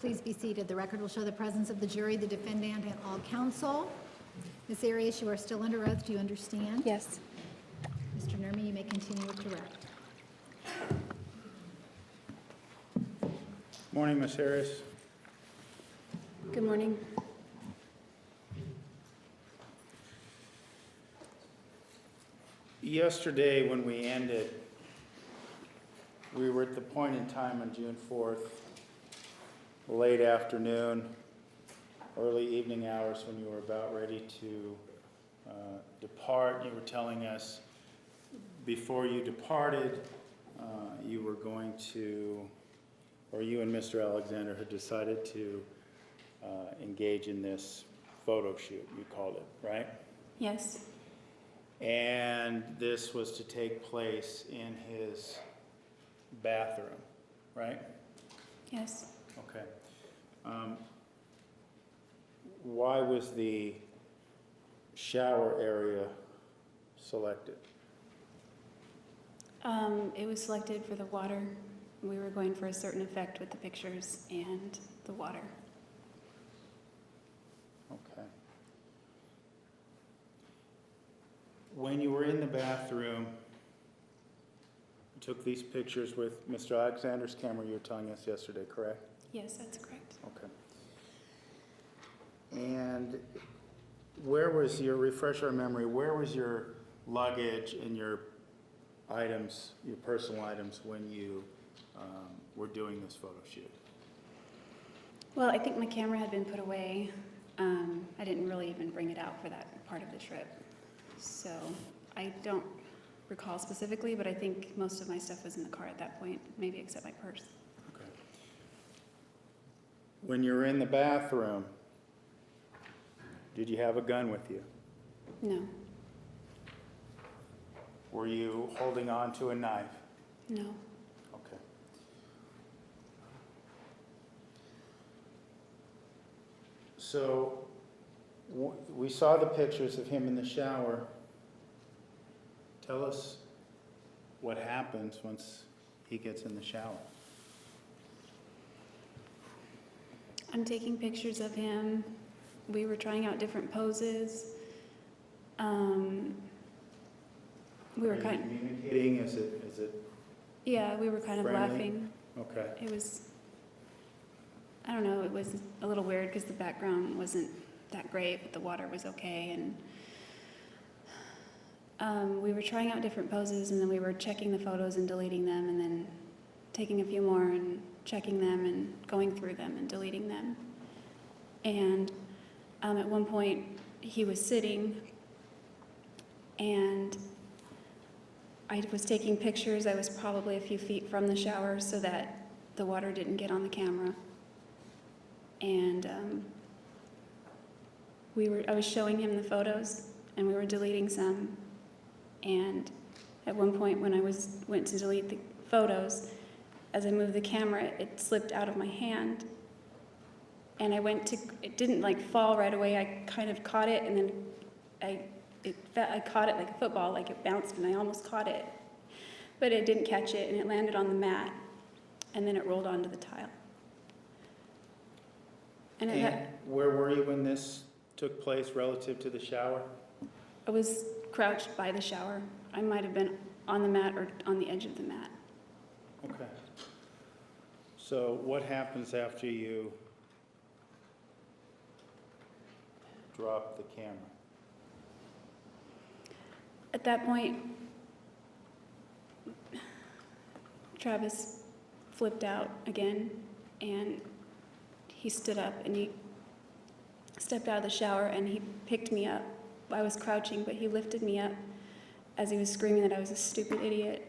Please be seated. The record will show the presence of the jury, the defendant, and all counsel. Ms. Arias, you are still under oath. Do you understand? Yes. Mr. Nerman, you may continue with direct. Morning, Ms. Harris. Good morning. Yesterday, when we ended, we were at the point in time on June 4th, late afternoon, early evening hours, when you were about ready to depart. You were telling us before you departed, you were going to, or you and Mr. Alexander had decided to engage in this photo shoot, you called it, right? Yes. And this was to take place in his bathroom, right? Yes. Okay. Why was the shower area selected? It was selected for the water. We were going for a certain effect with the pictures and the water. Okay. When you were in the bathroom, you took these pictures with Mr. Alexander's camera you were telling us yesterday, correct? Yes, that's correct. Okay. And where was your, refresh our memory, where was your luggage and your items, your personal items, when you were doing this photo shoot? Well, I think my camera had been put away. I didn't really even bring it out for that part of the trip. So I don't recall specifically, but I think most of my stuff was in the car at that point, maybe except my purse. Okay. When you were in the bathroom, did you have a gun with you? No. Were you holding on to a knife? No. Okay. So we saw the pictures of him in the shower. Tell us what happens once he gets in the shower. I'm taking pictures of him. We were trying out different poses. We were Are you kind communicating? Is it yeah, we were kind of friendly? laughing. Okay. It was, I don't know, it was a little weird because the background wasn't that great, but the water was okay. And we were trying out different poses, and then we were checking the photos and deleting them, and then taking a few more and checking them and going through them and deleting them. And at one point, he was sitting, and I was taking pictures. I was probably a few feet from the shower so that the water didn't get on the camera. And I was showing him the photos, and we were deleting some. And at one point when I went to delete the photos, as I moved the camera, it slipped out of my hand. And it didn't like fall right away. I kind of caught it, and then I caught it like a football, like it bounced, and I almost caught it. But it didn't catch it, and it landed on the mat, and then it rolled onto the tile. And where were you when this took place relative to the shower? I was crouched by the shower. I might have been on the mat or on the edge of the mat. Okay. So what happens after you drop the camera? At that point, Travis flipped out again, and he stood up, and he stepped out of the shower, and he picked me up. I was crouching, but he lifted me up as he was screaming that I was a stupid idiot,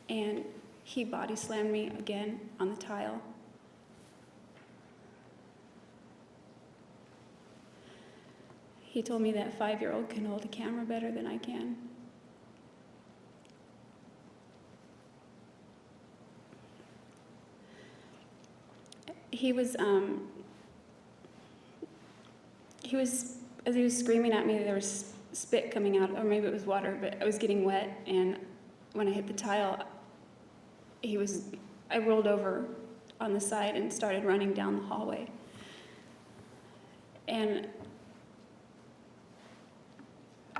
and he body slammed me again on the tile. He told me that 5-year-old can hold a camera better than I can. He was, as he was screaming at me, there was spit coming out, or maybe it was water, but I was getting wet, and when I hit the tile, I rolled over on the side and started running down the hallway. And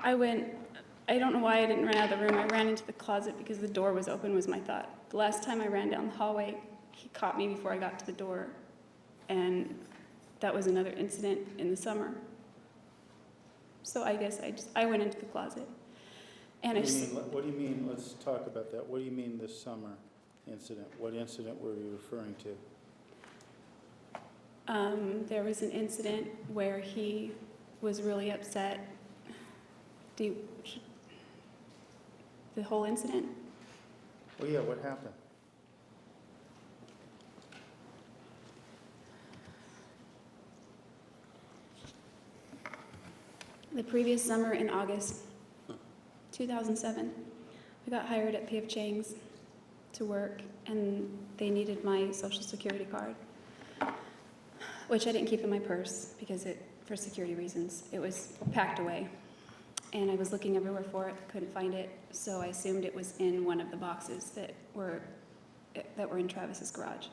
I don't know why I didn't run out of the room. I ran into the closet because the door was open, was my thought. The last time I ran down the hallway, he caught me before I got to the door. And that was another incident in the summer. So I guess I went into the closet. And What do you mean, let's talk about that. What do you mean this summer incident? What incident were you referring to? There was an incident where he was really upset. The whole incident? Well, yeah, what happened? The previous summer in August 2007, I got hired at P.F. Chang's to work, and they needed my social security card, which I didn't keep in my purse because for security reasons, it was packed away. And I was looking everywhere for it, couldn't find it, so I assumed it was in one of the boxes that were in Travis's garage.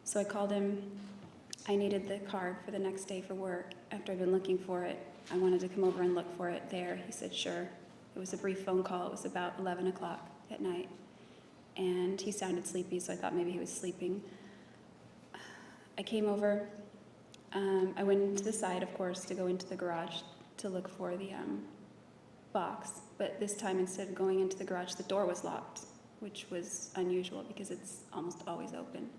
So I called him. I needed the card for the next day for work. After I'd been looking for it, I wanted to come over and look for it there. He said, sure. It was a brief phone call. It was about 11 o'clock at night. And he sounded sleepy, so I thought maybe he was sleeping. I came over. I went into the side, of course, to go into the garage to look for the box. But this time, instead of going into the garage, the door was locked, which was unusual because it's almost always open.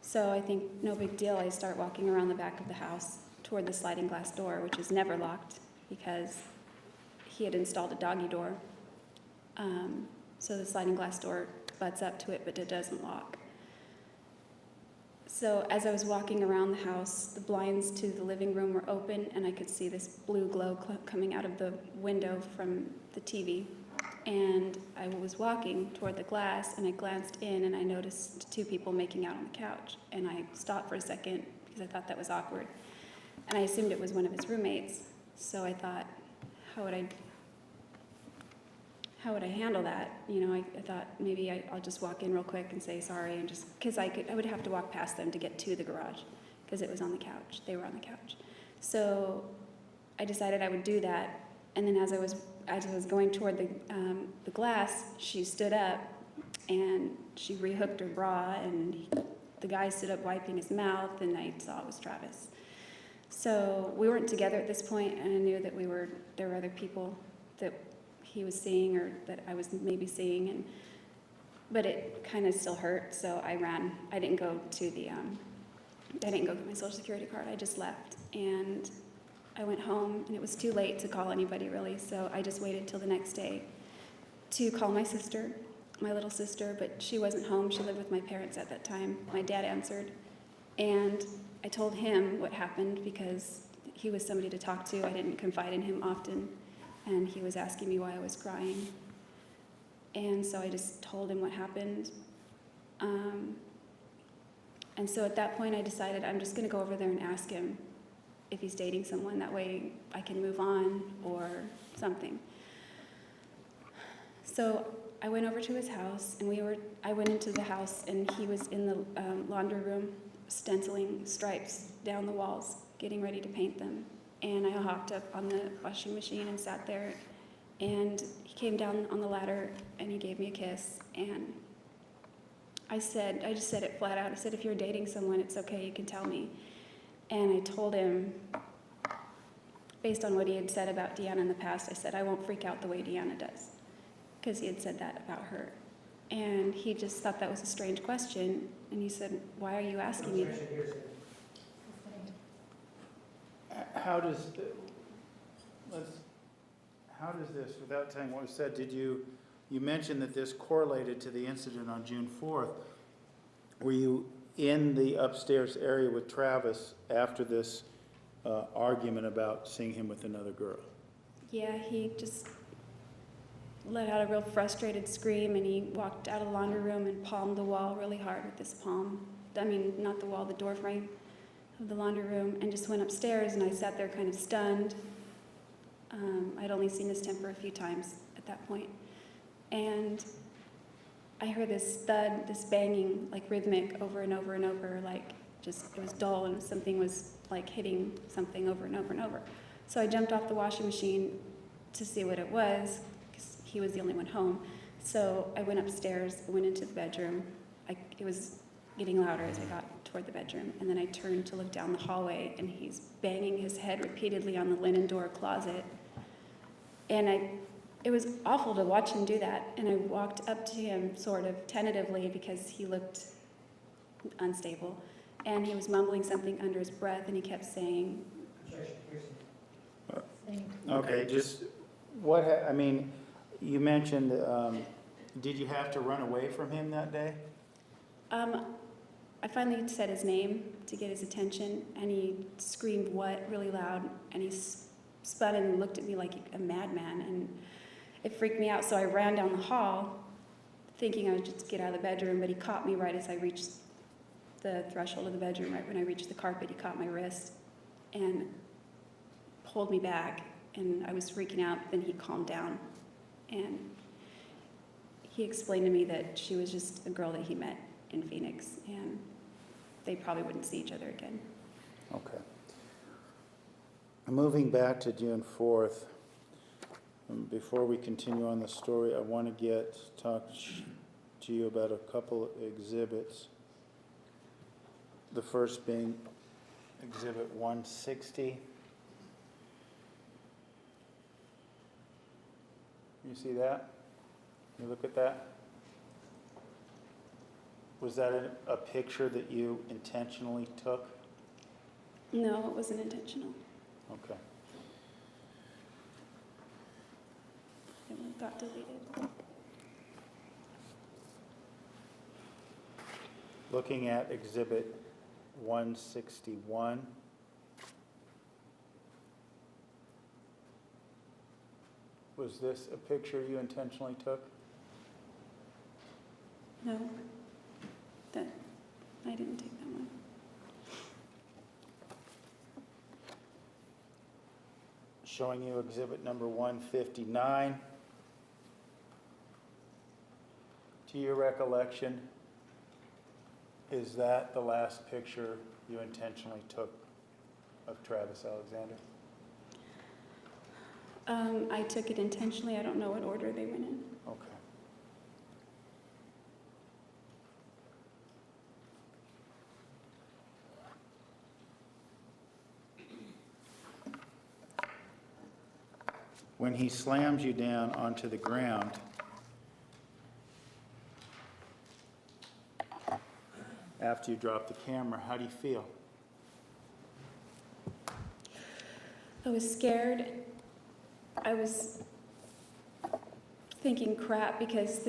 So I think no big deal. I start walking around the back of the house toward the sliding glass door, which is never locked because he had installed a doggy door. So the sliding glass door butts up to it, but it doesn't lock. So as I was walking around the house, the blinds to the living room were open, and I could see this blue glow coming out of the window from the TV. And I was walking toward the glass, and I glanced in, and I noticed two people making out on the couch. And I stopped for a second because I thought that was awkward. And I assumed it was one of his roommates. So I thought, how would I handle that? You know, I thought maybe I'll just walk in real quick and say sorry, and just because I would have to walk past them to get to the garage because it was on the couch. They were on the couch. So I decided I would do that. And then as I was going toward the glass, she stood up and she rehooked her bra, and the guy stood up wiping his mouth, and I saw it was Travis. So we weren't together at this point, and I knew that there were other people that he was seeing or that I was maybe seeing, but it kind of still hurt, so I ran. I didn't go get my social security card. I just left, and I went home, and it was too late to call anybody really, so I just waited till the next day to call my sister, my little sister, but she wasn't home. She lived with my parents at that time. My dad answered, and I told him what happened because he was somebody to talk to. I didn't confide in him often, and he was asking me why I was crying. And so I just told him what happened. And so at that point I decided I'm just gonna go over there and ask him if he's dating someone. That way I can move on or something. So I went over to his house, and I went into the house, and he was in the laundry room stenciling stripes down the walls, getting ready to paint them. And I hopped up on the washing machine and sat there, and he came down on the ladder and he gave me a kiss, and I just said it flat out. I said, if you're dating someone, it's okay, you can tell me. And I told him, based on what he had said about Deanna in the past, I said, I won't freak out the way Deanna does, because he had said that about her. And he just thought that was a strange question, and he said, why are you asking me that? How does this, without telling what was said, you mentioned that this correlated to the incident on June 4th. Were you in the upstairs area with Travis after this argument about seeing him with another girl? Yeah, he just let out a real frustrated scream, and he walked out of the laundry room and palmed the wall really hard with his palm. I mean, not the wall, the door frame of the laundry room, and just went upstairs, and I sat there kind of stunned. I'd only seen his temper a few times at that point. And I heard this thud, this banging, like rhythmic over and over and over, like just, it was dull and something was like hitting something over and over and over. So I jumped off the washing machine to see what it was, because he was the only one home. So I went upstairs, went into the bedroom. It was getting louder as I got toward the bedroom, and then I turned to look down the hallway, and he's banging his head repeatedly on the linen door closet. And it was awful to watch him do that, and I walked up to him sort of tentatively because he looked unstable, and he was mumbling something under his breath, and he kept saying, Okay, just I mean, you mentioned, did you have to run away from him that day? I finally said his name to get his attention, and he screamed "what" really loud, and he spun and looked at me like a madman, and it freaked me out. So I ran down the hall, thinking I would just get out of the bedroom, but he caught me right as I reached the threshold of the bedroom. Right when I reached the carpet, he caught my wrist and pulled me back, and I was freaking out. Then he calmed down, and he explained to me that she was just a girl that he met in Phoenix, and they probably wouldn't see each other again. Okay. Moving back to June 4th, before we continue on the story, I want to talk to you about a couple of exhibits. The first being Exhibit 160. You see that? You look at that? Was that a picture that you intentionally took? No, it wasn't intentional. Okay. It got deleted. Looking at Exhibit 161. Was this a picture you intentionally took? No, I didn't take that one. Showing you exhibit number 159. To your recollection, is that the last picture you intentionally took of Travis Alexander? I took it intentionally. I don't know what order they went in. Okay. When he slams you down onto the ground, after you drop the camera, how do you feel? I was scared. I was thinking crap, because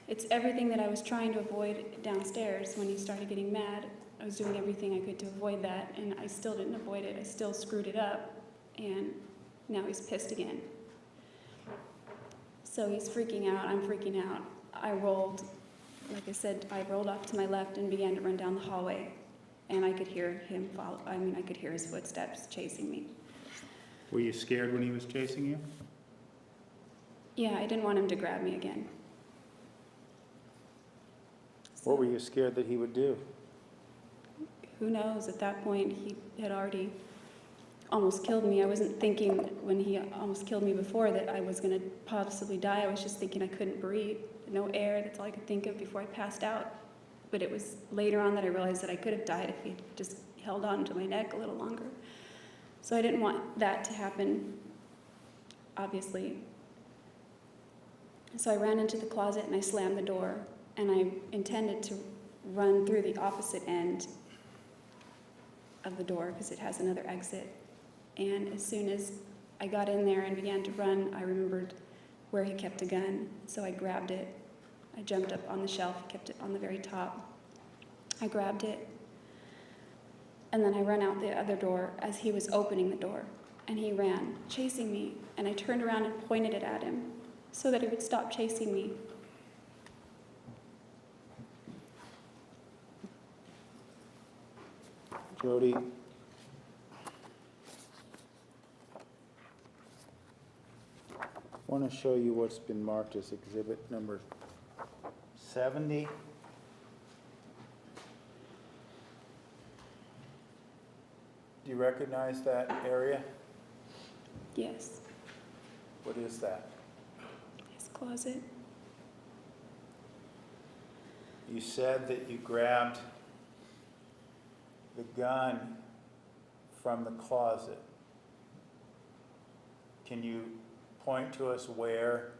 it's everything that I was trying to avoid downstairs when he started getting mad. I was doing everything I could to avoid that, and I still didn't avoid it. I still screwed it up, and now he's pissed again. So he's freaking out, I'm freaking out. I rolled, like I said, I rolled off to my left and began to run down the hallway, and I could hear him follow. I could hear his footsteps chasing me. Were you scared when he was chasing you? Yeah, I didn't want him to grab me again. What were you scared that he would do? Who knows? At that point, he had already almost killed me. I wasn't thinking when he almost killed me before that I was going to possibly die. I was just thinking I couldn't breathe. No air. That's all I could think of before I passed out. But it was later on that I realized that I could have died if he just held on to my neck a little longer. So I didn't want that to happen, obviously. So I ran into the closet and I slammed the door, and I intended to run through the opposite end of the door because it has another exit. And as soon as I got in there and began to run, I remembered where he kept a gun. So I grabbed it. I jumped up on the shelf, kept it on the very top. I grabbed it, and then I ran out the other door as he was opening the door. And he ran, chasing me, and I turned around and pointed it at him so that he would stop chasing me. Jodi, I want to show you what's been marked as exhibit number 70. Do you recognize that area? Yes. What is that? His closet. You said that you grabbed the gun from the closet. Can you point to us where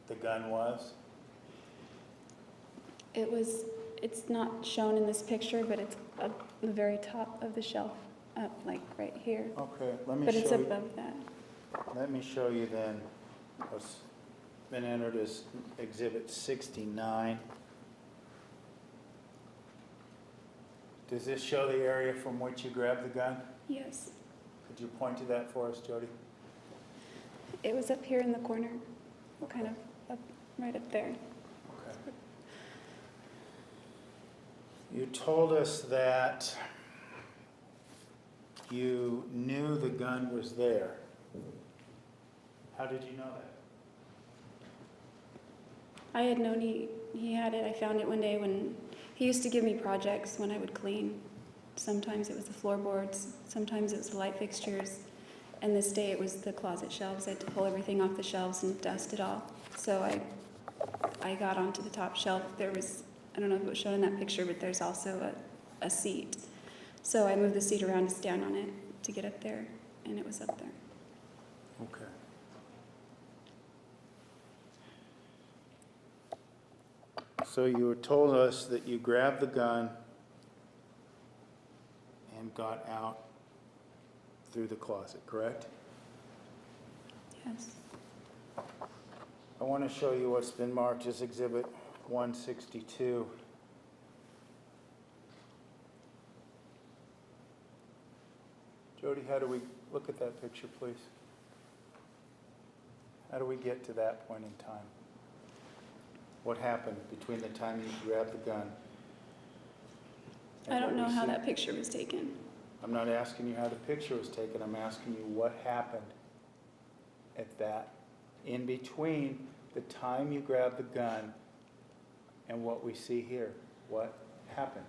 the gun was? It's not shown in this picture, but it's up the very top of the shelf, up like right here. Okay, let me But it's show you. above that. Let me show you then what's been entered as Exhibit 69. Does this show the area from which you grabbed the gun? Yes. Could you point to that for us, Jodi? It was up here in the corner, kind of up, right up there. Okay. You told us that you knew the gun was there. How did you know that? I had known he had it. I found it one day when he used to give me projects when I would clean. Sometimes it was the floorboards, sometimes it was the light fixtures, and this day it was the closet shelves. I had to pull everything off the shelves and dust it all. So I got onto the top shelf. There was, I don't know if it was shown in that picture, but there's also a seat. So I moved the seat around to stand on it to get up there, and it was up there. Okay. So you told us that you grabbed the gun and got out through the closet, correct? Yes. I want to show you what's been marked as Exhibit 162. Jodi, how do we look at that picture, please? How do we get to that point in time? What happened between the time you grabbed the gun? and I don't what know we how see? that picture was taken. I'm not asking you how the picture was taken. I'm asking you what happened at that, in between the time you grabbed the gun and what we see here. What happened?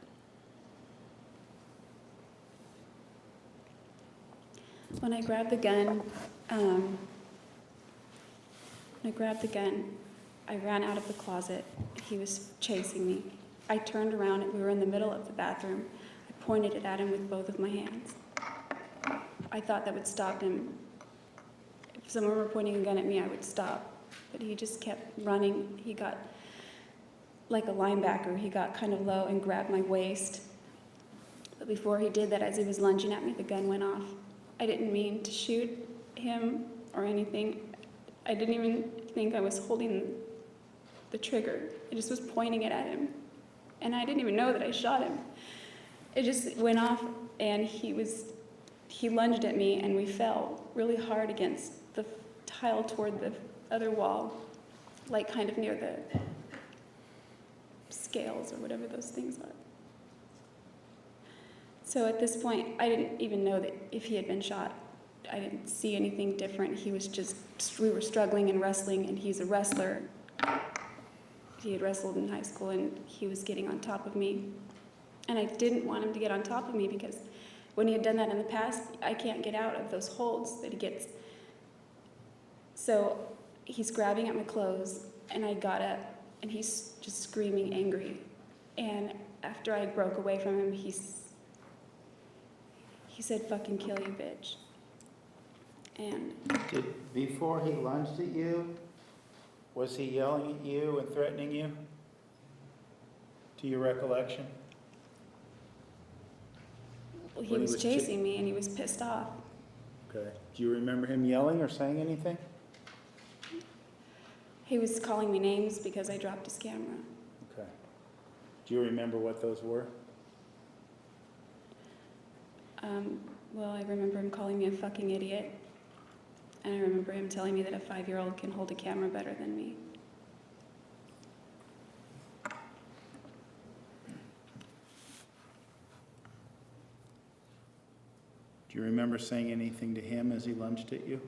When I grabbed the gun, I ran out of the closet. He was chasing me. I turned around and we were in the middle of the bathroom. I pointed it at him with both of my hands. I thought that would stop him. If someone were pointing a gun at me, I would stop. But he just kept running. He got like a linebacker. He got kind of low and grabbed my waist. But before he did that, as he was lunging at me, the gun went off. I didn't mean to shoot him or anything. I didn't even think I was holding the trigger. I just was pointing it at him. And I didn't even know that I shot him. It just went off and he lunged at me and we fell really hard against the tile toward the other wall, like kind of near the scales or whatever those things are. So at this point, I didn't even know that if he had been shot. I didn't see anything different. He was just, we were struggling and wrestling, and he's a wrestler. He had wrestled in high school, and he was getting on top of me. And I didn't want him to get on top of me because when he had done that in the past, I can't get out of those holds that he gets. So he's grabbing at my clothes, and I got up, and he's just screaming angry. And after I broke away from him, he said, "Fucking kill you, bitch." And Before he lunged at you, was he yelling at you and threatening you? To your recollection? well, he When he was was chasing me, and he was pissed off. Okay. Do you remember him yelling or saying anything? He was calling me names because I dropped his camera. Okay. Do you remember what those were? Well, I remember him calling me a fucking idiot. And I remember him telling me that a 5-year-old can hold a camera better than me. Do you remember saying anything to him as he lunged at you?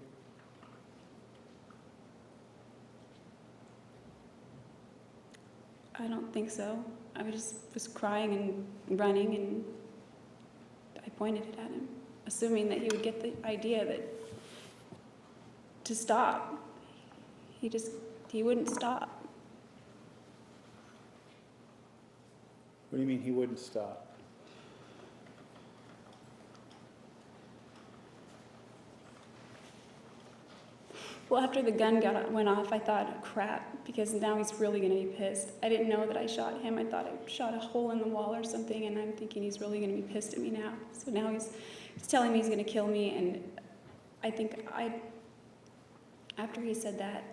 I don't think so. I was crying and running, and I pointed it at him, assuming that he would get the idea that to stop. He wouldn't stop. What do you mean he wouldn't stop? Well, after the gun went off, I thought, crap, because now he's really going to be pissed. I didn't know that I shot him. I thought I shot a hole in the wall or something, and I'm thinking he's really going to be pissed at me now. So now he's telling me he's going to kill me, and I think after he said that,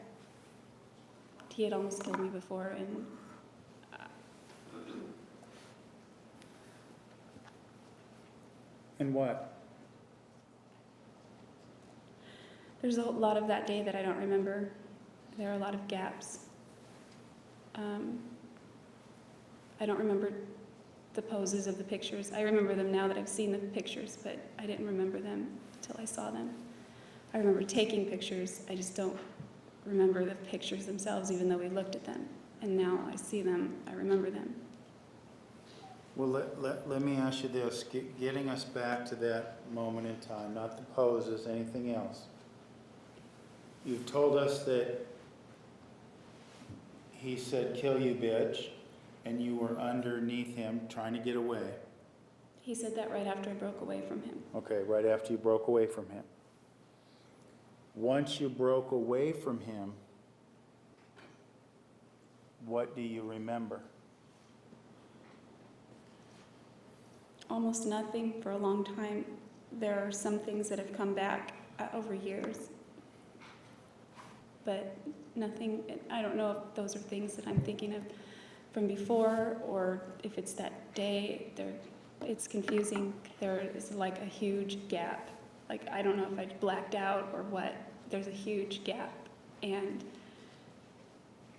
he had almost killed me before, and And what? there's a lot of that day that I don't remember. There are a lot of gaps. I don't remember the poses of the pictures. I remember them now that I've seen the pictures, but I didn't remember them until I saw them. I remember taking pictures. I just don't remember the pictures themselves, even though we looked at them. And now I see them, I remember them. Well, let me ask you this, getting us back to that moment in time, not the poses, anything else. You've told us that he said, "Kill you, bitch," and you were underneath him trying to get away. He said that right after I broke away from him. Okay, right after you broke away from him. Once you broke away from him, what do you remember? Almost nothing for a long time. There are some things that have come back over years, but nothing. I don't know if those are things that I'm thinking of from before, or if it's that day. It's confusing. There is like a huge gap. Like, I don't know if I blacked out or what. There's a huge gap, and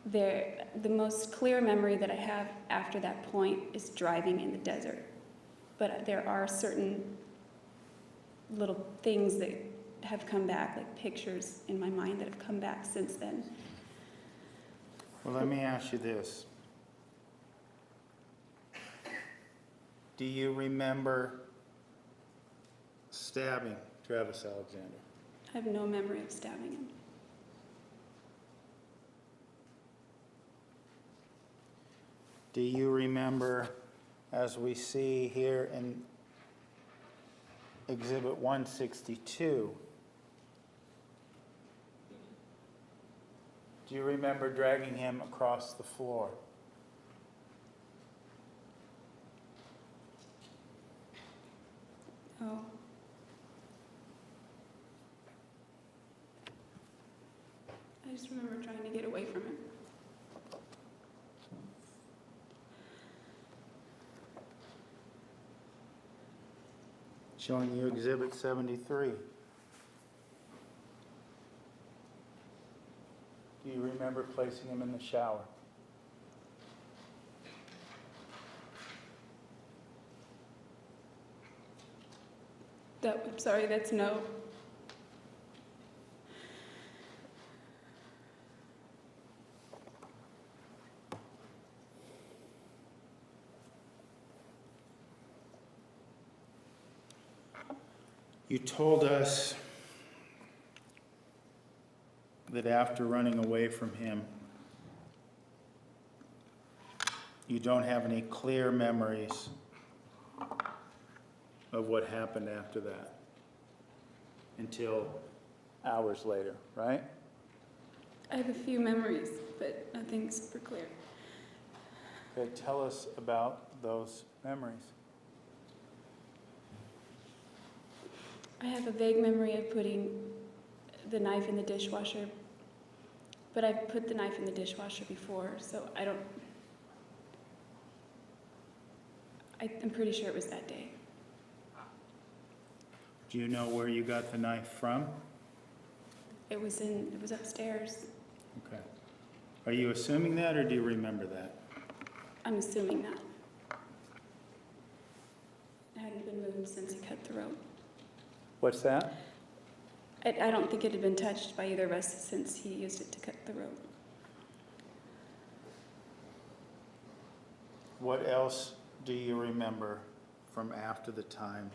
the most clear memory that I have after that point is driving in the desert. But there are certain little things that have come back, like pictures in my mind that have come back since then. Well, let me ask you this. Do you remember stabbing Travis Alexander? I have no memory of stabbing him. Do you remember, as we see here in Exhibit 162, do you remember dragging him across the floor? Oh. I just remember trying to get away from him. Showing you Exhibit 73. Do you remember placing him in the shower? I'm sorry, that's no. You told us that after running away from him, you don't have any clear memories of what happened after that until hours later, right? I have a few memories, but nothing super clear. Okay, tell us about those memories. I have a vague memory of putting the knife in the dishwasher, but I've put the knife in the dishwasher before, so I'm pretty sure it was that day. Do you know where you got the knife from? It was upstairs. Okay. Are you assuming that, or do you remember that? I'm assuming that. It hadn't been moved since he cut the rope. What's that? I don't think it had been touched by either of us since he used it to cut the rope. What else do you remember from after the time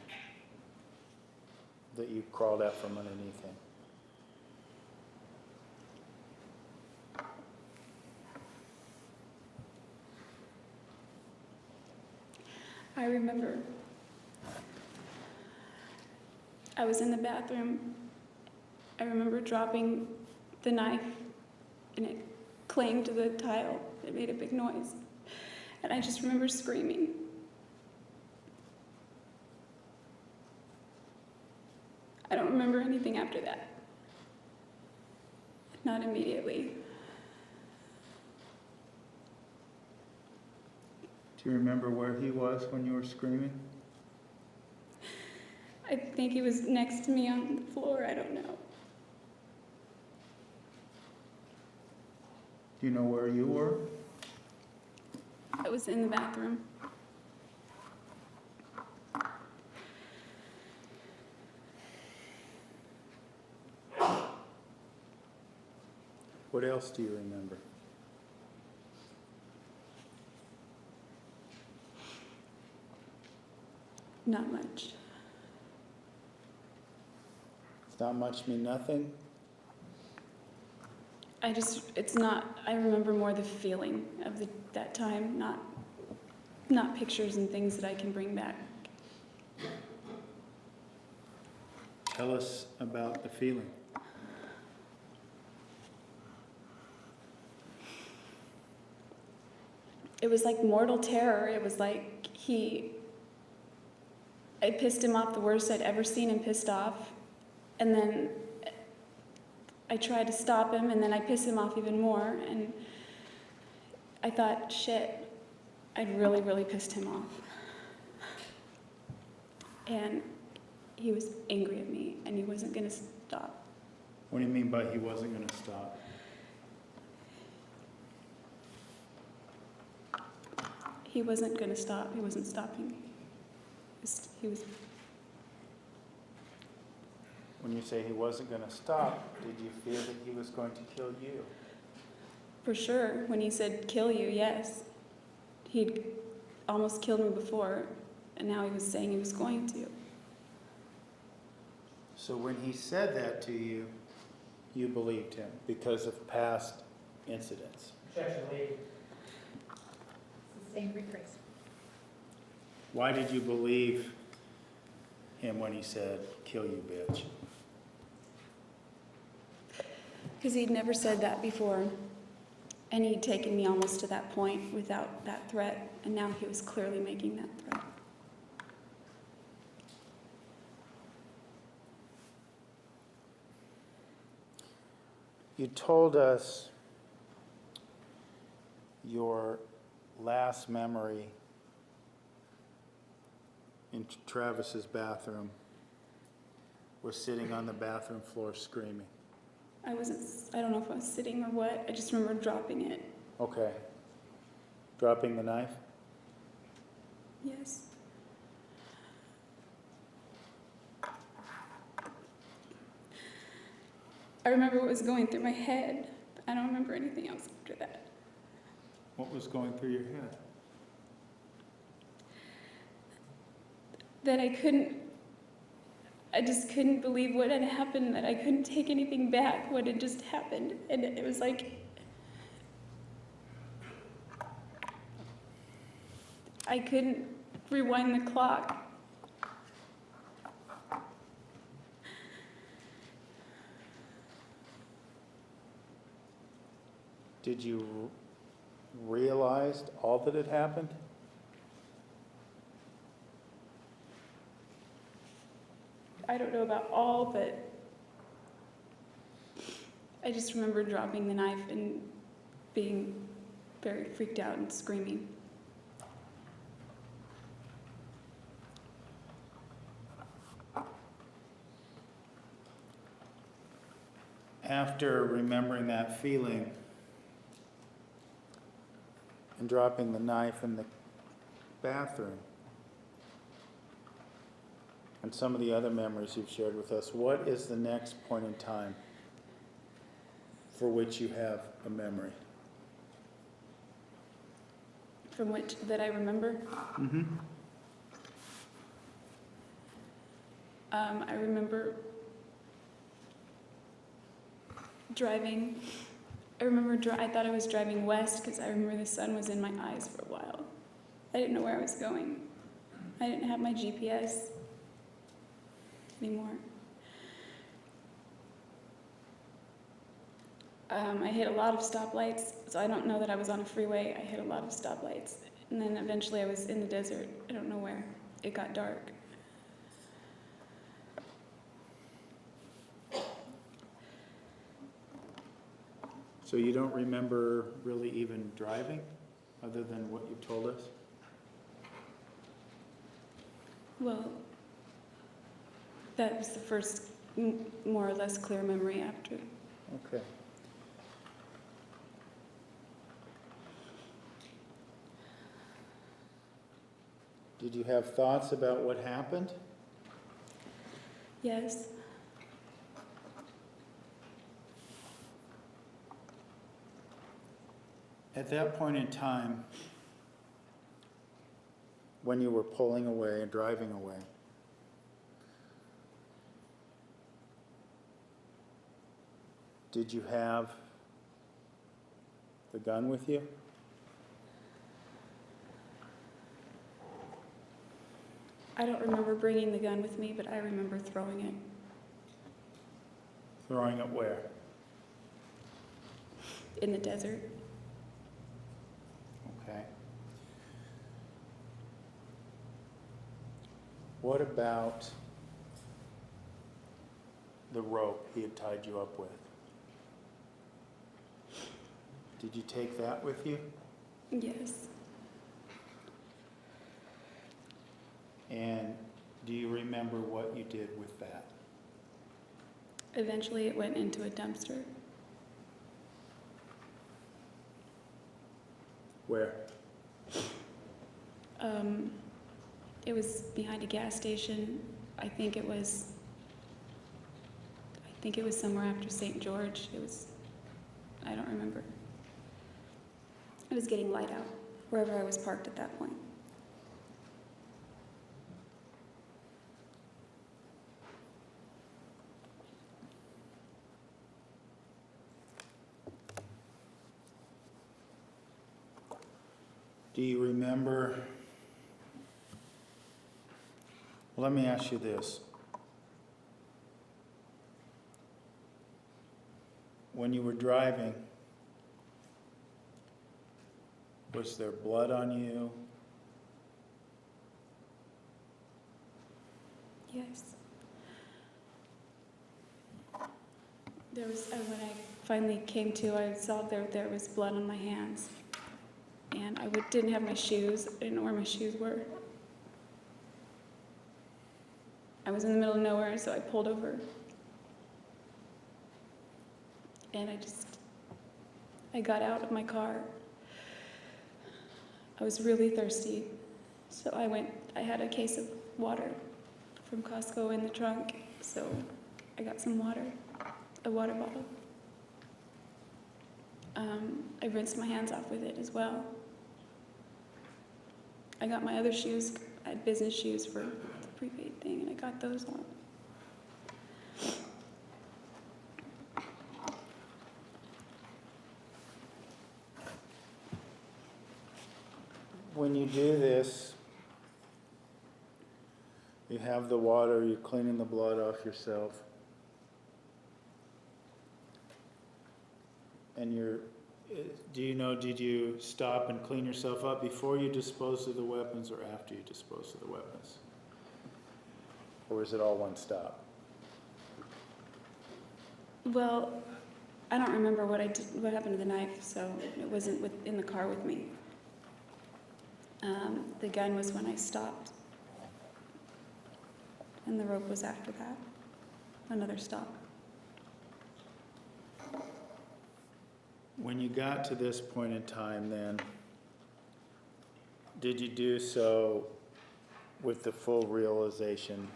that you crawled out from underneath him? I remember I was in the bathroom. I remember dropping the knife and it clanged to the tile. It made a big noise. And I just remember screaming. I don't remember anything after that. Not immediately. Do you remember where he was when you were screaming? I think he was next to me on the floor. I don't know. Do you know where you were? I was in the bathroom. What else do you remember? Not much. Does not much mean nothing? I remember more the feeling of that time, not pictures and things that I can bring back. Tell us about the feeling. It was like mortal terror. It was like I pissed him off the worst I'd ever seen him pissed off. And then I tried to stop him, and then I pissed him off even more. And I thought, shit, I'd really, really pissed him off. And he was angry at me, and he wasn't going to stop. What do you mean by he wasn't going to stop? He wasn't going to stop. He wasn't stopping. He was. When you say he wasn't going to stop, did you fear that he was going to kill you? For sure. When he said, kill you, yes. He'd almost killed me before, and now he was saying he was going to. So when he said that to you, you believed him because of past incidents. Objection, lady. Sustained rephrase. Why did you believe him when he said, kill you, bitch? Because he'd never said that before, and he'd taken me almost to that point without that threat, and now he was clearly making that threat. You told us your last memory in Travis's bathroom was sitting on the bathroom floor screaming. I don't know if I was sitting or what. I just remember dropping it. Okay. Dropping the knife? Yes. I remember what was going through my head. I don't remember anything else after that. What was going through your head? That I just couldn't believe what had happened, that I couldn't take anything back, what had just happened. And it was like, I couldn't rewind the clock. Did you realize all that had happened? I don't know about all, but I just remember dropping the knife and being very freaked out and screaming. After remembering that feeling and dropping the knife in the bathroom, and some of the other memories you've shared with us, what is the next point in time for which you have a memory? From which, that I remember? Mm-hmm. I remember driving. I thought I was driving west because I remember the sun was in my eyes for a while. I didn't know where I was going. I didn't have my GPS anymore. I hit a lot of stoplights, so I don't know that I was on a freeway. I hit a lot of stoplights. And then eventually I was in the desert. I don't know where. It got dark. So you don't remember really even driving, other than what you told us? Well, that was the first more or less clear memory after. Okay. Did you have thoughts about what happened? Yes. At that point in time, when you were pulling away and driving away, did you have the gun with you? I don't remember bringing the gun with me, but I remember throwing it. Throwing it where? In the desert. Okay. What about the rope he had tied you up with? Did you take that with you? Yes. And do you remember what you did with that? Eventually it went into a dumpster. Where? It was behind a gas station. I think it was somewhere after St. George. I don't remember. It was getting light out, wherever I was parked at that point. Do you remember? Well, let me ask you this. When you were driving, was there blood on you? Yes. There was, when I finally came to, I saw there was blood on my hands. And I didn't have my shoes. I didn't know where my shoes were. I was in the middle of nowhere, so I pulled over. And I got out of my car. I was really thirsty. So I had a case of water from Costco in the trunk. So I got some water, a water bottle. I rinsed my hands off with it as well. I got my other shoes. I had business shoes for the prepaid thing, and I got those on. When you do this, you have the water, you're cleaning the blood off yourself. And did you stop and clean yourself up before you disposed of the weapons or after you disposed of the weapons? Or is it all one stop? Well, I don't remember what happened to the knife, so it wasn't in the car with me. The gun was when I stopped. And the rope was after that. Another stop. When you got to this point in time then, did you do so with the full realization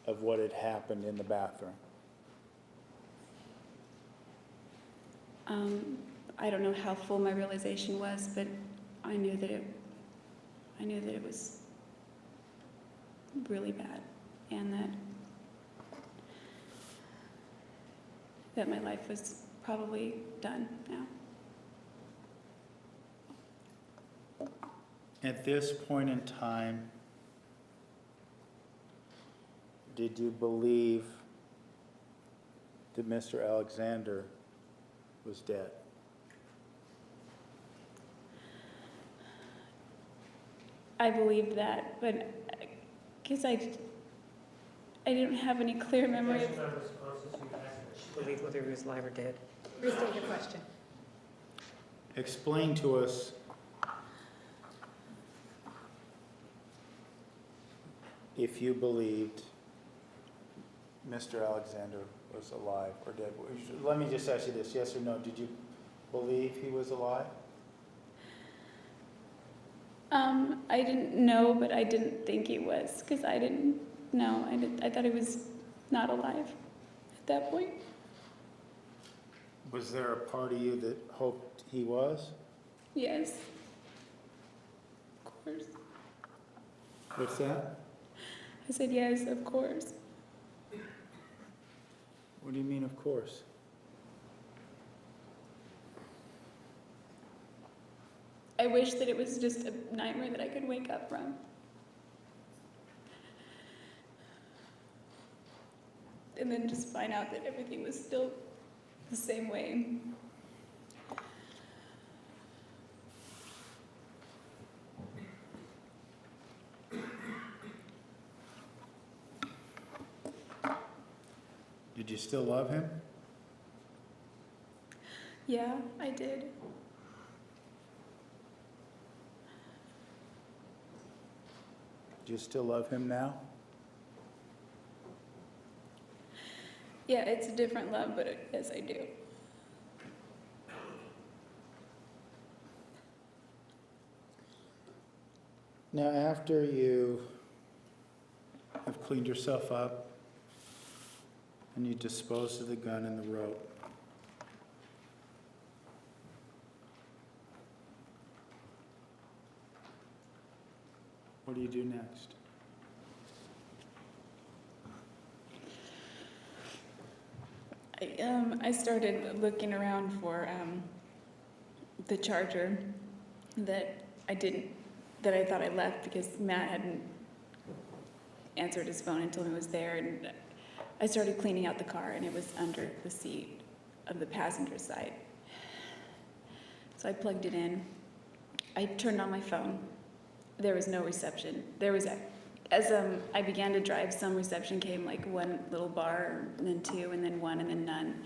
of what had happened in the bathroom? I don't know how full my realization was, but I knew that it was really bad, and that my life was probably done now. At this point in time, did you believe that Mr. Alexander was dead? I believed that, but because I didn't have any clear memory of. She believed whether he was alive or dead. Restate your question. Explain to us if you believed Mr. Alexander was alive or dead. Let me just ask you this, yes or no, did you believe he was alive? I didn't know, but I didn't think he was, because I didn't know. I thought he was not alive at that point. Was there a part of you that hoped he was? Yes. Of course. What's that? I said yes, of course. What do you mean, of course? I wish that it was just a nightmare that I could wake up from. And then just find out that everything was still the same way. Did you still love him? Yeah, I did. Do you still love him now? Yeah, it's a different love, but yes, I do. Now, after you have cleaned yourself up and you disposed of the gun and the rope, what do you do next? I started looking around for the charger that I thought I left because Matt hadn't answered his phone until he was there, and I started cleaning out the car, and it was under the seat of the passenger side. So I plugged it in. I turned on my phone. There was no reception. As I began to drive, some reception came, like one little bar, and then two, and then one, and then none.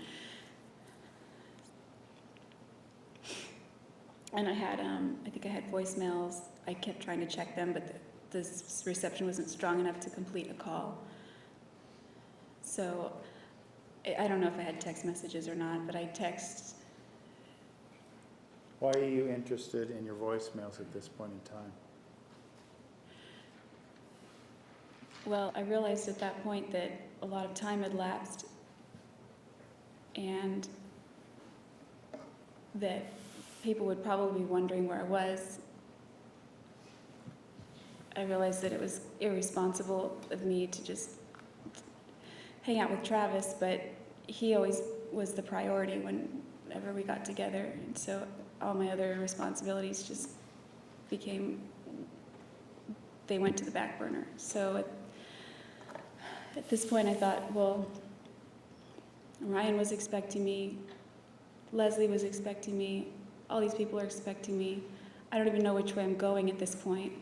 And I think I had voicemails. I kept trying to check them, but the reception wasn't strong enough to complete a call. So I don't know if I had text messages or not, but I text. Why are you interested in your voicemails at this point in time? Well, I realized at that point that a lot of time had lapsed, and that people would probably be wondering where I was. I realized that it was irresponsible of me to just hang out with Travis, but he always was the priority whenever we got together, and so all my other responsibilities just they went to the back burner. So at this point I thought, well, Ryan was expecting me, Leslie was expecting me, all these people are expecting me. I don't even know which way I'm going at this point.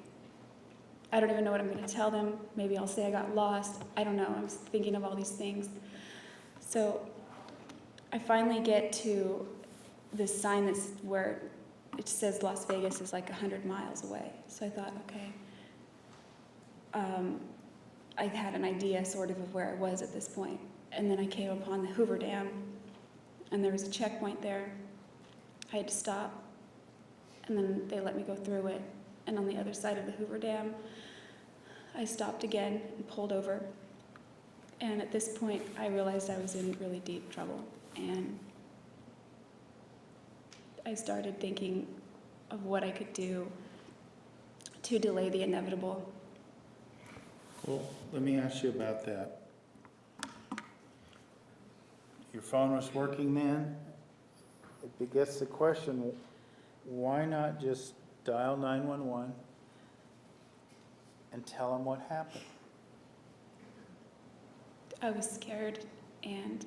I don't even know what I'm going to tell them. Maybe I'll say I got lost. I don't know. I was thinking of all these things. So I finally get to this sign that's where it says Las Vegas is like 100 miles away. So I thought, okay. I had an idea sort of where I was at this point. And then I came upon the Hoover Dam, and there was a checkpoint there. I had to stop, and then they let me go through it. And on the other side of the Hoover Dam, I stopped again and pulled over. And at this point, I realized I was in really deep trouble. And I started thinking of what I could do to delay the inevitable. Well, let me ask you about that. Your phone was working then? It begets the question, why not just dial 911 and tell them what happened? I was scared, and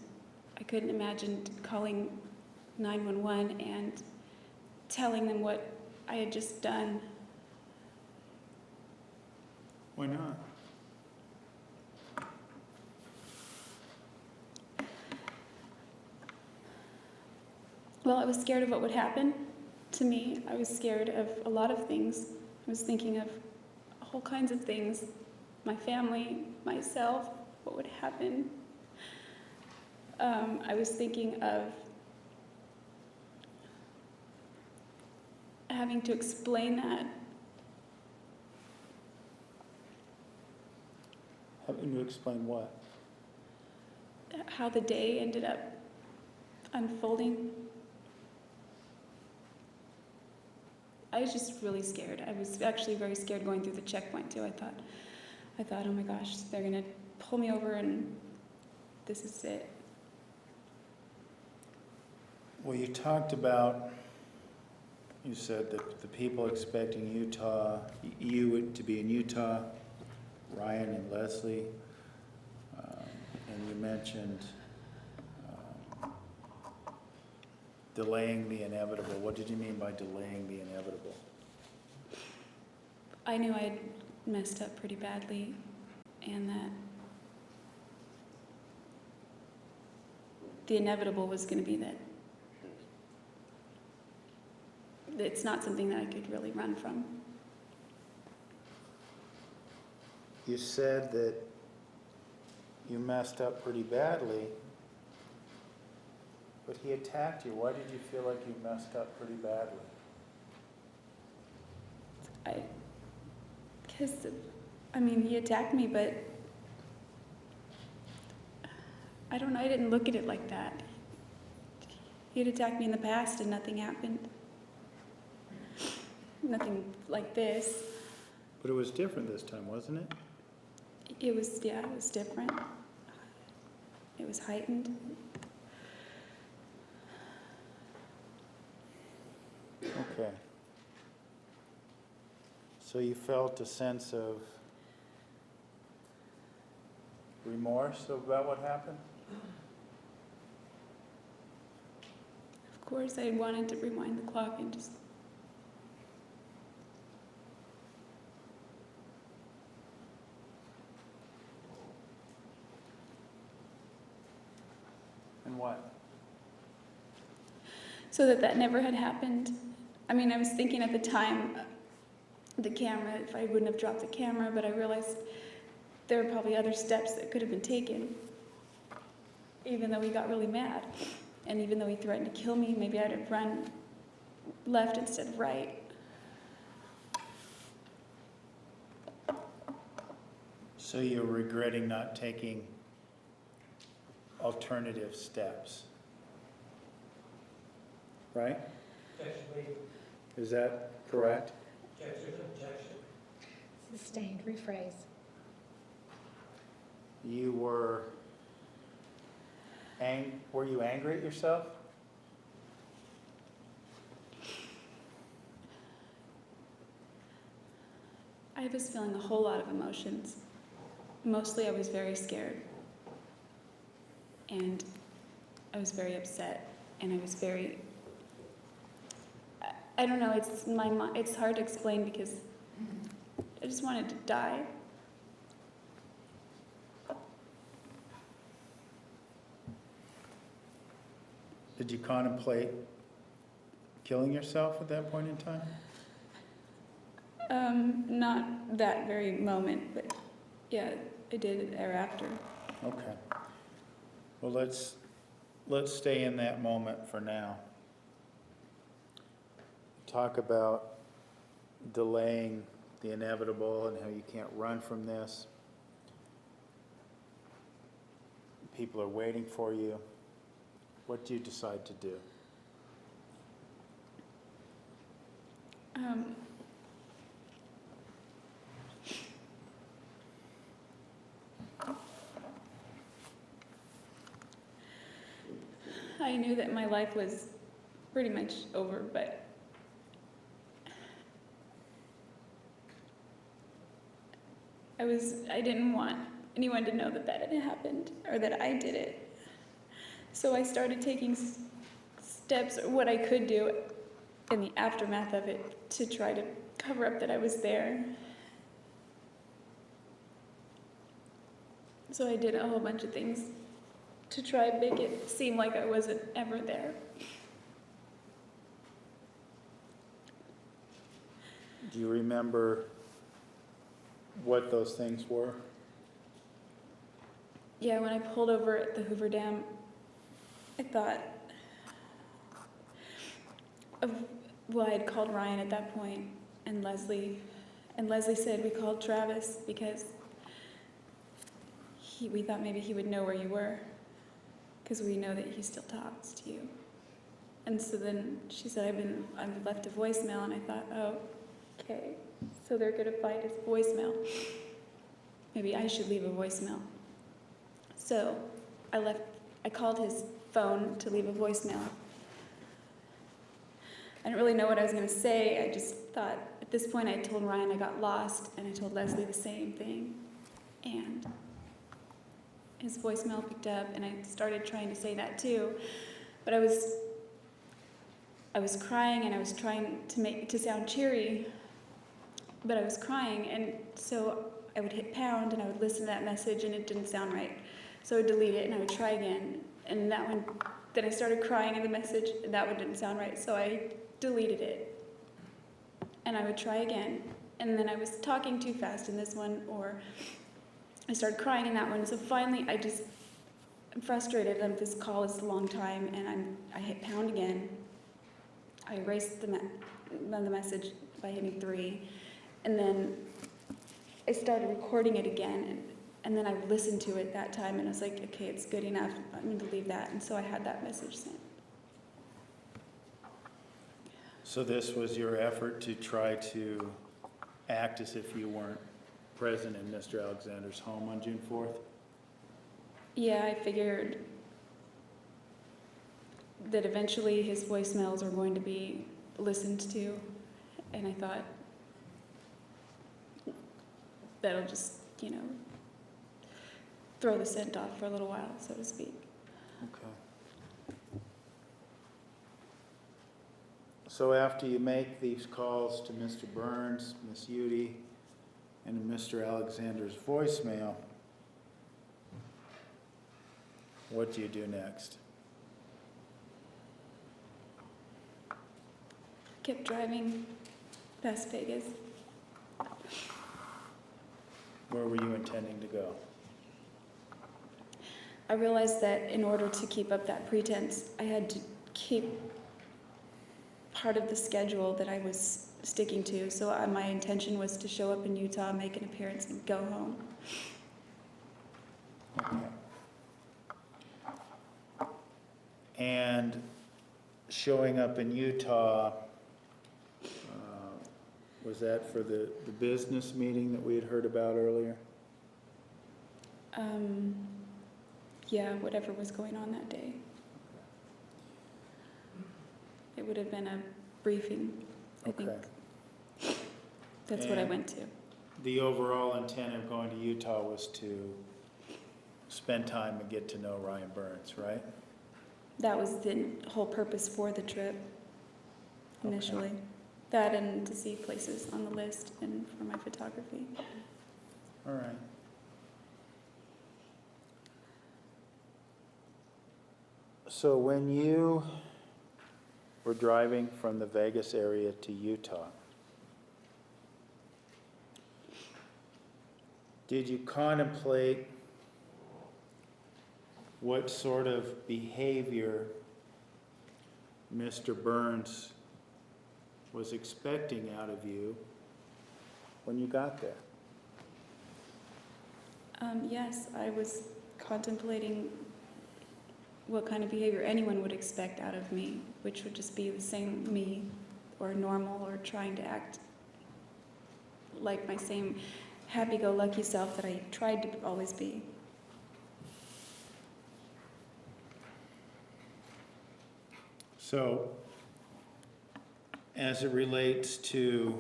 I couldn't imagine calling 911 and telling them what I had just done. Why not? Well, I was scared of what would happen to me. I was scared of a lot of things. I was thinking of all kinds of things. My family, myself, what would happen. I was thinking of having to explain that. Having to explain what? How the day ended up unfolding. I was just really scared. I was actually very scared going through the checkpoint too. I thought, oh my gosh, they're gonna pull me over and this is it. Well, you talked about, you said that the people expecting you to be in Utah, Ryan and Leslie, and you mentioned delaying the inevitable. What did you mean by delaying the inevitable? I knew I had messed up pretty badly and that the inevitable was going to be that it's not something that I could really run from. You said that you messed up pretty badly, but he attacked you. Why did you feel like you messed up pretty badly? He attacked me, but I don't know, I didn't look at it like that. He had attacked me in the past and nothing happened. Nothing like this. But it was different this time, wasn't it? It was different. It was heightened. Okay. So you felt a sense of remorse about what happened? Of course, I wanted to rewind the clock and just And what? so that never had happened. I was thinking at the time, the camera, if I wouldn't have dropped the camera, but I realized there were probably other steps that could have been taken, even though he got really mad. And even though he threatened to kill me, maybe I'd have run left instead of right. So you're regretting not taking alternative steps, right? Is that correct? Sustained, rephrase. You were you angry at yourself? I was feeling a whole lot of emotions. Mostly I was very scared. And I was very upset. And I was very, I don't know, it's hard to explain because I just wanted to die. Did you contemplate killing yourself at that point in time? Not that very moment, but yeah, I did it thereafter. Okay. Well, let's stay in that moment for now. Talk about delaying the inevitable and how you can't run from this. People are waiting for you. What do you decide to do? Um, I knew that my life was pretty much over, but I didn't want anyone to know that that had happened or that I did it. So I started taking steps, or what I could do in the aftermath of it, to try to cover up that I was there. So I did a whole bunch of things to try and make it seem like I wasn't ever there. Do you remember what those things were? Yeah, when I pulled over at the Hoover Dam, I thought of, well, I had called Ryan at that point, and Leslie said we called Travis because we thought maybe he would know where you were, because we know that he still talks to you. And so then she said, I've left a voicemail, and I thought, oh, okay, so they're gonna find his voicemail. Maybe I should leave a voicemail. So I called his phone to leave a voicemail. I didn't really know what I was gonna say. I just thought, at this point I told Ryan I got lost, and I told Leslie the same thing. And his voicemail picked up, and I started trying to say that too. But I was crying, and I was trying to make it to sound cheery, but I was crying, and so I would hit pound, and I would listen to that message, and it didn't sound right. So I would delete it, and I would try again, and that one, then I started crying in the message, and that one didn't sound right, so I deleted it. And I would try again, and then I was talking too fast in this one, or I started crying in that one, so finally I'm frustrated that this call is a long time, and I hit pound again. I erased the message by hitting 3, and then I started recording it again, and then I listened to it that time, and I was like, okay, it's good enough, I'm going to leave that, and so I had that message sent. So this was your effort to try to act as if you weren't present in Mr. Alexander's home on June 4th? Yeah, I figured that eventually his voicemails are going to be listened to, and I thought that'll just, throw the scent off for a little while, so to speak. Okay. So after you make these calls to Mr. Burns, Miss Jodi, and Mr. Alexander's voicemail, what do you do next? Kept driving past Vegas. Where were you intending to go? I realized that in order to keep up that pretense, I had to keep part of the schedule that I was sticking to. So my intention was to show up in Utah, make an appearance, and go home. Okay. And showing up in Utah, was that for the business meeting that we had heard about earlier? Yeah, whatever was going on that day. It would have been a briefing, I think. That's what I went to. The overall intent of going to Utah was to spend time and get to know Ryan Burns, right? That was the whole purpose for the trip, initially. Okay. That and to see places on the list and for my photography. All right. So when you were driving from the Vegas area to Utah, did you contemplate what sort of behavior Mr. Burns was expecting out of you when you got there? Yes, I was contemplating what kind of behavior anyone would expect out of me, which would just be the same me or normal or trying to act like my same happy-go-lucky self that I tried to always be. So, as it relates to,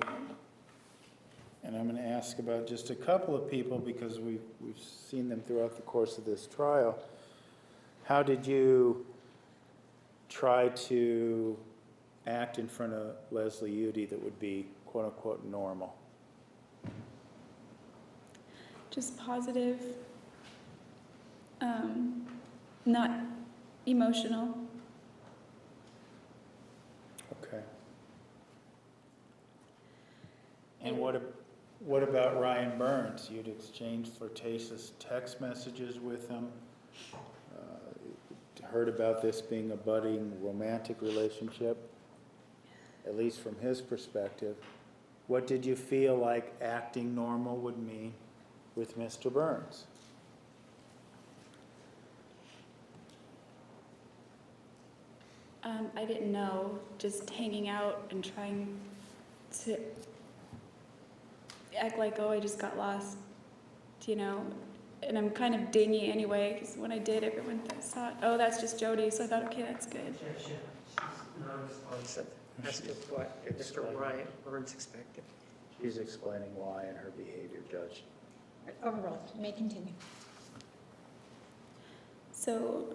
and I'm going to ask about just a couple of people because we've seen them throughout the course of this trial. How did you try to act in front of Leslie Udy that would be quote-unquote normal? Just positive, not emotional. Okay. And what about Ryan Burns? You'd exchanged flirtatious text messages with him. Heard about this being a budding romantic relationship, at least from his perspective. What did you feel like acting normal would mean with Mr. Burns? I didn't know, just hanging out and trying to act like, oh, I just got lost, you know? And I'm kind of dingy anyway, because when I did, everyone thought, oh, that's just Jodi, so I thought, okay, that's good. Objection. She's non-responsive as to what Mr. Ryan Burns expected. She's explaining why in her behavior, Judge. Overruled. You may continue. So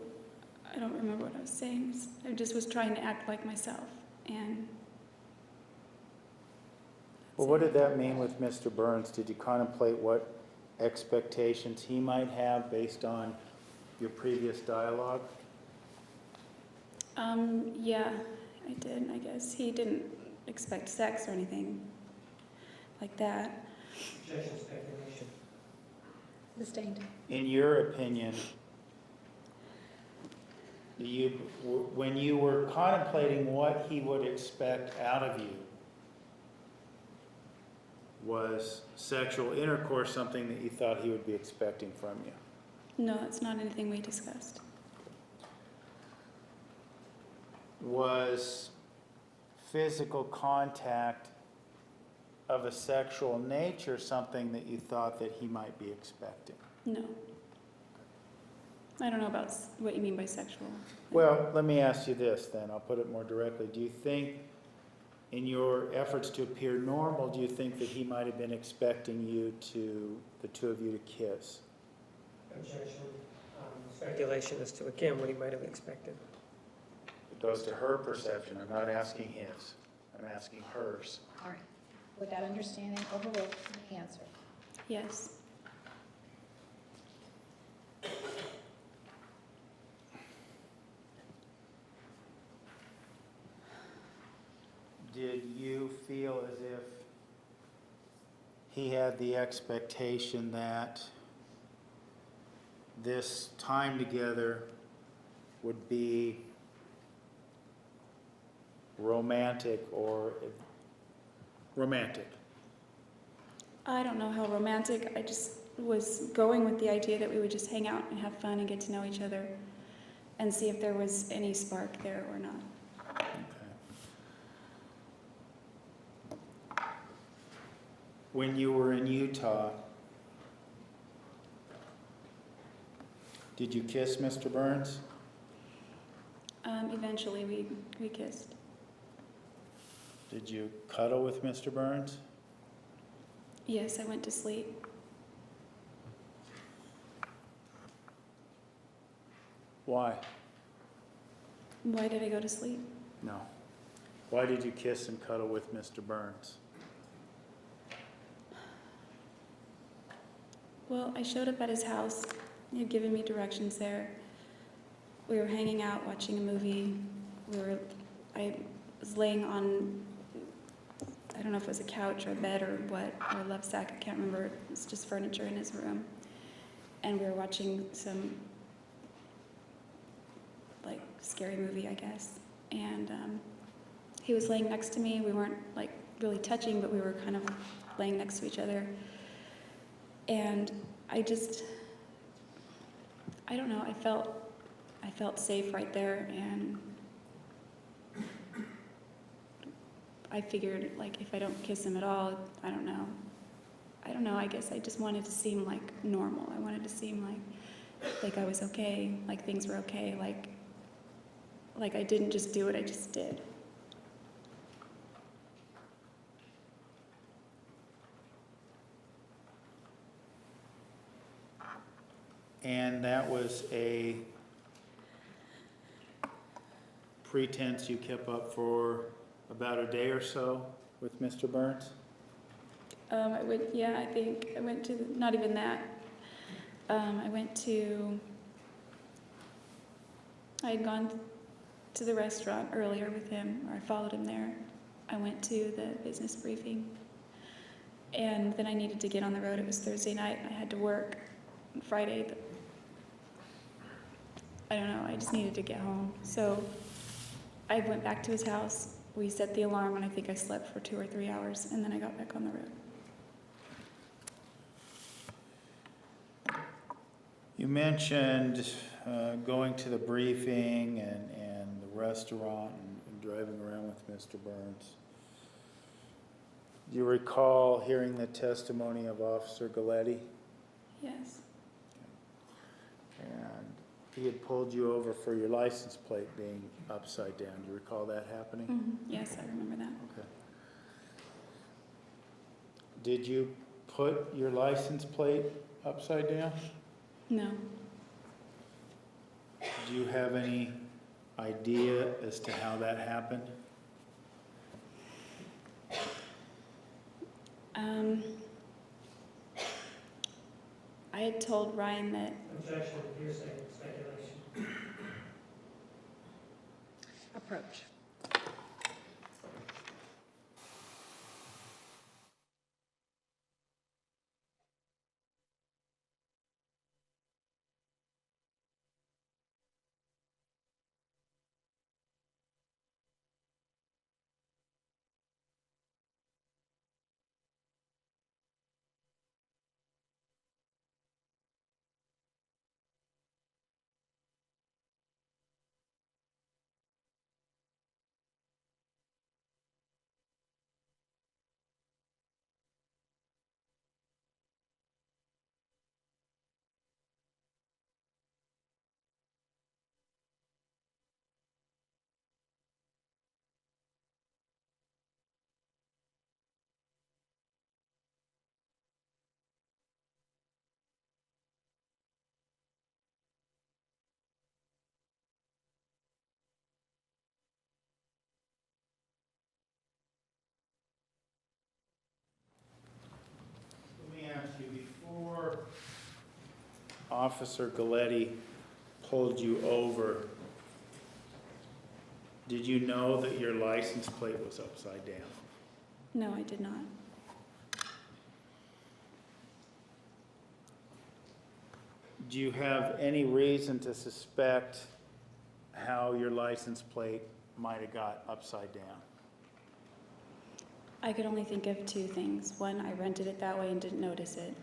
I don't remember what I was saying. I just was trying to act like myself. And Well, what did that mean with Mr. Burns? Did you contemplate what expectations he might have based on your previous dialogue? yeah, I did, I guess. He didn't expect sex or anything like that. Objection, speculation. Sustained. In your opinion, when you were contemplating what he would expect out of you, was sexual intercourse something that you thought he would be expecting from you? No, it's not anything we discussed. Was physical contact of a sexual nature something that you thought that he might be expecting? No. I don't know about what you mean by sexual. Well, let me ask you this then, I'll put it more directly. Do you think, in your efforts to appear normal, do you think that he might have been expecting the two of you to kiss? Objection. Speculation as to, again, what he might have expected. It goes to her perception, I'm not asking his, I'm asking hers. All right. With that understanding, overruled. You may answer. Yes. Did you feel as if he had the expectation that this time together would be romantic or romantic? I don't know how romantic. I just was going with the idea that we would just hang out and have fun and get to know each other and see if there was any spark there or not. Okay. When you were in Utah, did you kiss Mr. Burns? Eventually we kissed. Did you cuddle with Mr. Burns? Yes, I went to sleep. Why? Why did I go to sleep? No. Why did you kiss and cuddle with Mr. Burns? Well, I showed up at his house. He had given me directions there. We were hanging out, watching a movie. I was laying on, I don't know if it was a couch or a bed or what, or a love sack, I can't remember. It was just furniture in his room. And we were watching some, like, scary movie, I guess. And he was laying next to me. We weren't, like, really touching, but we were kind of laying next to each other. And I don't know, I felt safe right there, and I figured, like, if I don't kiss him at all, I don't know. I guess I just wanted to seem like normal. I wanted to seem like I was okay, like things were okay, like I didn't just do what I just did. And that was a pretense you kept up for about a day or so with Mr. Burns? I think I went to, not even that. I had gone to the restaurant earlier with him, or I followed him there. I went to the business briefing, and then I needed to get on the road. It was Thursday night. I had to work on Friday. I don't know, I just needed to get home. So I went back to his house. We set the alarm, and I think I slept for 2 or 3 hours, and then I got back on the road. You mentioned going to the briefing and the restaurant and driving around with Mr. Burns. Do you recall hearing the testimony of Officer Galletti? Yes. And he had pulled you over for your license plate being upside down. Do you recall that happening? Mm-hmm. Yes, I remember that. Okay. Did you put your license plate upside down? No. Do you have any idea as to how that happened? I had told Ryan that Objection, hearsay, speculation. Approach. Let me ask you, before Officer Galletti pulled you over, did you know that your license plate was upside down? no, I did not. Do you have any reason to suspect how your license plate might have got upside down? I could only think of 2 things. 1, I rented it that way and didn't notice it.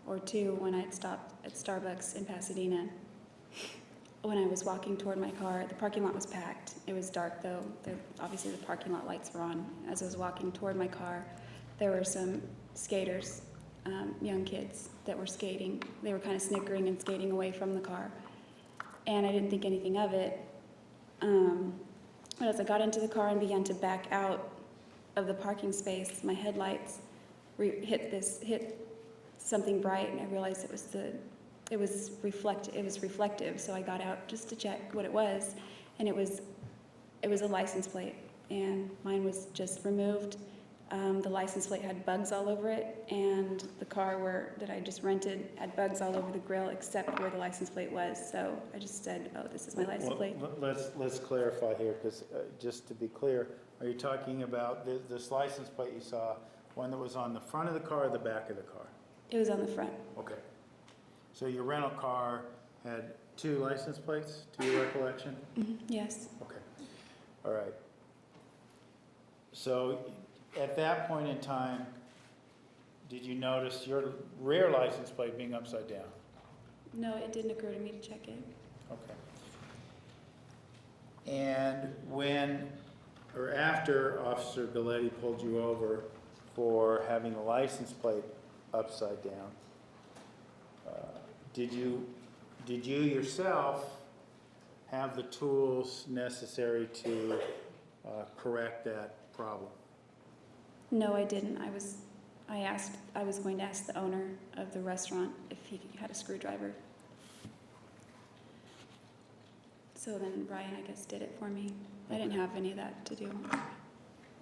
Or 2, when I'd stopped at Starbucks in Pasadena. When I was walking toward my car, the parking lot was packed. It was dark though. Obviously the parking lot lights were on. As I was walking toward my car, there were some skaters, young kids that were skating. They were kind of snickering and skating away from the car. And I didn't think anything of it. But as I got into the car and began to back out of the parking space, my headlights hit something bright, and I realized it was reflective. So I got out just to check what it was, and it was a license plate, and mine was just removed. The license plate had bugs all over it, and the car that I just rented had bugs all over the grill except where the license plate was. So I just said, "Oh, this is my license plate." Let's clarify here, because just to be clear, are you talking about this license plate you saw, one that was on the front of the car or the back of the car? It was on the front. Okay. So your rental car had 2 license plates, to your recollection? Mm-hmm. Yes. Okay. All right. So at that point in time, did you notice your rear license plate being upside down? No, it didn't occur to me to check it. Okay. And when or after Officer Galletti pulled you over for having the license plate upside down, did you yourself have the tools necessary to correct that problem? No, I didn't. I was going to ask the owner of the restaurant if he had a screwdriver. So then Brian, I guess, did it for me. I didn't have any of that to do.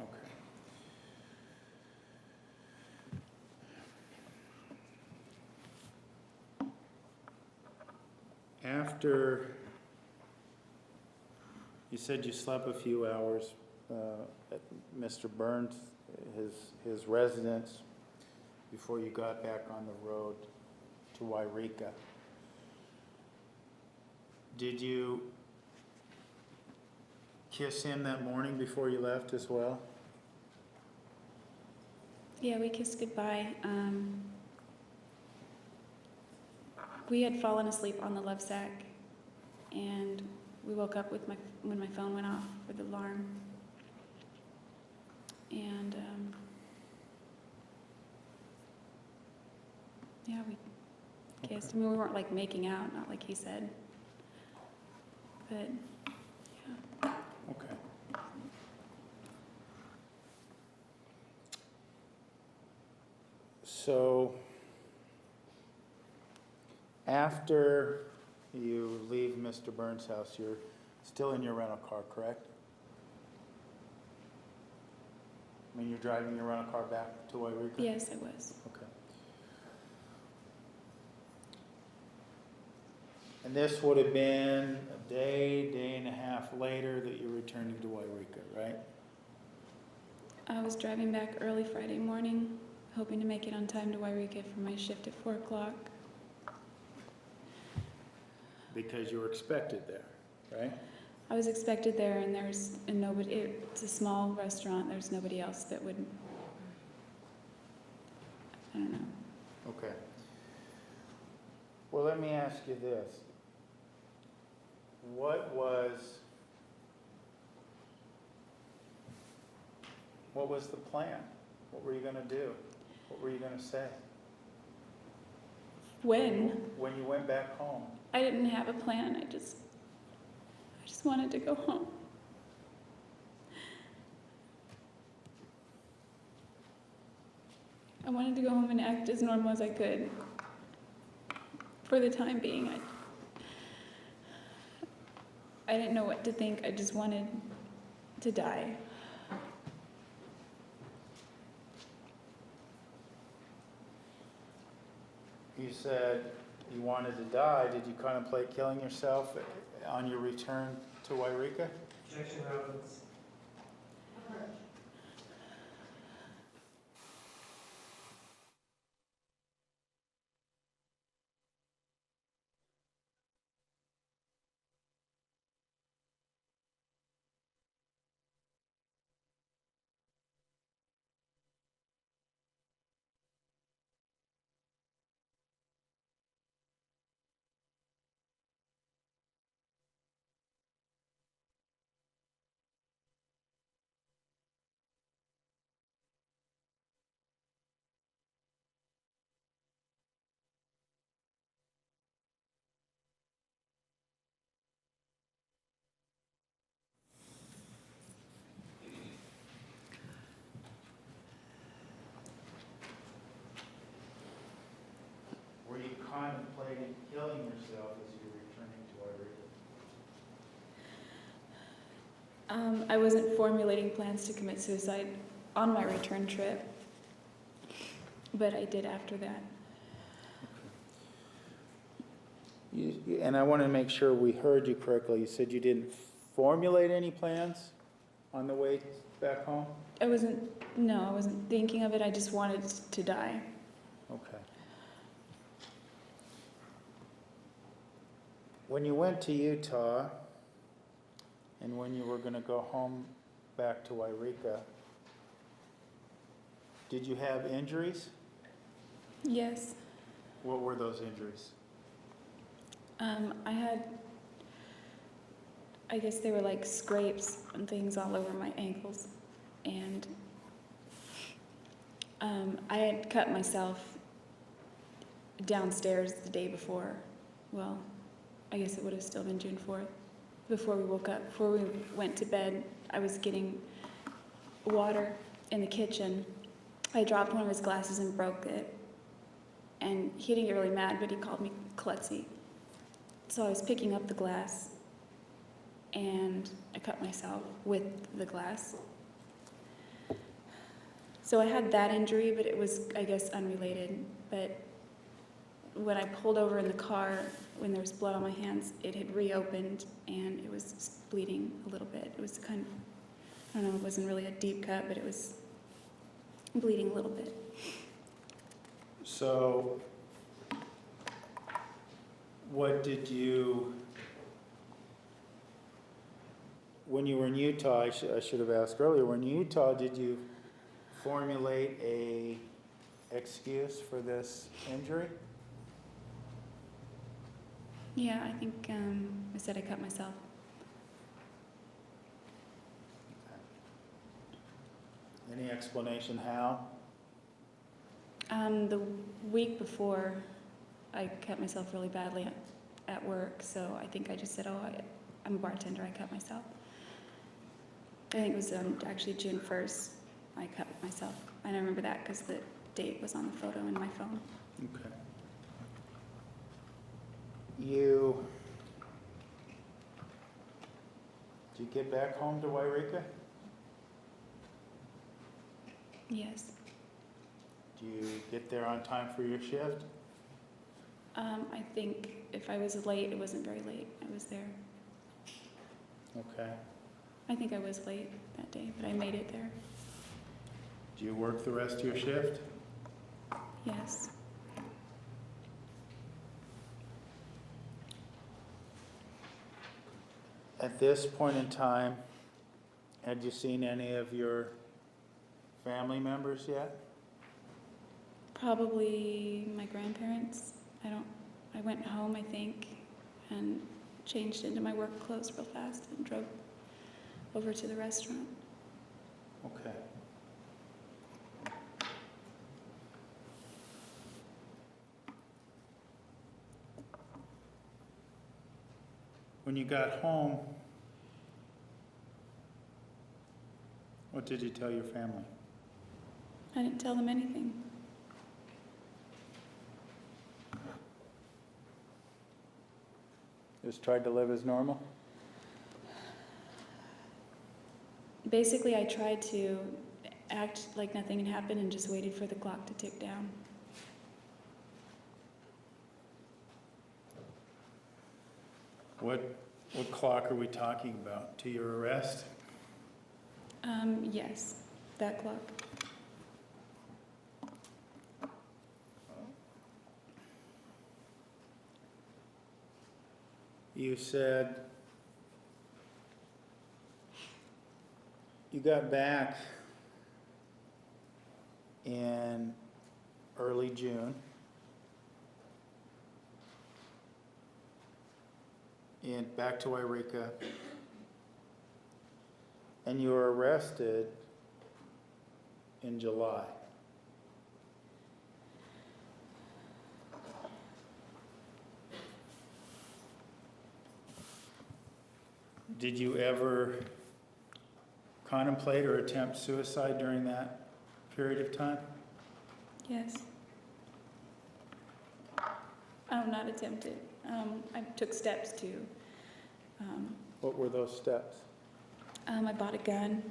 Okay. After, you said you slept a few hours at Mr. Burns, his residence, before you got back on the road to Wairika. Did you kiss him that morning before you left as well? Yeah, we kissed goodbye. We had fallen asleep on the love sack, and we woke up with when my phone went off for the alarm. And yeah, we kissed. I mean, we weren't like making out, not like he said. But yeah. Okay. So, after you leave Mr. Burns' house, you're still in your rental car, correct? I mean, you're driving your rental car back to Wairika? Yes, I was. Okay. And this would have been a day and a half later that you're returning to Wairika, right? I was driving back early Friday morning, hoping to make it on time to Wairika for my shift at 4 o'clock. Because you were expected there, right? I was expected there, and nobody. It's a small restaurant. There's nobody else that would. I don't know. Okay. Well, let me ask you this. What was the plan? What were you going to do? What were you going to say? When When you went back home? I didn't have a plan. I just wanted to go home. I wanted to go home and act as normal as I could. For the time being, I didn't know what to think. I just wanted to die. You said you wanted to die. Did you contemplate killing yourself on your return to Wairika? Objection, Robbins. Were you contemplating killing yourself as you were returning to Wairika? I wasn't formulating plans to commit suicide on my return trip, but I did after that. And I want to make sure we heard you correctly. You said you didn't formulate any plans on the way back home? I wasn't thinking of it. I just wanted to die. Okay. When you went to Utah and when you were going to go home back to Wairika, did you have injuries? Yes. What were those injuries? I had I guess they were like scrapes and things all over my ankles. And I had cut myself downstairs the day before. Well, I guess it would have still been June 4th. Before we woke up, before we went to bed, I was getting water in the kitchen. I dropped one of his glasses and broke it. And he didn't get really mad, but he called me klutzy. So I was picking up the glass, and I cut myself with the glass. So I had that injury, but it was, I guess, unrelated. But when I pulled over in the car, when there was blood on my hands, it had reopened, and it was bleeding a little bit. It was kind of, I don't know, it wasn't really a deep cut, but it was bleeding a little bit. So, what did you, when you were in Utah, I should have asked earlier, when in Utah, did you formulate a excuse for this injury? Yeah, I think I said I cut myself. Any explanation how? The week before, I cut myself really badly at work, so I think I just said, oh, I'm a bartender, I cut myself. I think it was actually June 1st, I cut myself. And I remember that because the date was on the photo in my phone. Okay. Did you get back home to Wairika? Yes. Do you get there on time for your shift? I think if I was late, it wasn't very late. I was there. Okay. I think I was late that day, but I made it there. Do you work the rest of your shift? Yes. At this point in time, had you seen any of your family members yet? Probably my grandparents. I went home, I think, and changed into my work clothes real fast and drove over to the restaurant. Okay. When you got home, what did you tell your family? I didn't tell them anything. Just tried to live as normal? Basically, I tried to act like nothing had happened and just waited for the clock to tick down. What clock are we talking about? To your arrest? Yes, that clock. You said you got back in early June. And back to Wairika. And you were arrested in July. Did you ever contemplate or attempt suicide during that period of time? Yes. Not attempted. I took steps to. What were those steps? I bought a gun.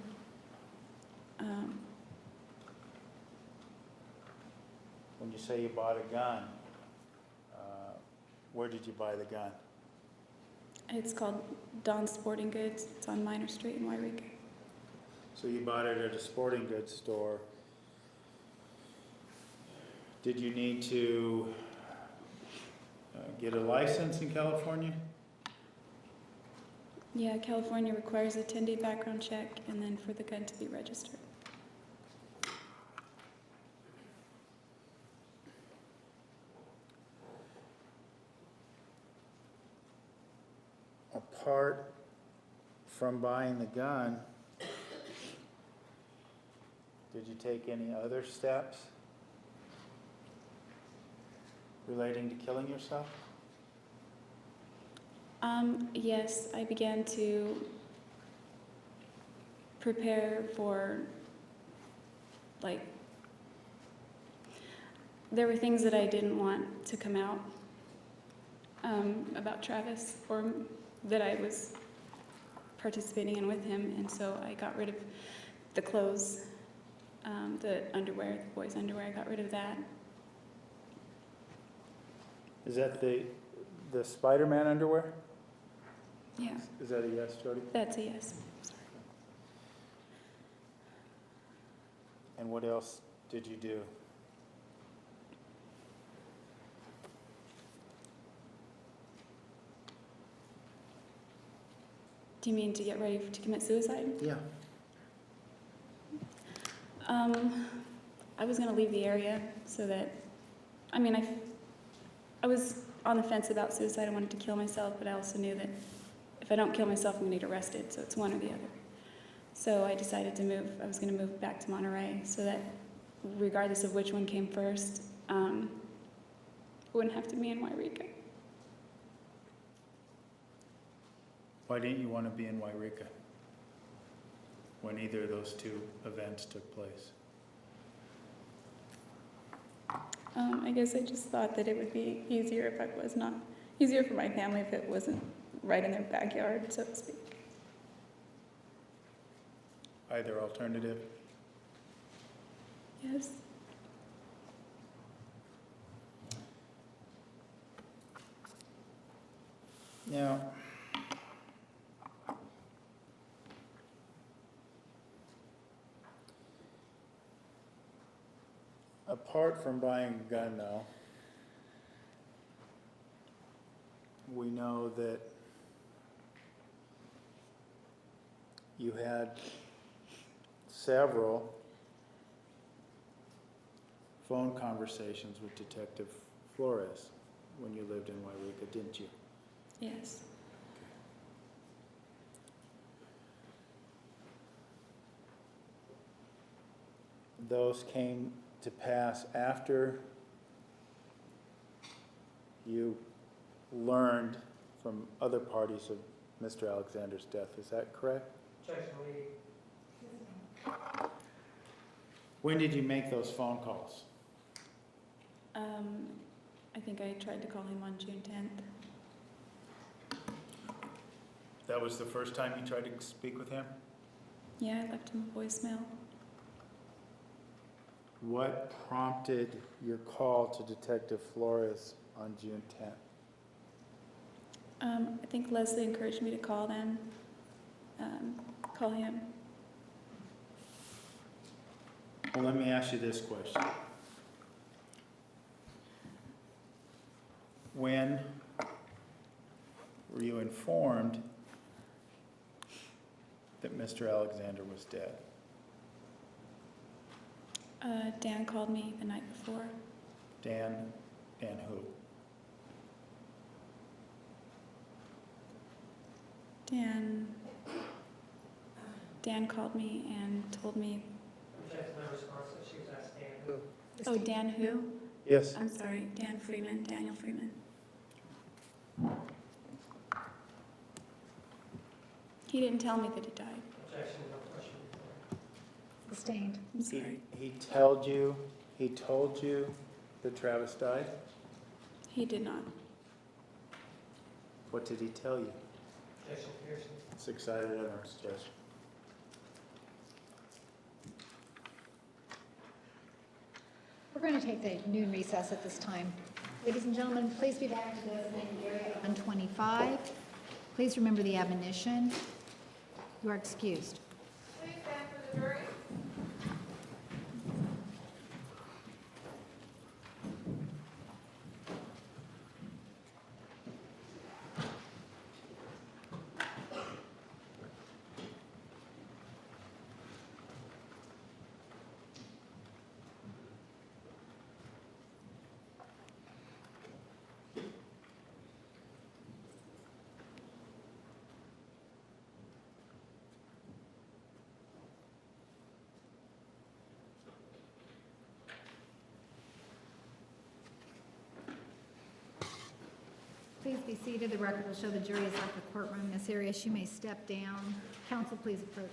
When you say you bought a gun, where did you buy the gun? It's called Don's Sporting Goods. It's on Minor Street in Wairika. So you bought it at a sporting goods store. Did you need to get a license in California? Yeah, California requires a 10-day background check and then for the gun to be registered. Apart from buying the gun, did you take any other steps relating to killing yourself? Yes, I began to prepare for, like, there were things that I didn't want to come out about Travis, or that I was participating in with him, and so I got rid of the clothes, the underwear, the boys' underwear. I got rid of that. Is that the Spider-Man underwear? Yeah, Is that a yes, Jody? that's a yes. And what else did you do? Do you mean to get ready to commit suicide? Yeah. I was going to leave the area so that, I mean, I was on the fence about suicide. I wanted to kill myself, but I also knew that if I don't kill myself, I'm going to get arrested, so it's one or the other. So I decided to move. I was going to move back to Monterey so that regardless of which one came first, it wouldn't have to be in Wairika. Why didn't you want to be in Wairika when either of those two events took place? I guess I just thought that it would be easier if I was not, easier for my family if it wasn't right in their backyard, so to speak. Either alternative? Yes. Now, apart from buying a gun, though, we know that you had several phone conversations with Detective Flores when you lived in Wairika, didn't you? Yes. Those came to pass after you learned from other parties of Mr. Alexander's death. Is that correct? Objection, we, When did you make those phone calls? I think I tried to call him on June 10th. That was the first time you tried to speak with him? Yeah, I left him a voicemail. What prompted your call to Detective Flores on June 10th? I think Leslie encouraged me to call them, call him. Well, let me ask you this question. When were you informed that Mr. Alexander was dead? Dan called me the night before. Dan who? Dan called me and told me, objection, my response, that she was asking who. oh, Dan who? Yes. I'm sorry, Dan Freeman, Daniel Freeman. He didn't tell me that he died. Objection, no question. Sustained. I'm sorry. He told you that Travis died? He did not. What did he tell you? Objection, Pearson. It's excited utterance, Judge. We're going to take the noon recess at this time. Ladies and gentlemen, please be back to the designated area at 125. Please remember the admonition. You are excused. Please stand for the jury. seated. The record will show the jury has left the courtroom. Ms. Arias, you may step down. Counsel, please approach.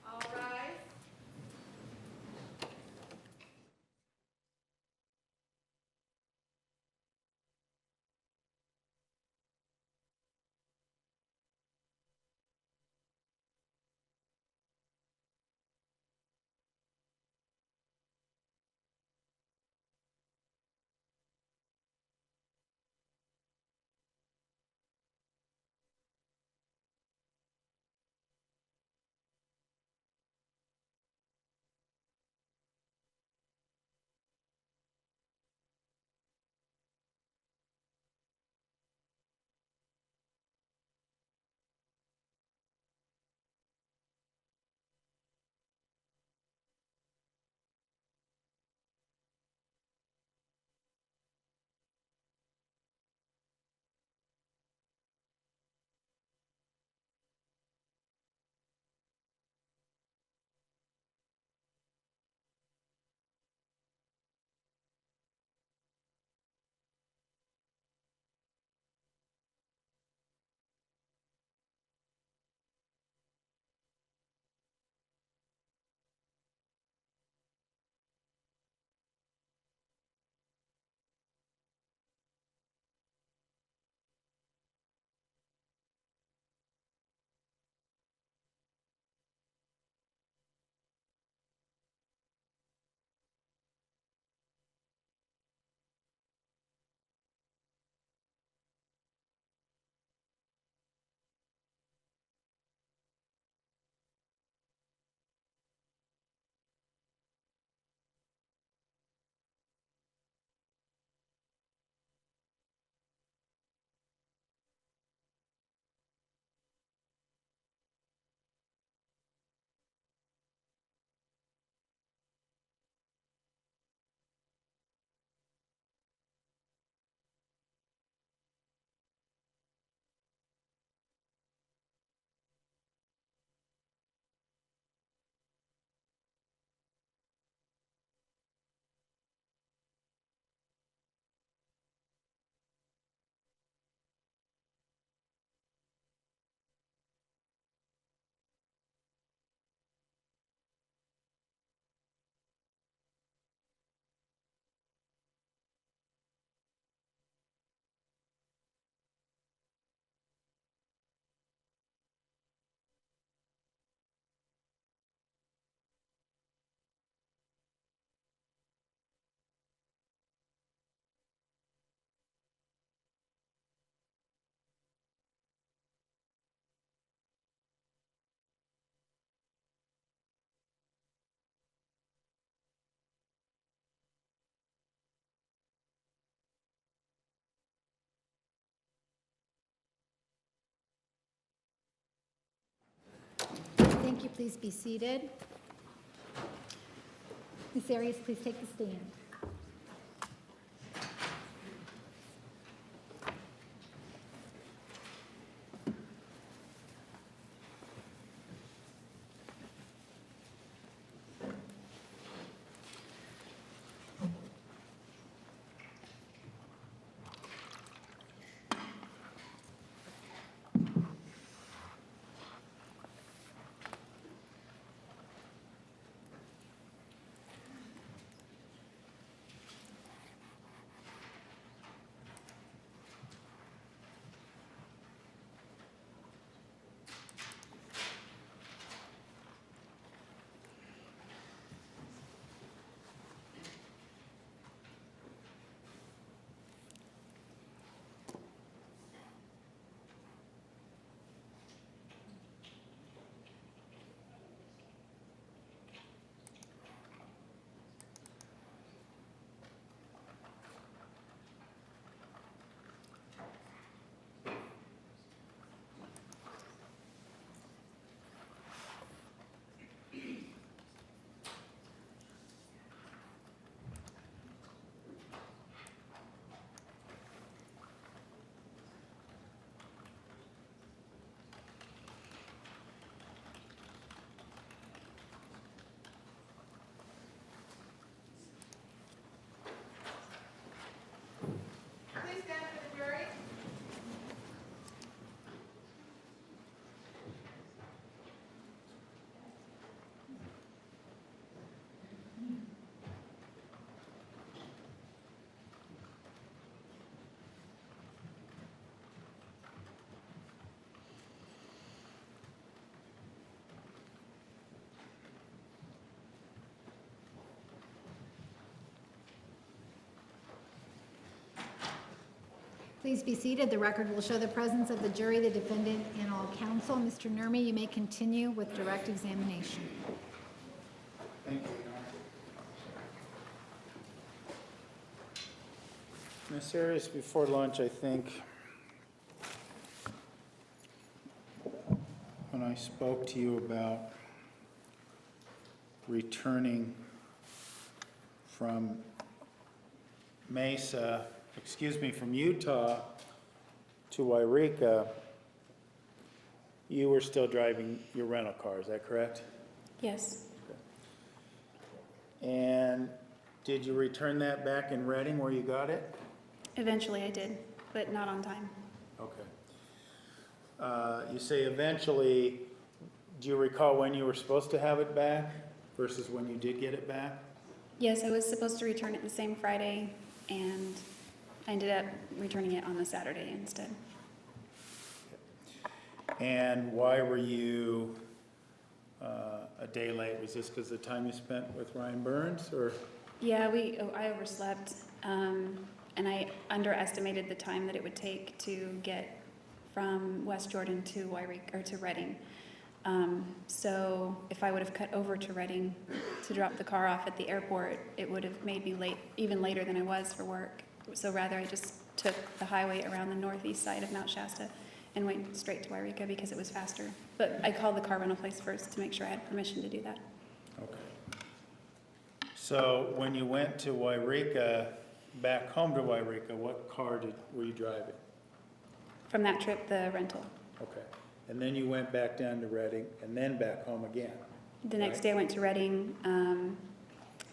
All rise. Thank you. Please be seated. Ms. Arias, please take the stand. Please be seated. The record will show the presence of the jury, the defendant, and all counsel. Mr. Nurmi, you may continue with direct examination. Thank you. Ms. Arias, before lunch, I think, when I spoke to you about returning from from Utah to Wairika, you were still driving your rental car, is that correct? Yes, And did you return that back in Reading where you got it? eventually I did, but not on time. Okay. You say eventually, do you recall when you were supposed to have it back versus when you did get it back? Yes, I was supposed to return it the same Friday, and I ended up returning it on the Saturday instead. And why were you a day late? Was this because of the time you spent with Ryan Burns, or? Yeah, I overslept, and I underestimated the time that it would take to get from West Jordan to Wairika, or to Reading. So if I would have cut over to Reading to drop the car off at the airport, it would have made me late, even later than I was for work. So rather, I just took the highway around the northeast side of Mount Shasta and went straight to Wairika because it was faster. But I called the car rental place first to make sure I had permission to do that. Okay. So when you went to Wairika, back home to Wairika, what car were you driving? From that trip, the rental. Okay. And then you went back down to Reading and then back home again? The next Right. day I went to Reading.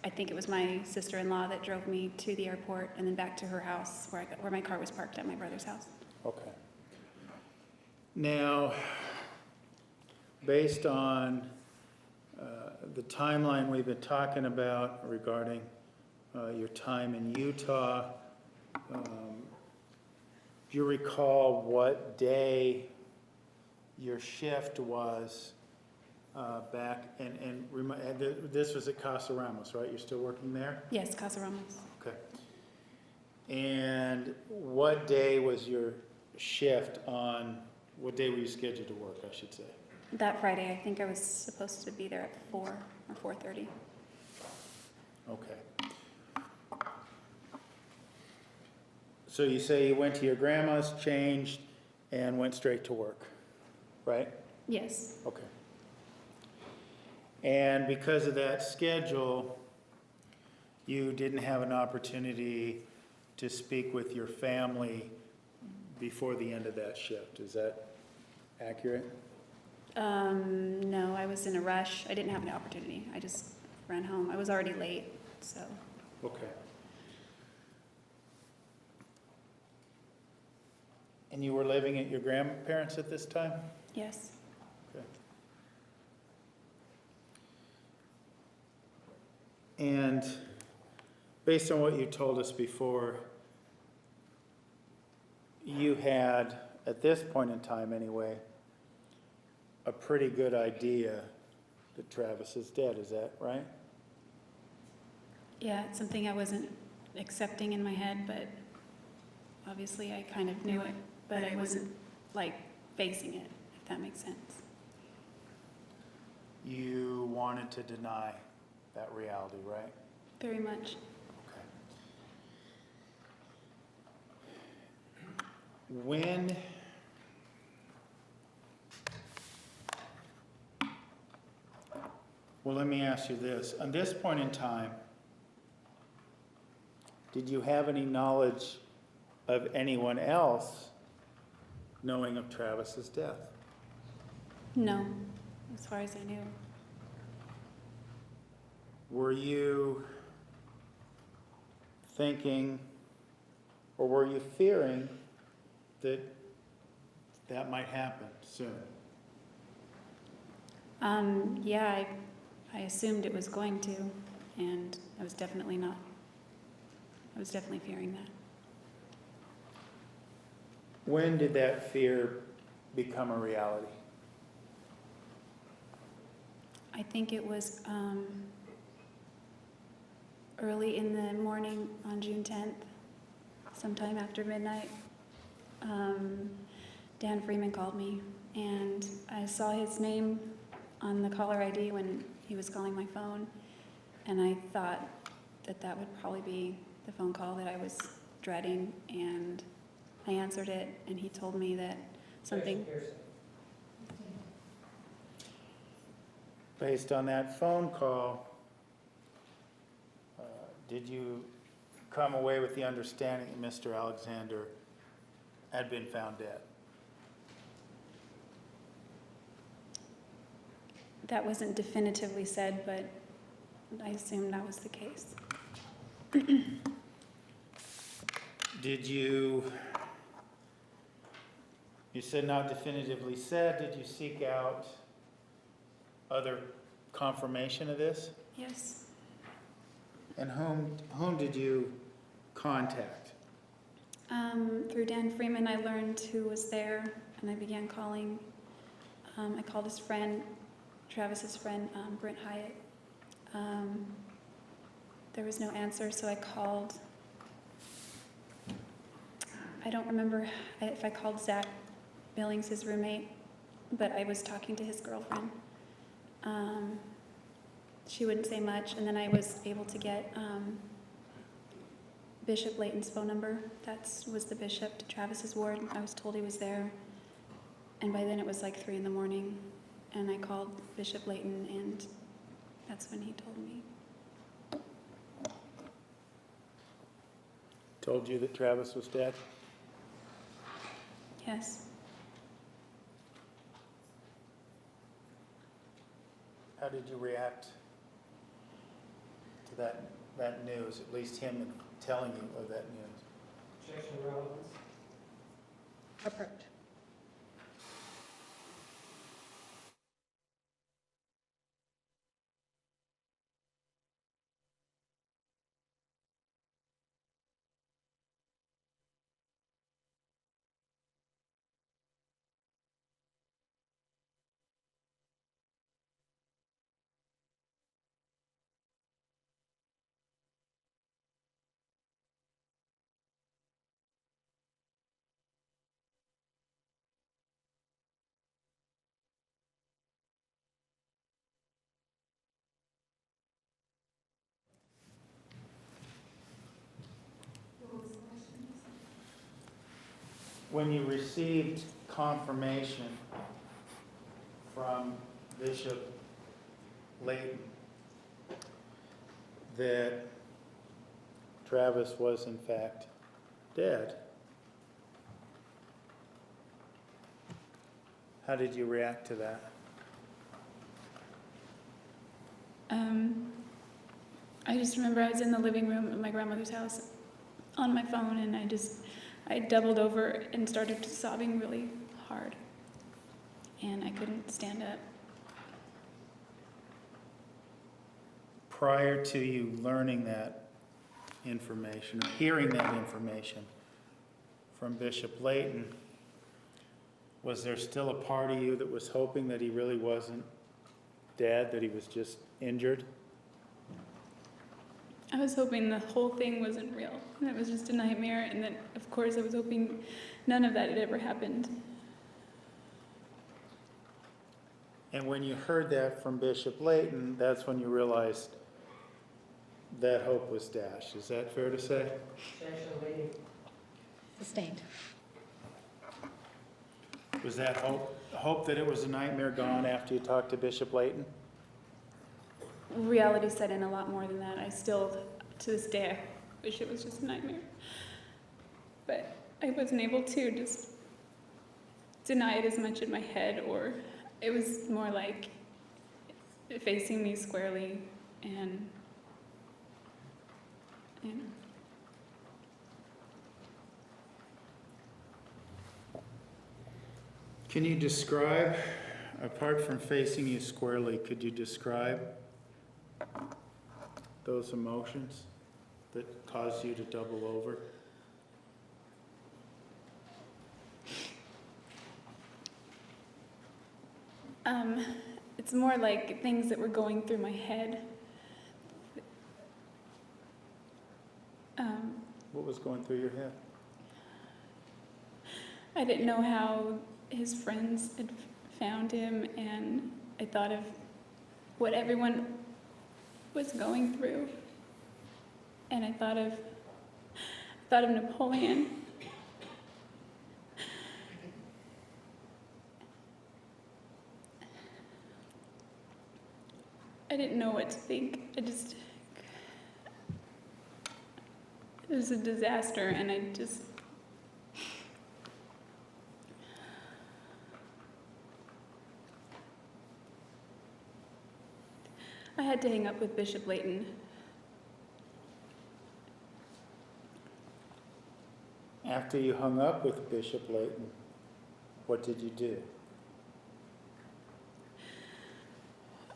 I think it was my sister-in-law that drove me to the airport and then back to her house where my car was parked at my brother's house. Okay. Now, based on the timeline we've been talking about regarding your time in Utah, do you recall what day your shift was back? And this was at Casa Ramos, right? You're still working there? Yes, Casa Ramos. Okay. And what day was your shift on, what day were you scheduled to work, I should say? That Friday, I think I was supposed to be there at 4 or 4:30. Okay. So you say you went to your grandma's, changed, and went straight to work, right? Yes, Okay. And because of that schedule, you didn't have an opportunity to speak with your family before the end of that shift, is that accurate? no, I was in a rush. I didn't have an opportunity. I just ran home. I was already late, so. Okay. And you were living at your grandparents' at this time? Yes. Okay. And based on what you told us before, you had, at this point in time anyway, a pretty good idea that Travis is dead, is that right? Yeah, it's something I wasn't accepting in my head, but obviously I kind of knew it, but I wasn't like facing it, if that makes sense. You wanted to deny that reality, right? Very much. When well, let me ask you this. On this point in time, did you have any knowledge of anyone else knowing of Travis's death? No, as far as I knew. Were you thinking, or were you fearing that that might happen soon? Yeah, I assumed it was going to, and I was definitely fearing that. When did that fear become a reality? I think it was early in the morning on June 10th, sometime after midnight. Dan Freeman called me, and I saw his name on the caller ID when he was calling my phone, and I thought that that would probably be the phone call that I was dreading, and I answered it, and he told me that something... Based on that phone call, did you come away with the understanding that Mr. Alexander had been found dead? That wasn't definitively said, but I assumed that was the case. Did you said not definitively said, did you seek out other confirmation of this? Yes. And whom did you contact? Through Dan Freeman, I learned who was there, and I began calling. I called his friend, Travis's friend, Brent Hyatt. There was no answer, so I called. I don't remember if I called Zach Billings, his roommate, but I was talking to his girlfriend. She wouldn't say much, and then I was able to get Bishop Layton's phone number. That was the bishop to Travis's ward. I was told he was there, and by then it was like 3 a.m, and I called Bishop Layton, and that's when he told me. Told you that Travis was dead? Yes. How did you react to that news, at least him telling you of that news? Objection relevance. Approved. When you received confirmation from Bishop Layton that Travis was in fact dead, how did you react to that? I just remember I was in the living room of my grandmother's house on my phone, and I doubled over and started sobbing really hard, and I couldn't stand up. Prior to you learning that information, or hearing that information from Bishop Layton, was there still a part of you that was hoping that he really wasn't dead, that he was just injured? I was hoping the whole thing wasn't real, and it was just a nightmare, and that, of course, I was hoping none of that had ever happened. And when you heard that from Bishop Layton, that's when you realized that hope was dashed. Is that fair to say? Objection leading. Sustained. Was that hope that it was a nightmare gone after you talked to Bishop Layton? Reality set in a lot more than that. I still, to this day, I wish it was just a nightmare. But I wasn't able to just deny it as much in my head, or it was more like facing me squarely and, you know. Can you describe, apart from facing you squarely, could you describe those emotions that caused you to double over? It's more like things that were going through my head. What was going through your head? I didn't know how his friends had found him, and I thought of what everyone was going through, and I thought of Napoleon. I didn't know what to think. It was a disaster, and I had to hang up with Bishop Layton. After you hung up with Bishop Layton, what did you do?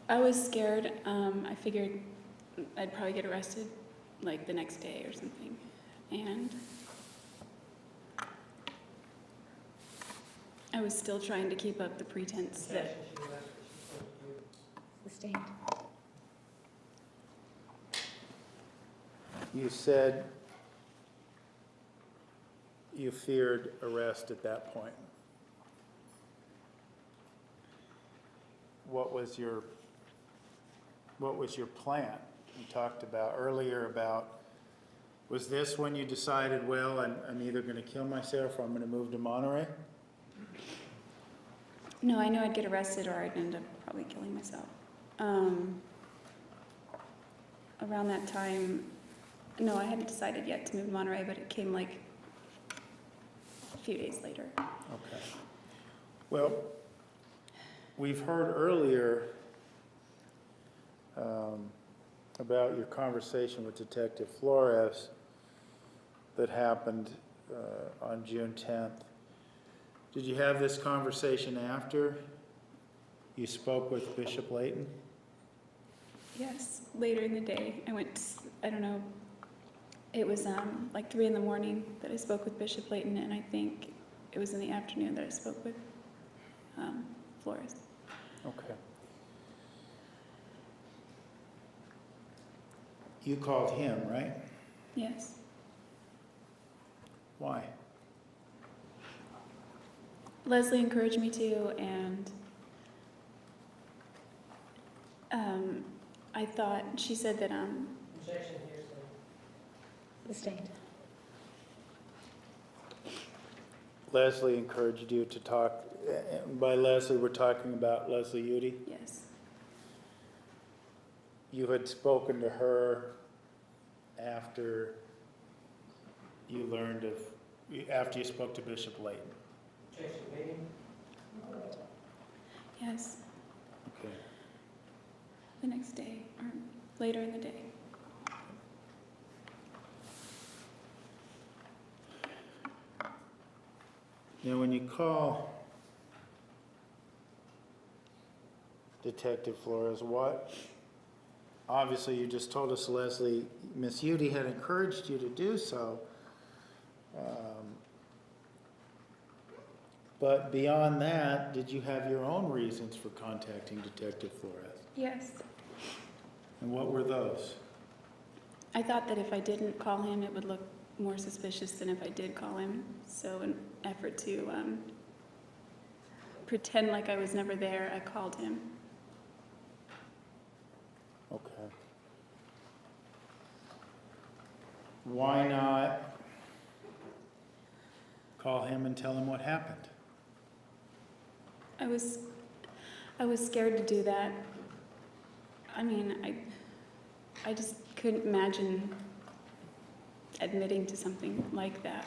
I was scared. I figured I'd probably get arrested like the next day or something. And I was still trying to keep up the pretense that Sustained. You said you feared arrest at that point. What was your plan? You talked about earlier about, was this when you decided, well, I'm either going to kill myself or I'm going to move to Monterey? no, I knew I'd get arrested or I'd end up probably killing myself. Around that time, no, I hadn't decided yet to move to Monterey, but it came like a few days later. Okay. Well, we've heard earlier about your conversation with Detective Flores that happened on June 10th. Did you have this conversation after you spoke with Bishop Layton? Yes, later in the day, I went, I don't know, it was like 3 a.m. that I spoke with Bishop Layton, and I think it was in the afternoon that I spoke with Flores. Okay. You called him, right? Yes. Why? Leslie encouraged me to, and I thought, she said that, Objection here, sir. Sustained. Leslie encouraged you to talk. By Leslie, we're talking about Leslie Jodi. yes, You had spoken to her after you learned of, after you spoke to Bishop Layton. Objection made. yes, Okay. the next day, or later in the day. Now, when you call Detective Flores, what? Obviously, you just told us, Leslie, Miss Jodi had encouraged you to do so. But beyond that, did you have your own reasons for contacting Detective Flores? Yes. And what were those? I thought that if I didn't call him, it would look more suspicious than if I did call him. So in an effort to pretend like I was never there, I called him. Okay. Why not call him and tell him what happened? I was scared to do that. I mean, I just couldn't imagine admitting to something like that.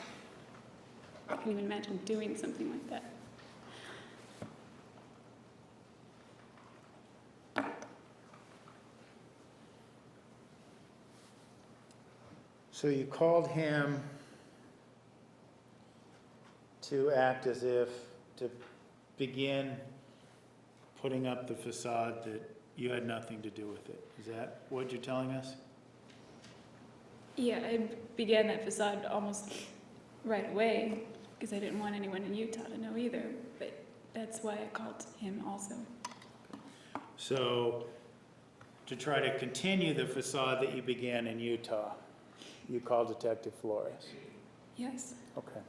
I couldn't even imagine doing something like that. So you called him to act as if to begin putting up the facade that you had nothing to do with it. Is that what you're telling us? Yeah, I began that facade almost right away because I didn't want anyone in Utah to know either, but that's why I called him also. So to try to continue the facade that you began in Utah, you called Detective Flores. Yes. Okay.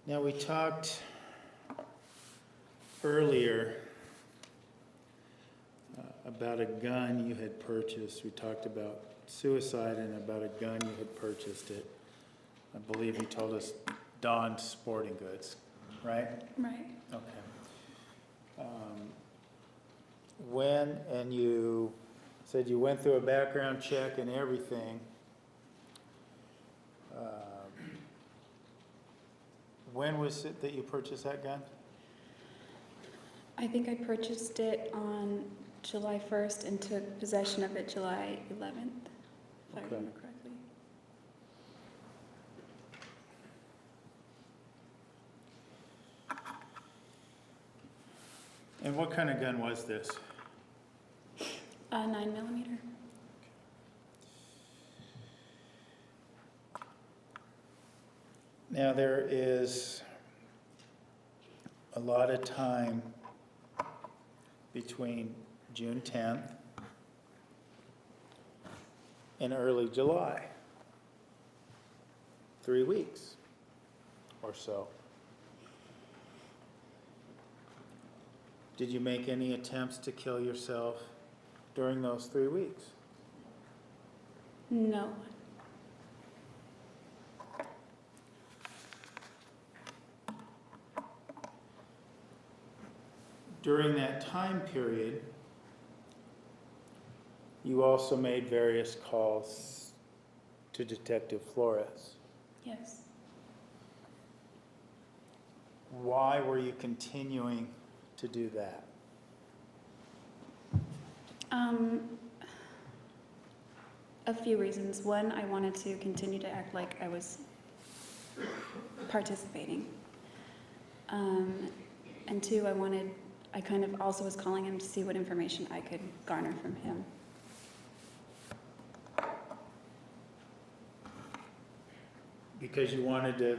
Now, we talked earlier about a gun you had purchased. We talked about suicide and about a gun you had purchased it. I believe you told us Dawn's Sporting Goods, right? Right. Okay. And you said you went through a background check and everything. When was it that you purchased that gun? I think I purchased it on July 1st and took possession of it July 11th, if I Okay. remember correctly. And what kind of gun was this? 9mm. Now, there is a lot of time between June 10th and early July. 3 weeks or so. Did you make any attempts to kill yourself during those 3 weeks? No. During that time period, you also made various calls to Detective Flores. Yes. Why were you continuing to do that? A few reasons. One, I wanted to continue to act like I was participating. And two, I kind of also was calling him to see what information I could garner from him. Because you wanted to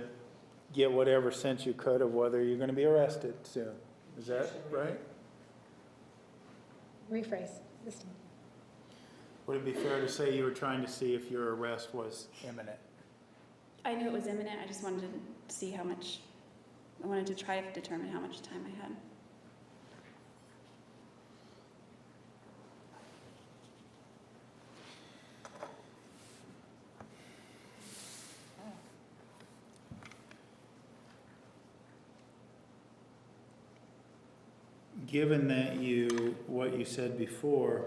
get whatever sense you could of whether you're going to be arrested soon. Is that right? Rephrase this time. Would it be fair to say you were trying to see if your arrest was imminent? I knew it was imminent. I just wanted to see how much, I wanted to try to determine how much time I had. Given that what you said before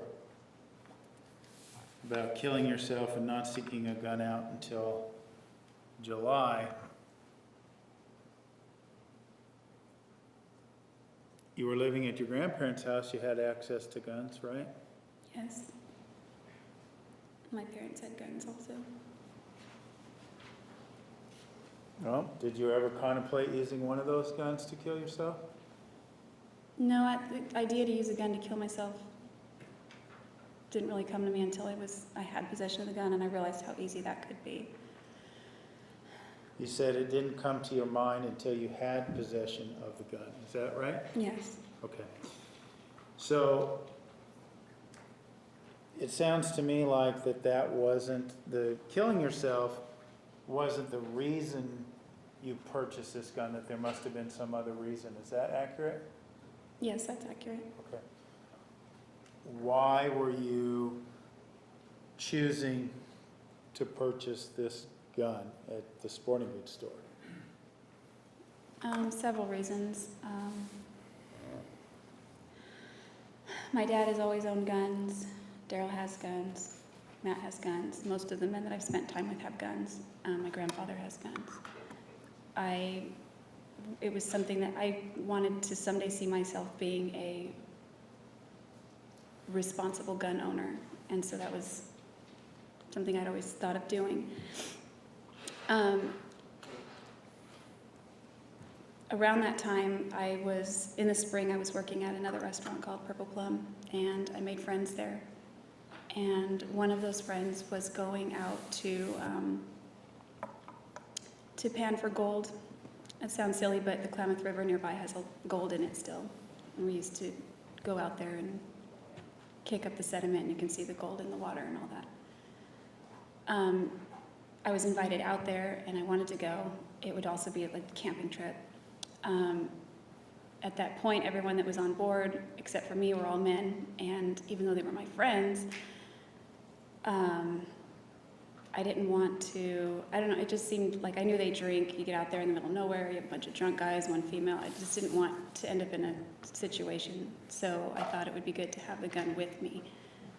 about killing yourself and not seeking a gun out until July, you were living at your grandparents' house, you had access to guns, right? Yes. My parents had guns also. Well, did you ever contemplate using one of those guns to kill yourself? No, the idea to use a gun to kill myself didn't really come to me until I had possession of the gun and I realized how easy that could be. You said it didn't come to your mind until you had possession of the gun. Is that right? Yes. Okay. So it sounds to me like that wasn't the killing yourself wasn't the reason you purchased this gun, that there must have been some other reason. Is that accurate? Yes, that's accurate. Okay. Why were you choosing to purchase this gun at the sporting goods store? Several reasons. My dad has always owned guns. Daryl has guns. Matt has guns. Most of the men that I've spent time with have guns. My grandfather has guns. It was something that I wanted to someday see myself being a responsible gun owner, and so that was something I'd always thought of doing. Around that time, in the spring, I was working at another restaurant called Purple Plum, and I made friends there. And one of those friends was going out to pan for gold. It sounds silly, but the Klamath River nearby has gold in it still. And we used to go out there and kick up the sediment, and you can see the gold in the water and all that. I was invited out there, and I wanted to go, it would also be like a camping trip. At that point, everyone that was on board, except for me, were all men, and even though they were my friends, I didn't want to, I don't know, it just seemed like I knew they drink, you get out there in the middle of nowhere, you have a bunch of drunk guys, one female, I just didn't want to end up in a situation, so I thought it would be good to have the gun with me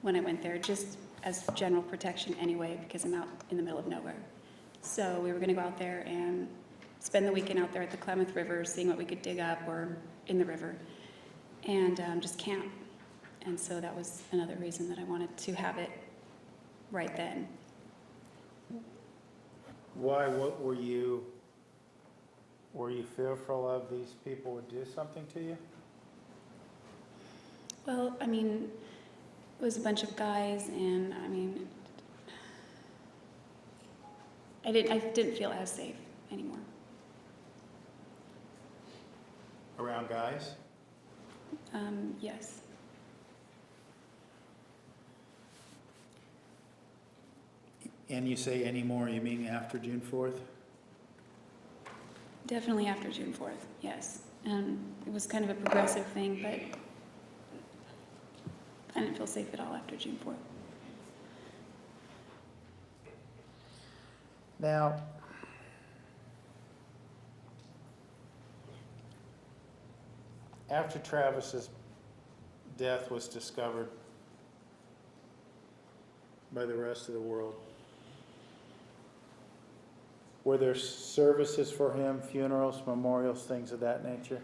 when I went there, just as general protection anyway, because I'm out in the middle of nowhere. So we were gonna go out there and spend the weekend out there at the Klamath River, seeing what we could dig up or in the river, and just camp. And so that was another reason that I wanted to have it right then. Why, what were you fearful of these people would do something to you? Well, I mean, it was a bunch of guys, and I mean, I didn't feel as safe anymore. Around guys? Yes. And you say any more, you mean after June 4th? Definitely after June 4th, yes. And it was kind of a progressive thing, but I didn't feel safe at all after June 4th. Now, after Travis's death was discovered by the rest of the world, were there services for him, funerals, memorials, things of that nature?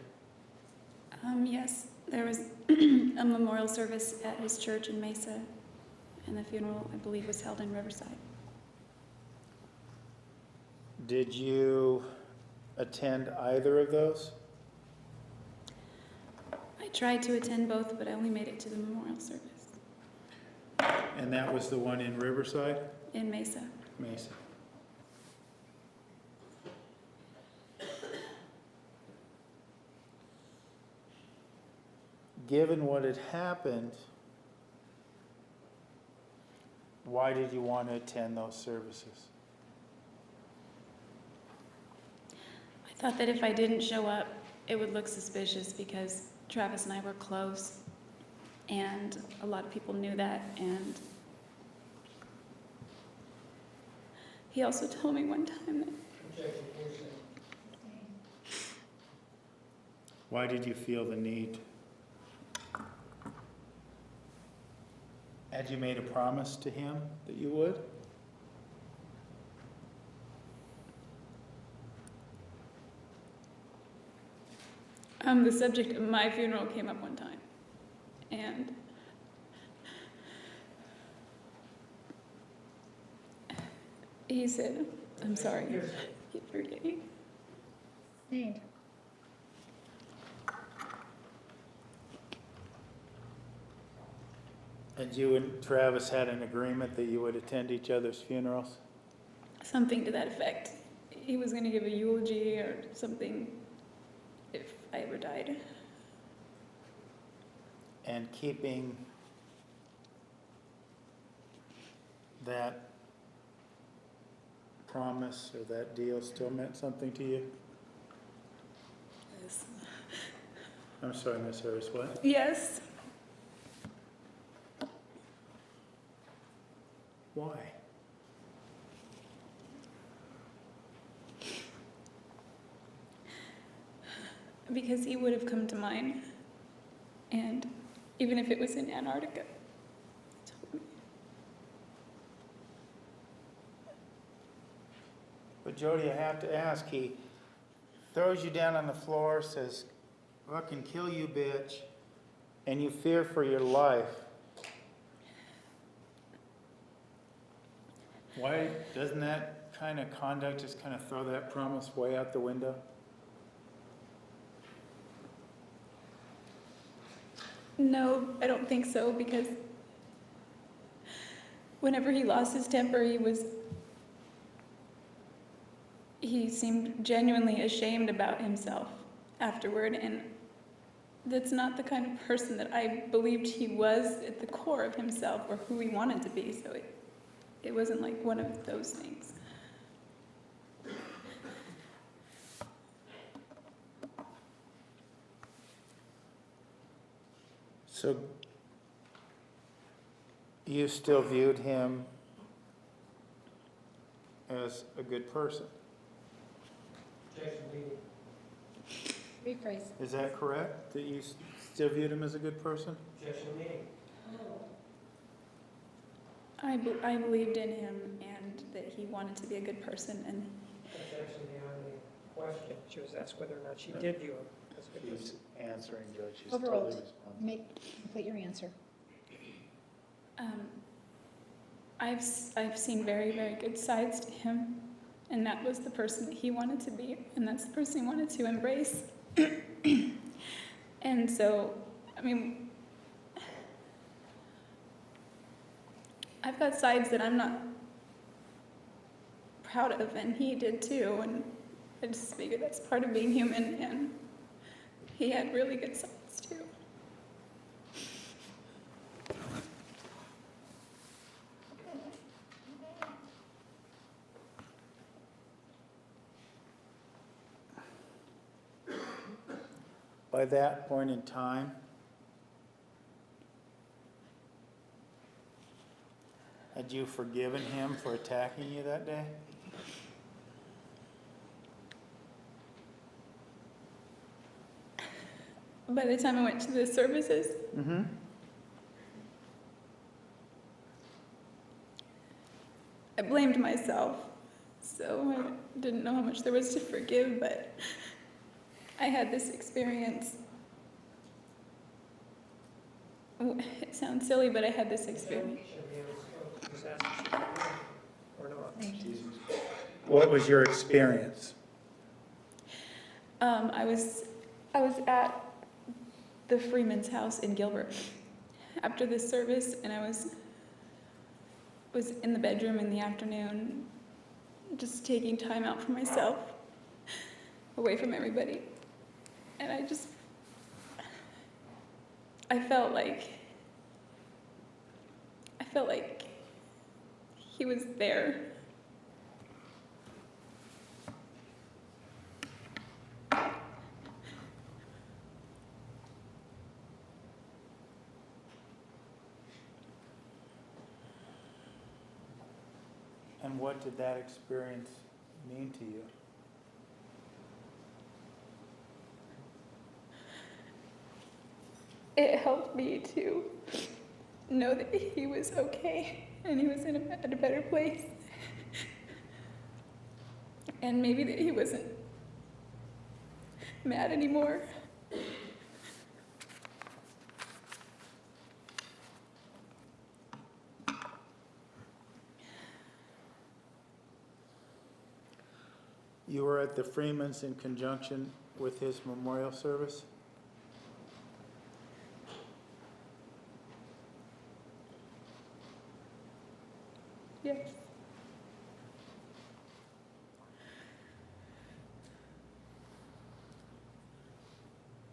Yes, there was a memorial service at his church in Mesa, and the funeral, I believe, was held in Riverside. Did you attend either of those? I tried to attend both, but I only made it to the memorial service And that was the one in Riverside? in Mesa. Mesa. Given what had happened, why did you want to attend those services? I thought that if I didn't show up, it would look suspicious because Travis and I were close, and a lot of people knew that, and he also told me one time that Why did you feel the need? Had you made a promise to him that you would? the subject of my funeral came up one time, and he said, "I'm sorry, keep forgetting." Sustained. And you and Travis had an agreement that you would attend each other's funerals? Something to that effect. He was going to give a eulogy or something if I ever died. And keeping that promise or that deal still meant something to you? Yes. I'm sorry, Miss Harris, what? Yes. Why? Because he would have come to mine, and even if it was in Antarctica. He told me. But Jodi, I have to ask, he throws you down on the floor, says, "Fucking kill you, bitch," and you fear for your life. Why doesn't that kind of conduct just kind of throw that promise way out the window? No, I don't think so, because whenever he lost his temper, he seemed genuinely ashamed about himself afterward, and that's not the kind of person that I believed he was at the core of himself or who he wanted to be, so it wasn't like one of those things. So you still viewed him as a good person? Objection leading. Rephrase. Is that correct? That you still viewed him as a good person? Objection leading. I believed in him and that he wanted to be a good person, and Objection beyond the question. She was asked whether or not she did view him as a good She's person. answering, Judge. She's Overruled. totally responsible. Complete your answer. I've seen very, very good sides to him, and that was the person that he wanted to be, and that's the person he wanted to embrace. And so, I mean, I've got sides that I'm not proud of, and he did too, and I just figured that's part of being human, and he had really good sides too. By that point in time, had you forgiven him for attacking you that day? By the time I went to the services, Mm-hmm. I blamed myself, so I didn't know how much there was to forgive, but I had this experience. It sounds silly, but I had this experience. She was asked if she did or not. What was your experience? I was at the Freeman's house in Gilbert after the service, and I was in the bedroom in the afternoon, just taking time out for myself, away from everybody. And I felt like he was there. And what did that experience mean to you? It helped me to know that he was okay and he was at a better place. And maybe that he wasn't mad anymore. You were at the Freemans in conjunction with his memorial service? Yes.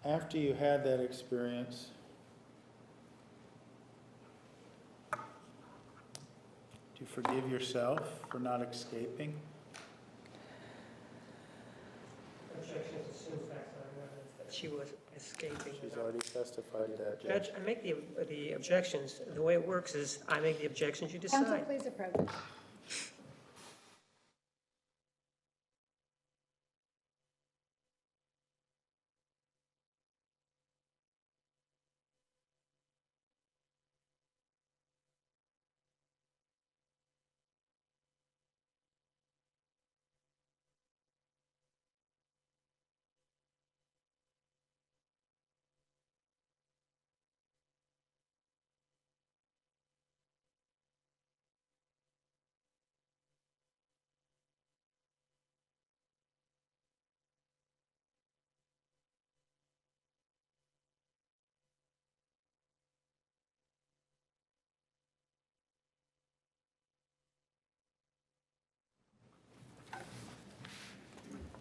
After you had that experience, do you forgive yourself for not escaping? Objection assumes facts are evidence that she was escaping. She's already testified to that, Judge, Judge. I make the objections. The way it works is I make the objections, you Counsel, decide. please approach.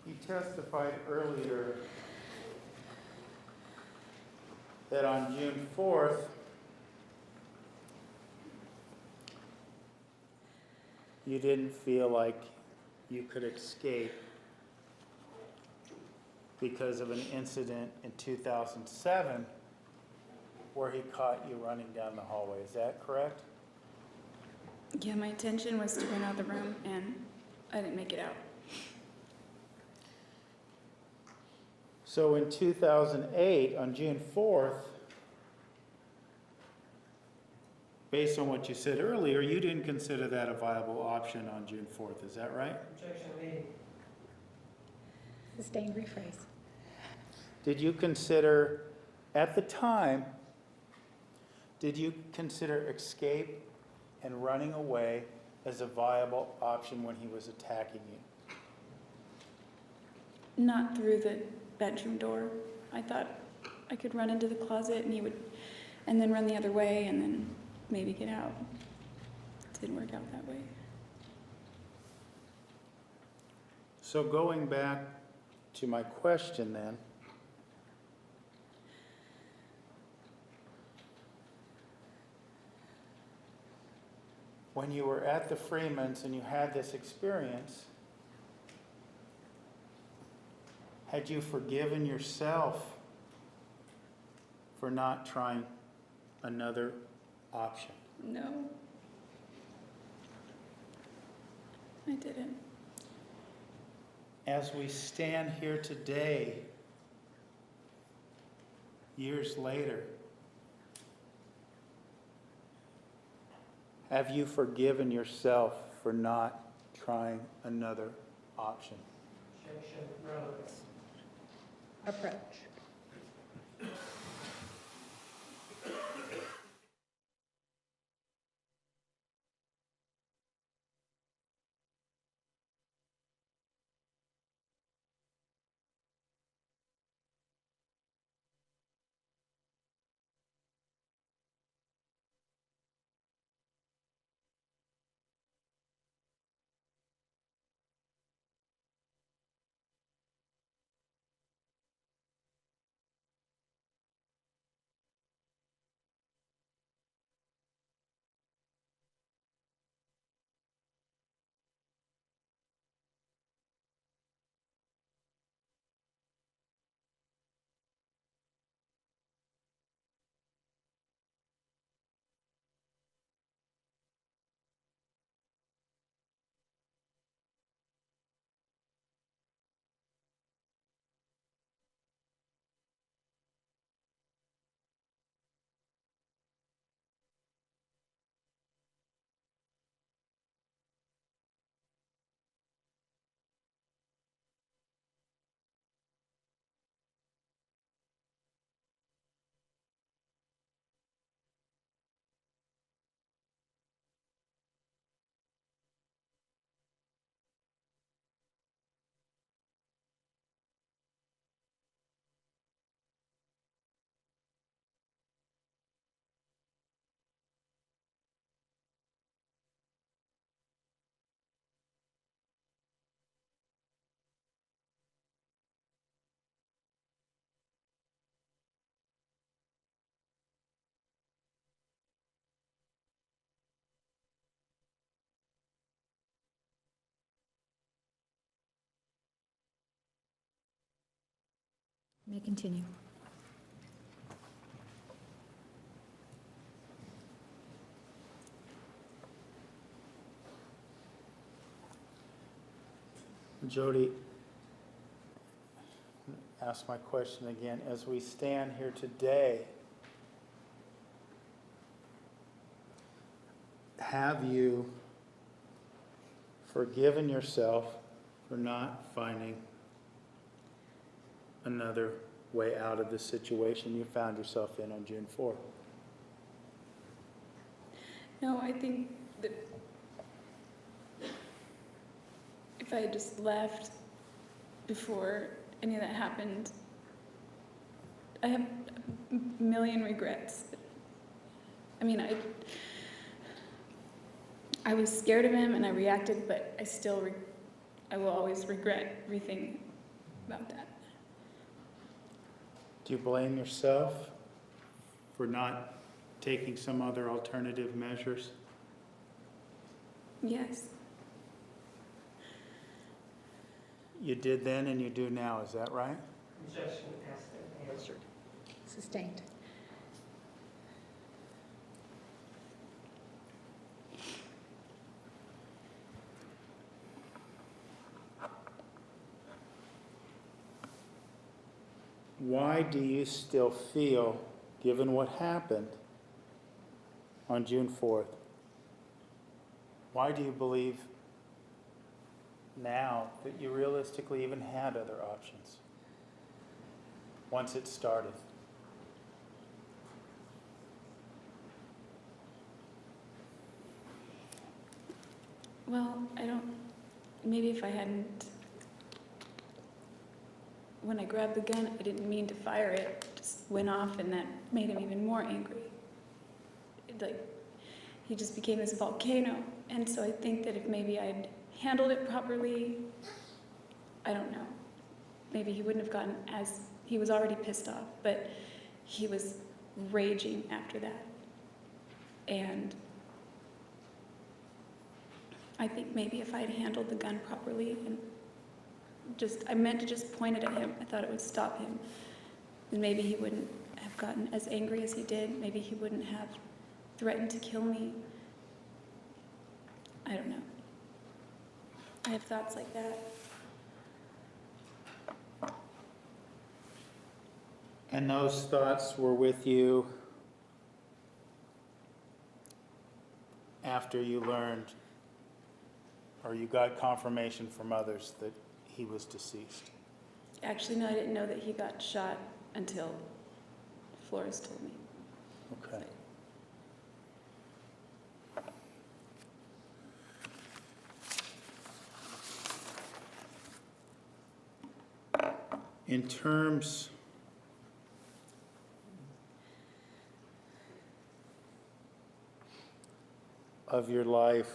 You testified earlier that on June 4th, you didn't feel like you could escape because of an incident in 2007 where he caught you running down the hallway. Is that correct? Yeah, my intention was to run out of the room, and I didn't make it out. So in 2008, on June 4th, based on what you said earlier, you didn't consider that a viable option on June 4th. Is that right? Objection made. Sustained, rephrase. Did you consider, at the time, did you consider escape and running away as a viable option when he was attacking you? Not through the bedroom door. I thought I could run into the closet and then run the other way and then maybe get out. It didn't work out that way. So going back to my question then, when you were at the Freemans and you had this experience, had you forgiven yourself for not trying another option? No. I didn't. As we stand here today, years later, have you forgiven yourself for not trying another option? Objection, relevance. Approach. May continue. Jodi, ask my question again. As we stand here today, have you forgiven yourself for not finding another way out of the situation you found yourself in on June 4th? No, I think that if I had just left before any of that happened, I have a million regrets. I mean, I was scared of him and I reacted, but I will always regret everything about that. Do you blame yourself for not taking some other alternative measures? Yes. You did then and you do now, is that right? Objection asked and answered. Sustained. why do you still feel, given what happened on June 4th, why do you believe now that you realistically even had other options once it started? Well, maybe if I hadn't, when I grabbed the gun, I didn't mean to fire it. It just went off, and that made him even more angry. He just became this volcano. And so I think that if maybe I'd handled it properly, I don't know. Maybe he wouldn't have gotten he was already pissed off, but he was raging after that. And I think maybe if I had handled the gun properly and I meant to just point it at him, I thought it would stop him, then maybe he wouldn't have gotten as angry as he did. Maybe he wouldn't have threatened to kill me. I don't know. I have thoughts like that. And those thoughts were with you after you learned, or you got confirmation from others that he was deceased? Actually, no, I didn't know that he got shot until Flores told me. Okay. In terms of your life,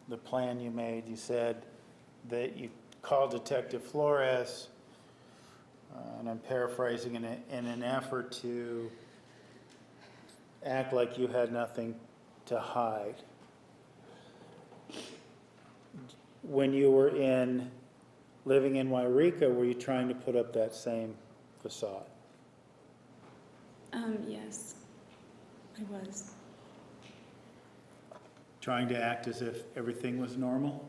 the plan you made, you said that you called Detective Flores, and I'm paraphrasing, in an effort to act like you had nothing to hide. When you were living in Wairika, were you trying to put up that same facade? Yes, I was. Trying to act as if everything was normal?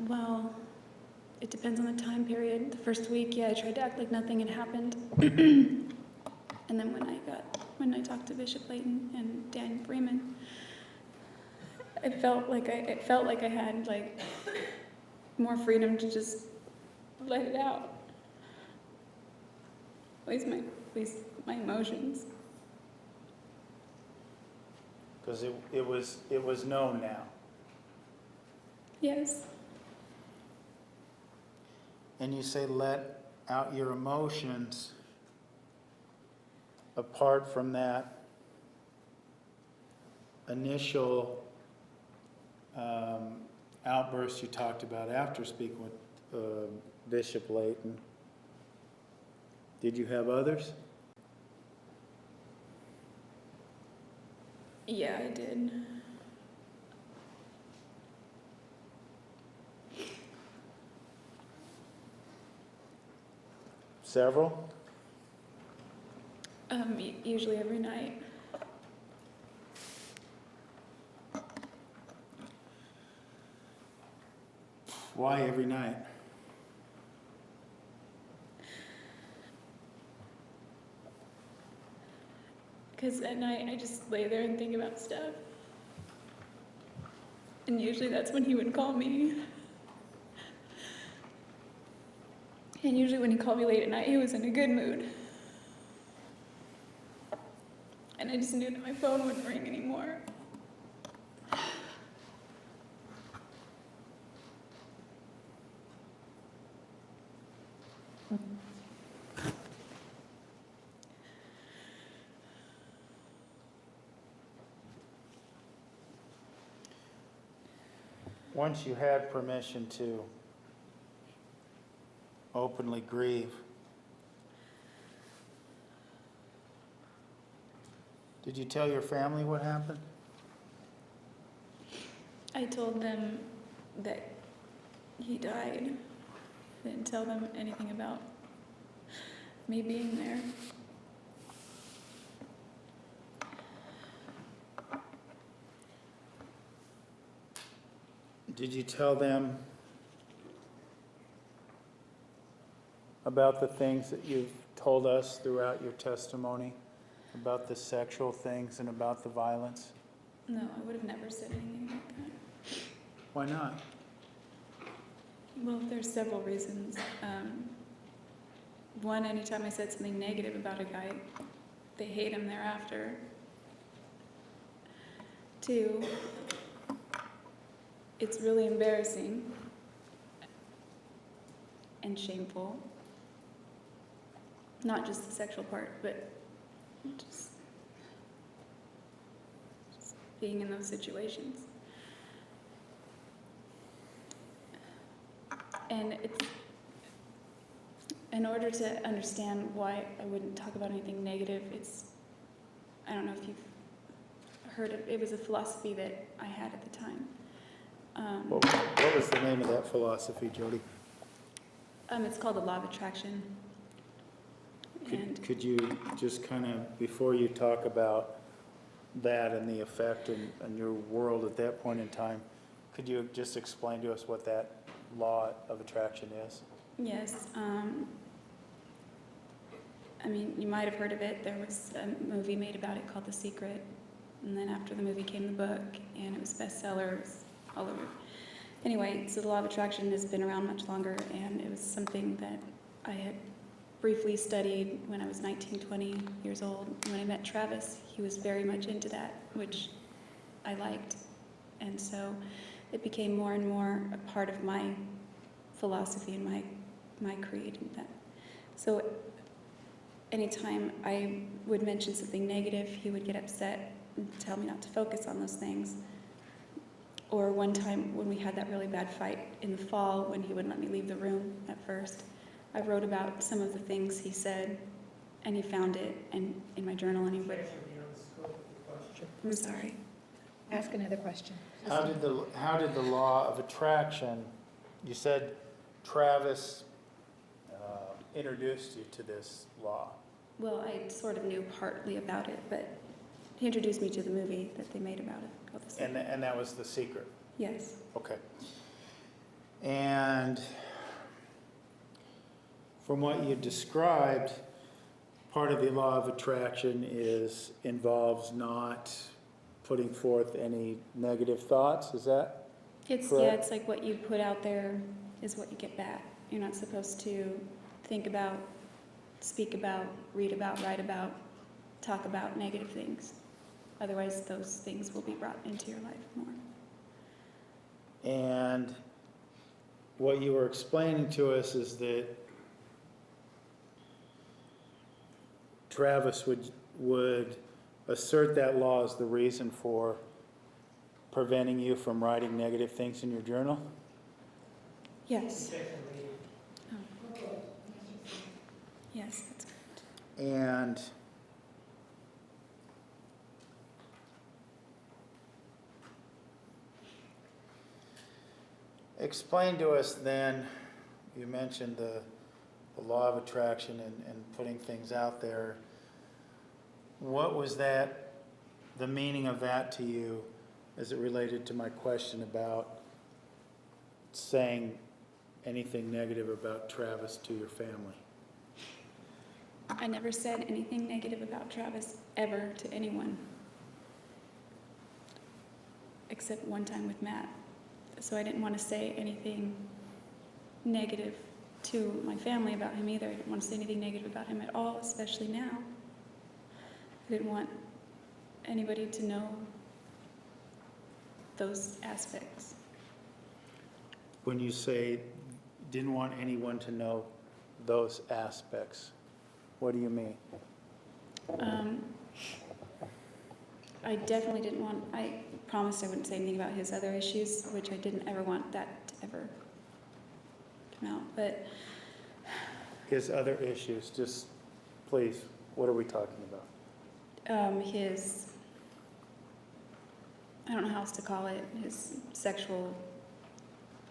Well, it depends on the time period. The first week, yeah, I tried to act like nothing had happened. And then when I talked to Bishop Layton and Dan Freeman, it felt like I had more freedom to just let it out. At least my emotions. Because it was known now. Yes. And you say let out your emotions. Apart from that initial outburst you talked about after speaking with Bishop Layton, did you have others? Yeah, I did. Several? Usually every night. Why every night? Because at night I just lay there and think about stuff. And usually that's when he would call me. And usually when he called me late at night, he was in a good mood. And I just knew that my phone wouldn't ring anymore. Once you had permission to openly grieve, did you tell your family what happened? I told them that he died. I didn't tell them anything about me being there. Did you tell them about the things that you've told us throughout your testimony, about the sexual things and about the violence? No, I would have never said anything like that. Why not? Well, there's several reasons. One, anytime I said something negative about a guy, they hate him thereafter. Two, it's really embarrassing and shameful. Not just the sexual part, but just being in those situations. And it's, in order to understand why I wouldn't talk about anything negative, I don't know if you've heard of, it was a philosophy that I had at the time. What was the name of that philosophy, Jodi? It's called the law of attraction. And Could you just kind of, before you talk about that and the effect on your world at that point in time, could you just explain to us what that law of attraction is? yes, I mean, you might have heard of it. There was a movie made about it called The Secret. And then after the movie came the book, and it was a bestseller. It was all over. Anyway, so the law of attraction has been around much longer, and it was something that I had briefly studied when I was 19, 20 years old. When I met Travis, he was very much into that, which I liked. And so it became more and more a part of my philosophy and my creed. So anytime I would mention something negative, he would get upset and tell me not to focus on those things. Or one time when we had that really bad fight in the fall when he wouldn't let me leave the room at first, I wrote about some of the things he said, and he found it in my journal, and he would... I'm sorry. Ask another question. How did the law of attraction, you said Travis introduced you to this law. Well, I sort of knew partly about it, but he introduced me to the movie that they made about it, called The Secret. And that was The Secret? Yes. Okay. And from what you described, part of the law of attraction involves not putting forth any negative thoughts, is that correct? It's like what you put out there is what you get back. You're not supposed to think about, speak about, read about, write about, talk about negative things. Otherwise, those things will be brought into your life more. And what you were explaining to us is that Travis would assert that law as the reason for preventing you from writing negative things in your journal? Yes. Oh. Yes, that's correct. And explain to us then, you mentioned the law of attraction and putting things out there. What was that, the meaning of that to you as it related to my question about saying anything negative about Travis to your family? I never said anything negative about Travis ever to anyone, except one time with Matt. So I didn't want to say anything negative to my family about him either. I didn't want to say anything negative about him at all, especially now. I didn't want anybody to know those aspects. When you say didn't want anyone to know those aspects, what do you mean? I definitely didn't want, I promised I wouldn't say anything about his other issues, which I didn't ever want that to ever come out, but His other issues, just please, what are we talking about? his, I don't know how else to call it, his sexual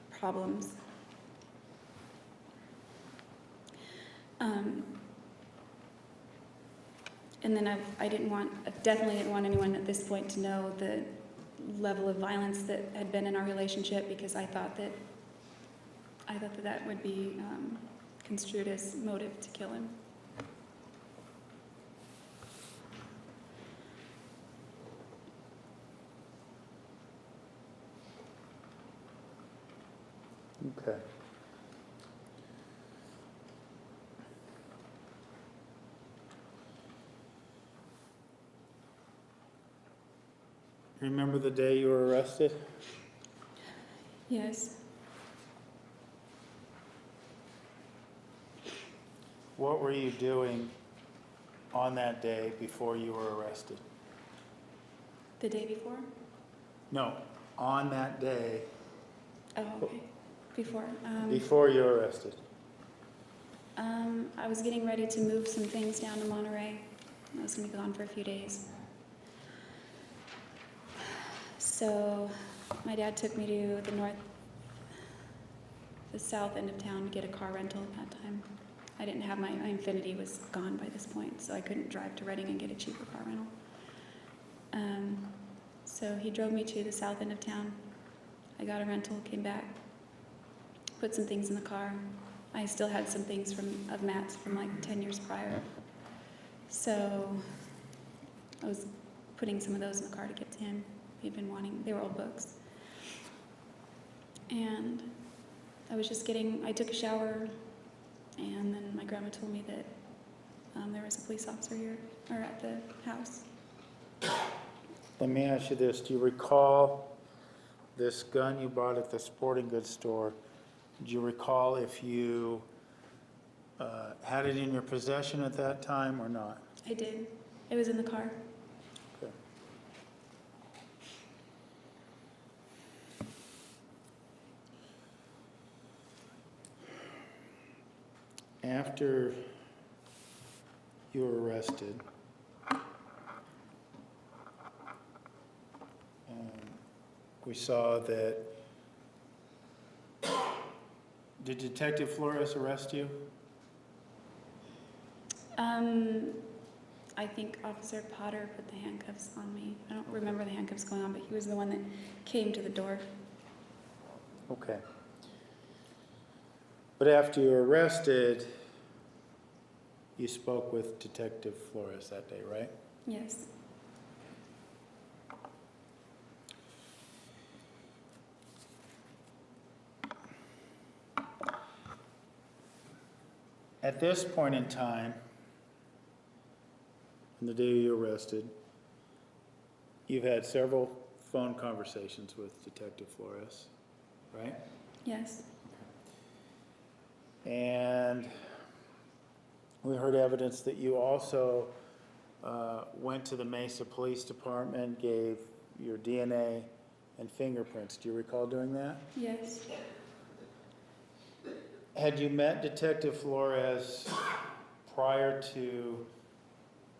problems. And then I definitely didn't want anyone at this point to know the level of violence that had been in our relationship, because I thought that would be construed as motive to kill him. Okay. Remember the day you were arrested? Yes. What were you doing on that day before you were arrested? The day before? No, on that day Oh, okay. Before. before you were arrested. I was getting ready to move some things down to Monterey. I was going to be gone for a few days. So my dad took me to the south end of town to get a car rental at that time. I didn't have my Infiniti was gone by this point, so I couldn't drive to Reading and get a cheaper car rental. So he drove me to the south end of town. I got a rental, came back, put some things in the car. I still had some things of Matt's from like 10 years prior. So I was putting some of those in the car to give to him. He'd been wanting, they were old books. And I took a shower, and then my grandma told me that there was a police officer here, or at the house. Let me ask you this, do you recall this gun you bought at the sporting goods store? Do you recall if you had it in your possession at that time or not? I did. It was in the car. Okay. After you were arrested, we saw that. Did Detective Flores arrest you? I think Officer Potter put the handcuffs on me. I don't remember the handcuffs going on, but he was the one that came to the door. Okay. But after you were arrested, you spoke with Detective Flores that day, right? Yes. At this point in time, on the day you were arrested, you've had several phone conversations with Detective Flores, right? Yes. And we heard evidence that you also went to the Mesa Police Department, gave your DNA and fingerprints. Do you recall doing that? Yes. Had you met Detective Flores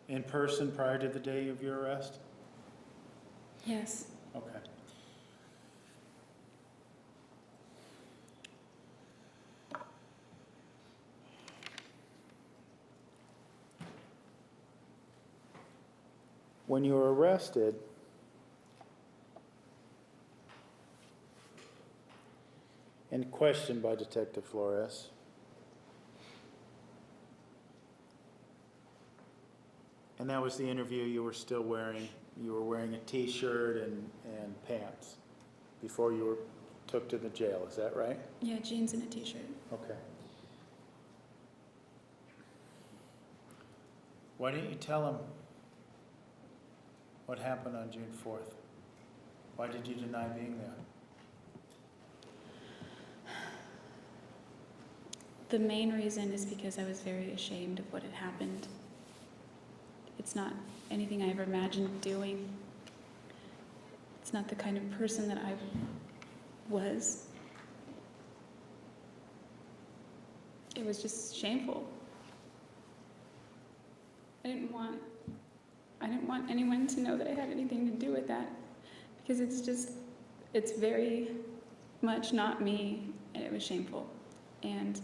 in person prior to the day of your arrest? Yes. Okay. When you were arrested, and questioned by Detective Flores, and that was the interview you were still wearing. You were wearing a t-shirt and pants before you were took to the jail, is that right? Yeah, jeans and a t-shirt. Okay. Why didn't you tell him what happened on June 4th? Why did you deny being there? The main reason is because I was very ashamed of what had happened. It's not anything I ever imagined doing. It's not the kind of person that I was. It was just shameful. I didn't want anyone to know that I had anything to do with that, because it's very much not me, and it was shameful. And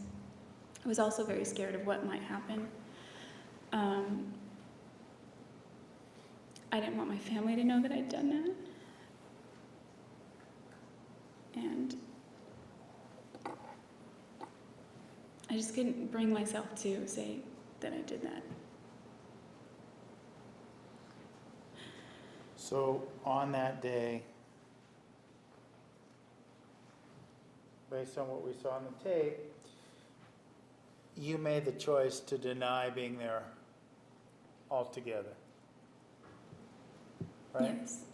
I was also very scared of what might happen. I didn't want my family to know that I'd done that. And I just couldn't bring myself to say that I did that. So on that day, based on what we saw on the tape, you made the choice to deny being there altogether, right? Yes.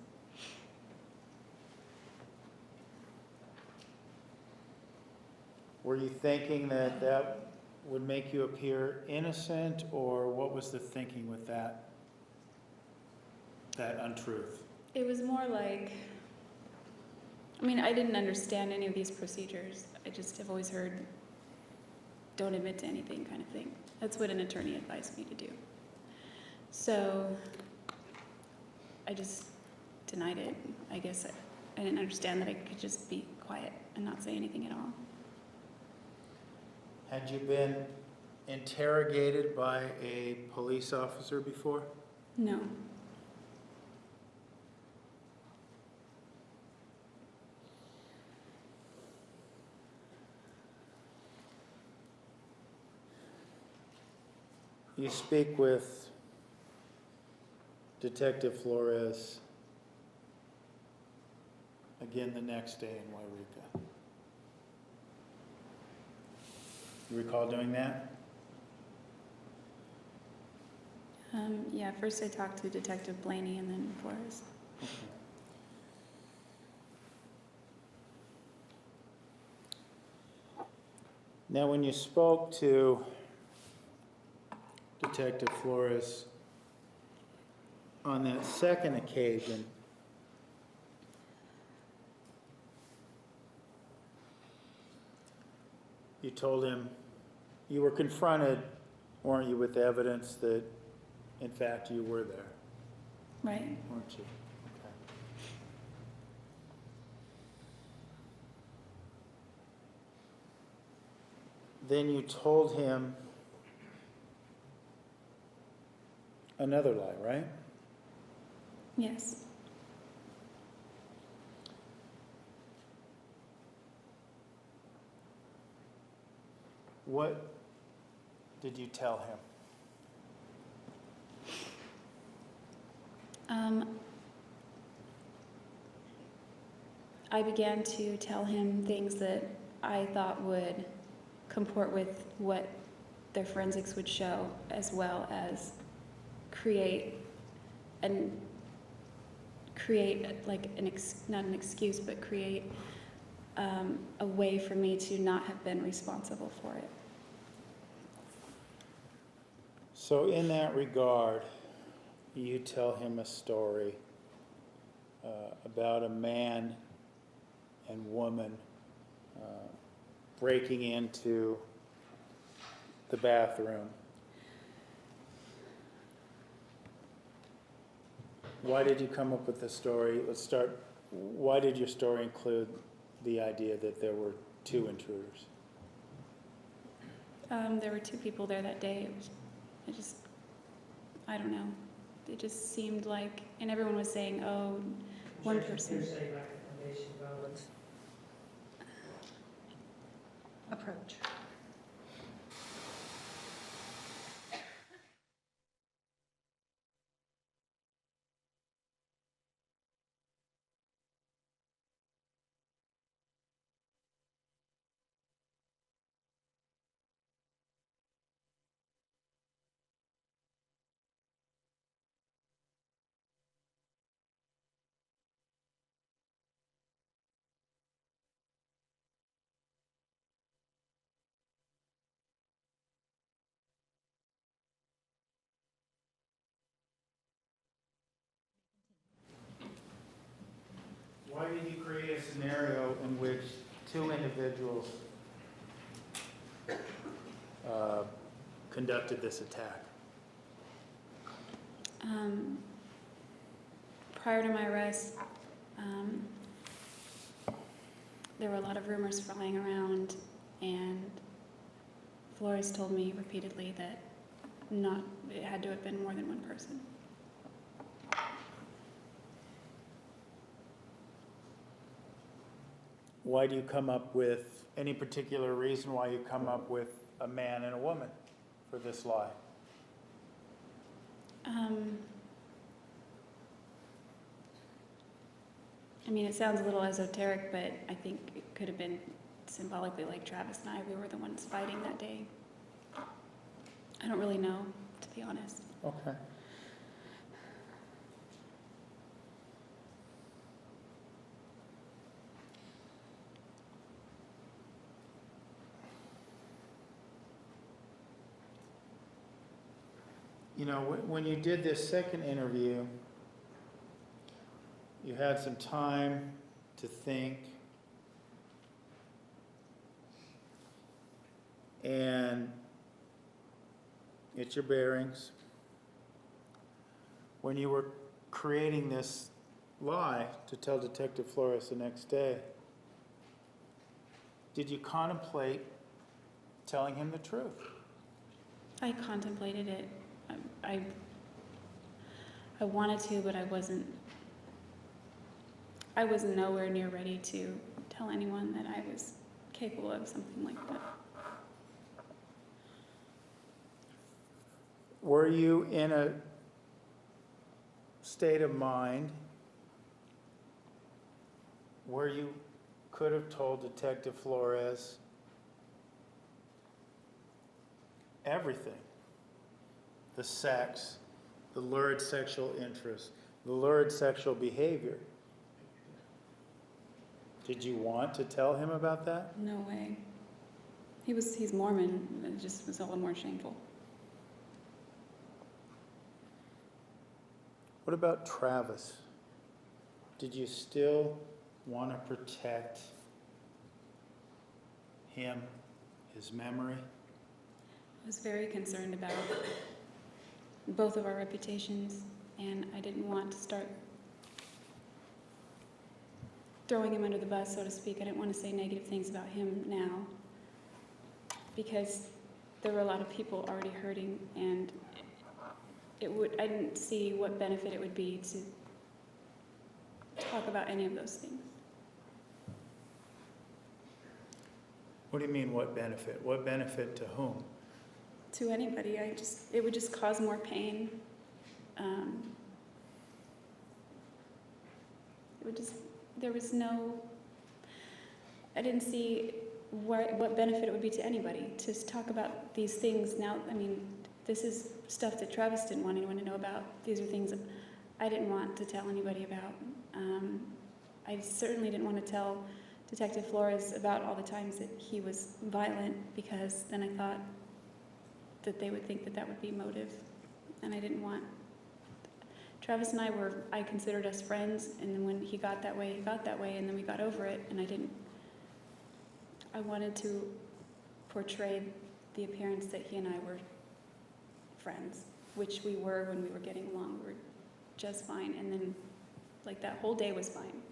Were you thinking that that would make you appear innocent, or what was the thinking with that untruth? It was more like, I mean, I didn't understand any of these procedures. I just have always heard, don't admit to anything kind of thing. That's what an attorney advised me to do. So I just denied it. I guess I didn't understand that I could just be quiet and not say anything at all. Had you been interrogated by a police officer before? No. You speak with Detective Flores again the next day in Wairika. You recall doing that? Yeah, first I talked to Detective Blaney and then Flores. Okay. Now, when you spoke to Detective Flores on that second occasion, you told him you were confronted, weren't you, with evidence that, in fact, you were there, Right. weren't you? Okay. Then you told him another lie, right? Yes. What did you tell him? I began to tell him things that I thought would comport with what their forensics would show, as well as create like not an excuse, but create a way for me to not have been responsible for it. So in that regard, you tell him a story about a man and woman breaking into the bathroom. Why did you come up with the story? Let's start. Why did your story include the idea that there were two intruders? There were two people there that day. I don't know. It just seemed like, and everyone was saying, oh, one person. Hearsay, lack of foundation, relevance. Approach. Why did you create a scenario in which two individuals conducted this attack? Prior to my arrest, there were a lot of rumors flying around, and Flores told me repeatedly that it had to have been more than one person. why do you come up with, any particular reason why you come up with a man and a woman for this lie? I mean, it sounds a little esoteric, but I think it could have been symbolically like Travis and I, we were the ones fighting that day. I don't really know, to be honest. Okay. You know, when you did this second interview, you had some time to think, and get your bearings. When you were creating this lie to tell Detective Flores the next day, did you contemplate telling him the truth? I contemplated it. I wanted to, but I wasn't nowhere near ready to tell anyone that I was capable of something like that. Were you in a state of mind where you could have told Detective Flores everything? The sex, the lurid sexual interest, the lurid sexual behavior. Did you want to tell him about that? No way. He's Mormon. It just was all the more shameful. What about Travis? Did you still want to protect him, his memory? I was very concerned about both of our reputations, and I didn't want to start throwing him under the bus, so to speak. I didn't want to say negative things about him now, because there were a lot of people already hurting, and I didn't see what benefit it would be to talk about any of those things. What do you mean, what benefit? What benefit to whom? To anybody, it would just cause more pain. I didn't see what benefit it would be to anybody to talk about these things now. I mean, this is stuff that Travis didn't want anyone to know about. These are things that I didn't want to tell anybody about. I certainly didn't want to tell Detective Flores about all the times that he was violent, because then I thought that they would think that that would be motive, and I didn't want. Travis and I considered us friends, and then when he got that way, and then we got over it, and I wanted to portray the appearance that he and I were friends, which we were when we were getting along. We were just fine, and then, like, that whole day was fine.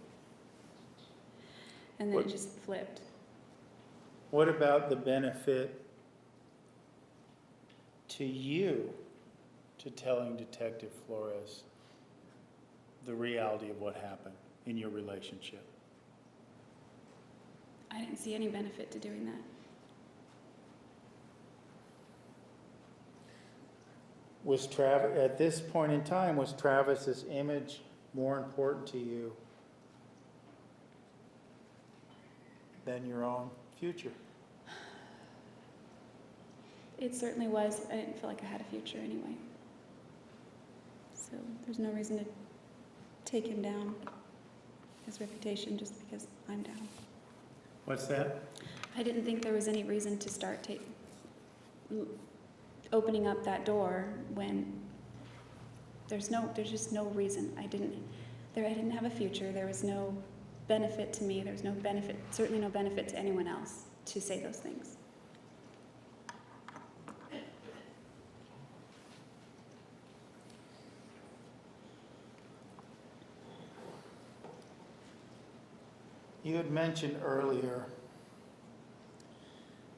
And then it just flipped. What about the benefit to you to telling Detective Flores the reality of what happened in your relationship? I didn't see any benefit to doing that. Was Travis, at this point in time, was Travis's image more important to you than your own future? It certainly was. I didn't feel like I had a future anyway. So there's no reason to take him down, his reputation, just because I'm down. What's that? I didn't think there was any reason to start opening up that door when there's just no reason. I didn't have a future. There was no benefit to me. There's no benefit, certainly no benefit to anyone else to say those things. You had mentioned earlier,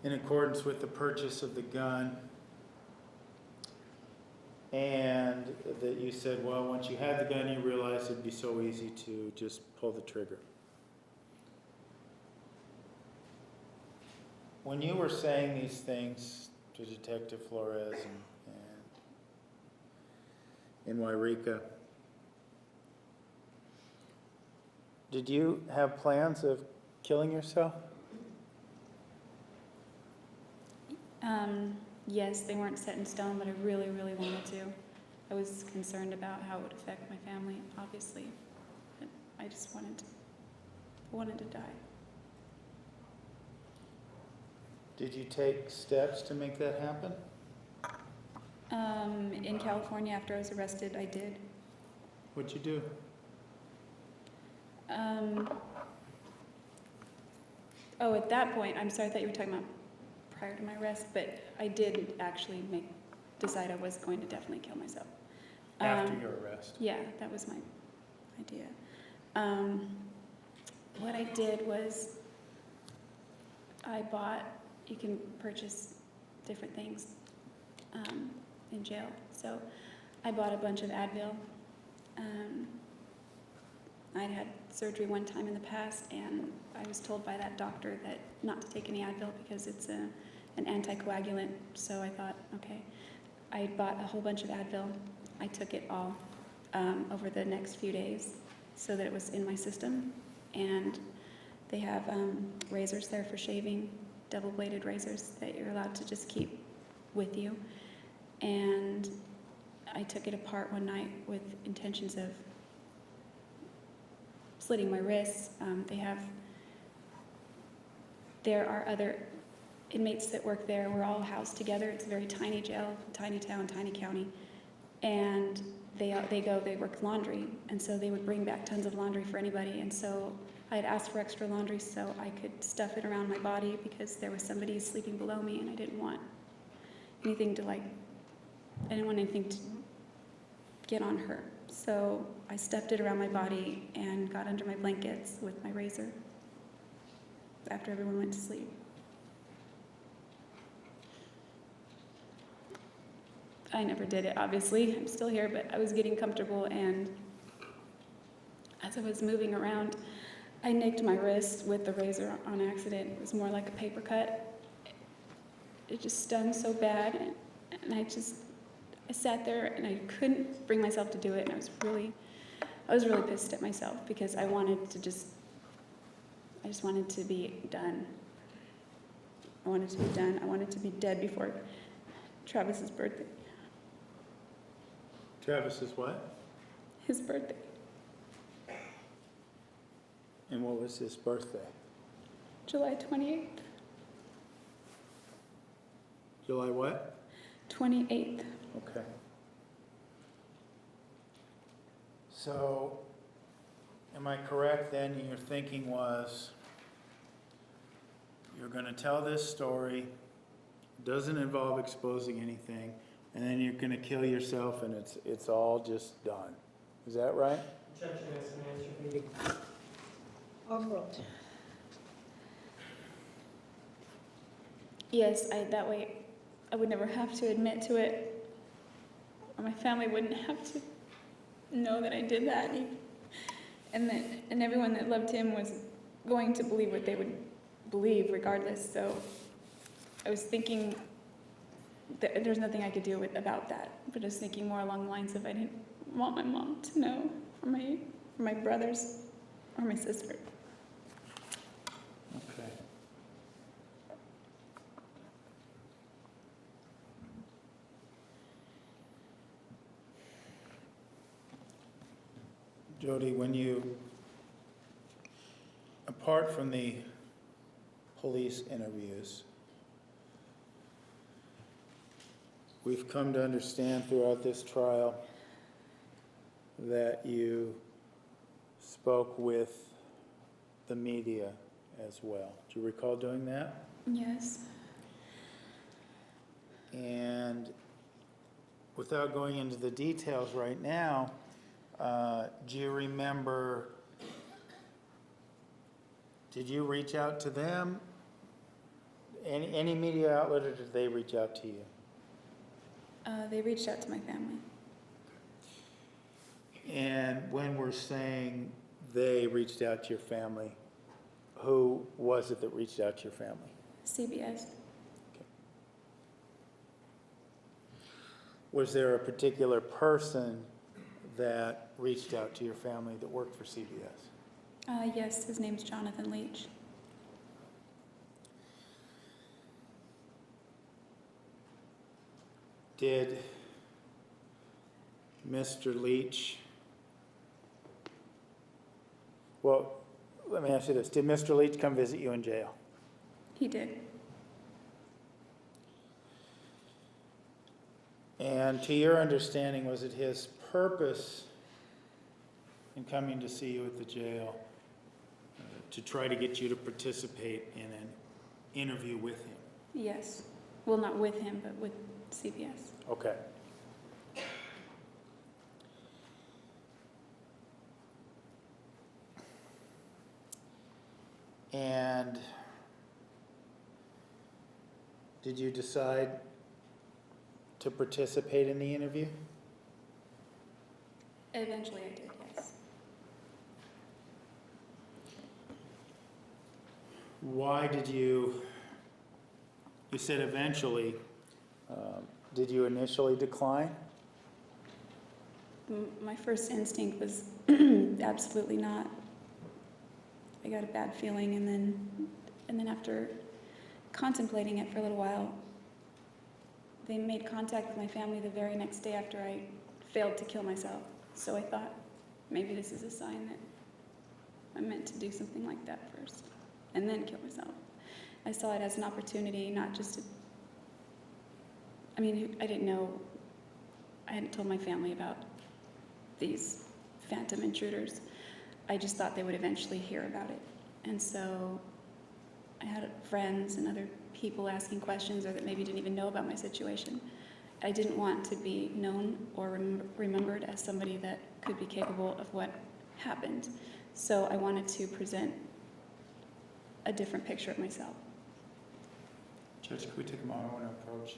in accordance with the purchase of the gun, and that you said, well, once you had the gun, you realized it'd be so easy to just pull the trigger. when you were saying these things to Detective Flores and in Wairika, did you have plans of killing yourself? Yes, they weren't set in stone, but I really, really wanted to. I was concerned about how it would affect my family, obviously. But I just wanted to die. Did you take steps to make that happen? In California, after I was arrested, I did. What'd you do? Oh, at that point, I'm sorry, I thought you were talking about prior to my arrest, but I did actually decide I was going to definitely kill myself. After your arrest? Yeah, that was my idea. What I did was you can purchase different things in jail. So I bought a bunch of Advil. I'd had surgery one time in the past, and I was told by that doctor that not to take any Advil because it's an anticoagulant. So I thought, okay. I bought a whole bunch of Advil. I took it all over the next few days so that it was in my system. And they have razors there for shaving, double-bladed razors that you're allowed to just keep with you. And I took it apart one night with intentions of slitting my wrists. There are other inmates that work there. We're all housed together. It's a very tiny jail, tiny town, tiny county. And they work laundry. And so they would bring back tons of laundry for anybody. And so I had asked for extra laundry so I could stuff it around my body because there was somebody sleeping below me and I didn't want anything to get on her. So I stuffed it around my body and got under my blankets with my razor after everyone went to sleep. I never did it, obviously. I'm still here, but I was getting comfortable, and as I was moving around, I nicked my wrist with the razor on accident. It was more like a paper cut. It just stung so bad, and I sat there, and I couldn't bring myself to do it, and I was really pissed at myself because I just wanted to be done. I wanted to be done. I wanted to be dead before Travis's birthday. Travis's what? His birthday. And what was his birthday? July 28th. July what? 28th. Okay. So, am I correct then, your thinking was, you're gonna tell this story, doesn't involve exposing anything, and then you're gonna kill yourself and it's all just done. Is that right? Judge has an answer for you. Overruled. Yes, that way I would never have to admit to it, or my family wouldn't have to know that I did that, and everyone that loved him was going to believe what they would believe regardless. So I was thinking that there's nothing I could do about that, but I was thinking more along the lines of I didn't want my mom to know, or my brothers, or my sister. Okay. Jodi, apart from the police interviews, we've come to understand throughout this trial that you spoke with the media as well. Do you recall doing that? Yes. And without going into the details right now, do you remember, did you reach out to them? Any media outlet, or did they reach out to you? They reached out to my family. And when we're saying they reached out to your family, who was it that reached out to your family? CBS. Was there a particular person that reached out to your family that worked for CBS? Yes, his name's Jonathan Leach. Did Mr. Leach, well, let me ask you this. Did Mr. Leach come visit you in jail? He did. And to your understanding, was it his purpose in coming to see you at the jail to try to get you to participate in an interview with him? Yes. Well, not with him, but with CBS. Okay. And did you decide to participate in the interview? Eventually I did, yes. Why did you said eventually, did you initially decline? My first instinct was absolutely not. I got a bad feeling, and then after contemplating it for a little while, they made contact with my family the very next day after I failed to kill myself. So I thought, maybe this is a sign that I'm meant to do something like that first, and then kill myself. I saw it as an opportunity, not just to, I mean, I didn't know, I hadn't told my family about these phantom intruders. I just thought they would eventually hear about it. And so I had friends and other people asking questions, or that maybe didn't even know about my situation. I didn't want to be known or remembered as somebody that could be capable of what happened. So I wanted to present a different picture of myself. Judge, could we take a moment? I want to approach.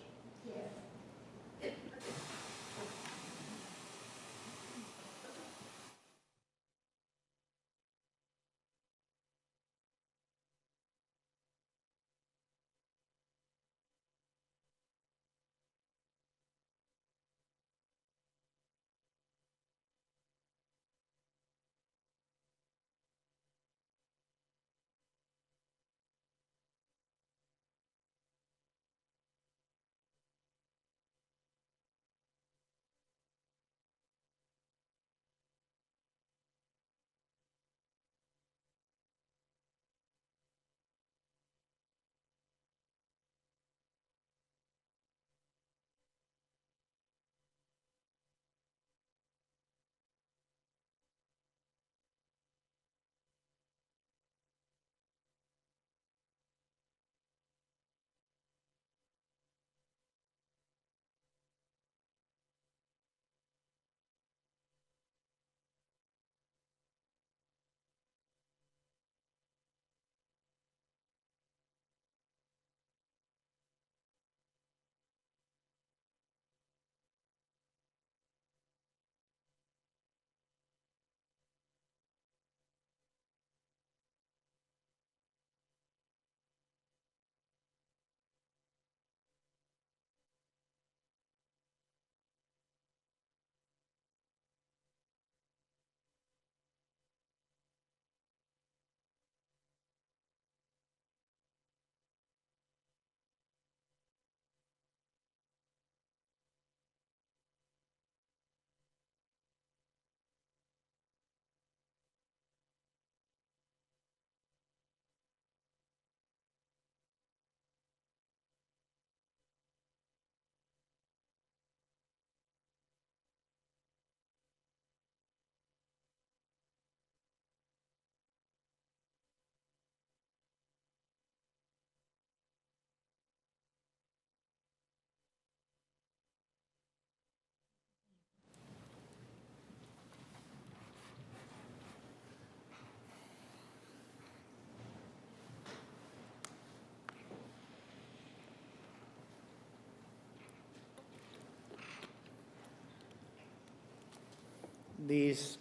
These,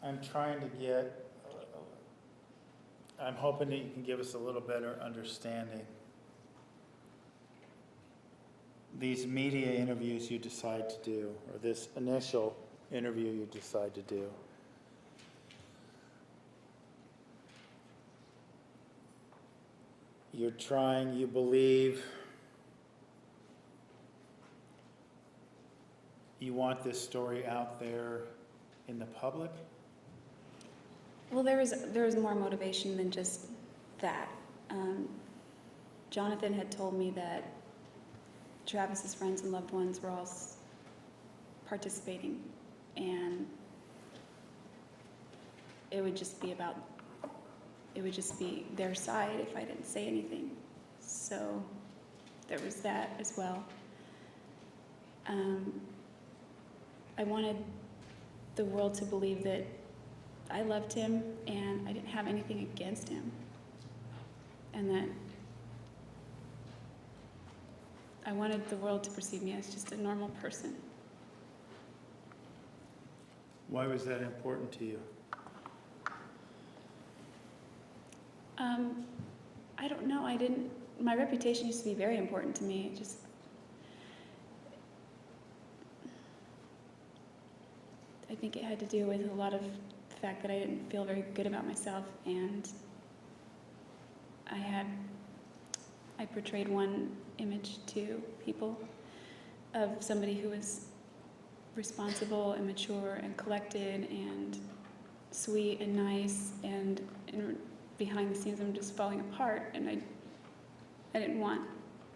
I'm trying to get I'm hoping that you can give us a little better understanding. These media interviews you decide to do, or this initial interview you decide to do, you're trying, you believe, you want this story out there in the public? Well, there was more motivation than just that. Jonathan had told me that Travis's friends and loved ones were all participating, and it would just be their side if I didn't say anything. So there was that as well. I wanted the world to believe that I loved him and I didn't have anything against him, and that I wanted the world to perceive me as just a normal person. Why was that important to you? I don't know. My reputation used to be very important to me. I think it had to do with a lot of the fact that I didn't feel very good about myself, and I portrayed one image to people of somebody who was responsible and mature and collected and sweet and nice, and behind the scenes I'm just falling apart, and I didn't want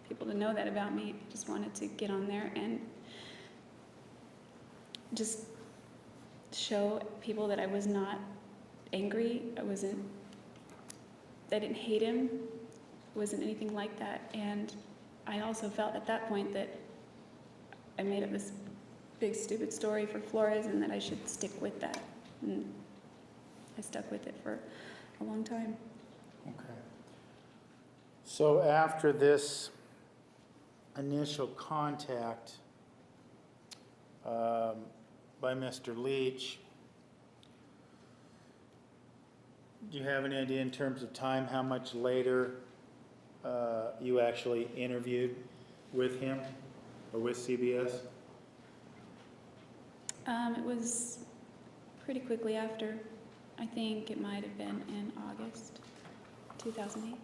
people to know that about me. I just wanted to get on there and just show people that I was not angry. I didn't hate him. It wasn't anything like that. And I also felt at that point that I made up this big stupid story for Flores and that I should stick with that. And I stuck with it for a long time. Okay. So after this initial contact by Mr. Leach, do you have any idea in terms of time how much later you actually interviewed with him or with CBS? It was pretty quickly after. I think it might have been in August 2008.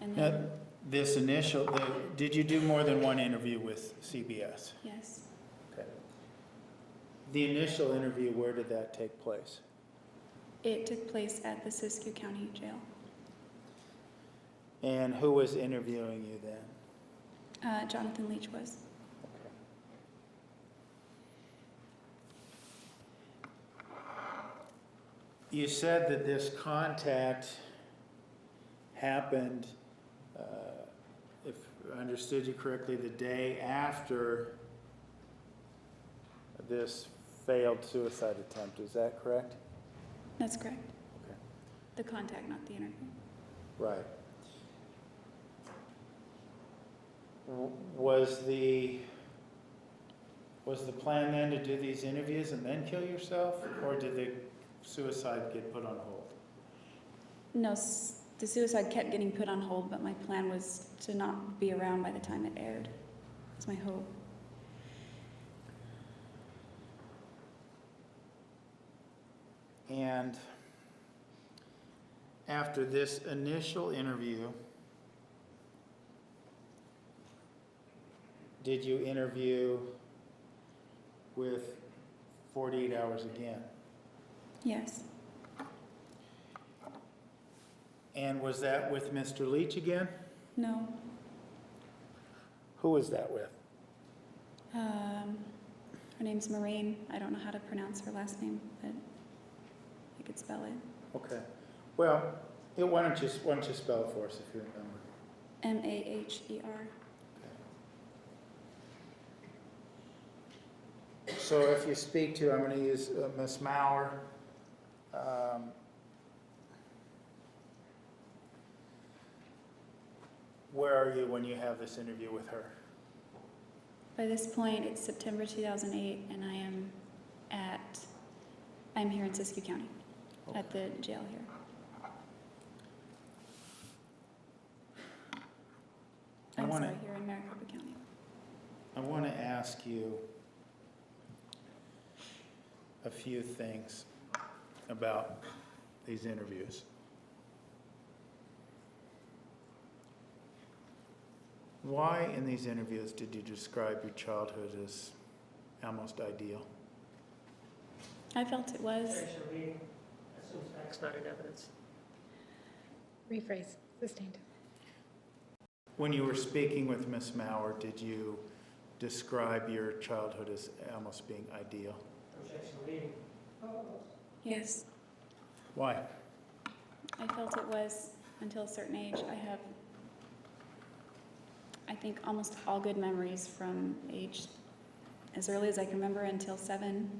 And Now, then, this initial, did you do more than one interview with CBS? yes, Okay. The initial interview, where did that take place? it took place at the Siskiyou County Jail. And who was interviewing you then? Jonathan Leach was. You said that this contact happened, if I understood you correctly, the day after this failed suicide attempt. Is that correct? That's correct. Okay. The contact, not the interview. Right. Was the plan then to do these interviews and then kill yourself, or did the suicide get put on hold? No, the suicide kept getting put on hold, but my plan was to not be around by the time it aired. That's my hope. And after this initial interview, did you interview with 48 Hours again? Yes. And was that with Mr. Leach again? No. Who was that with? Her name's Maureen. I don't know how to pronounce her last name, but I could spell it. Okay. Well, why don't you spell it for us if you remember? Maher. So if you speak to, I'm going to use Miss Maurer. Where are you when you have this interview with her? By this point, it's September 2008, and I'm here in Siskiyou County, at the jail here. wanna- are here in Maricopa County. I want to ask you a few things about these interviews. Why in these interviews did you describe your childhood as almost ideal? I felt it was. Objection reading, assumes facts not in evidence. Rephrase, sustained. When you were speaking with Miss Mauer, did you describe your childhood as almost being ideal? Objection reading. Yes, Why? I felt it was until a certain age. I think almost all good memories from age as early as I can remember until 7.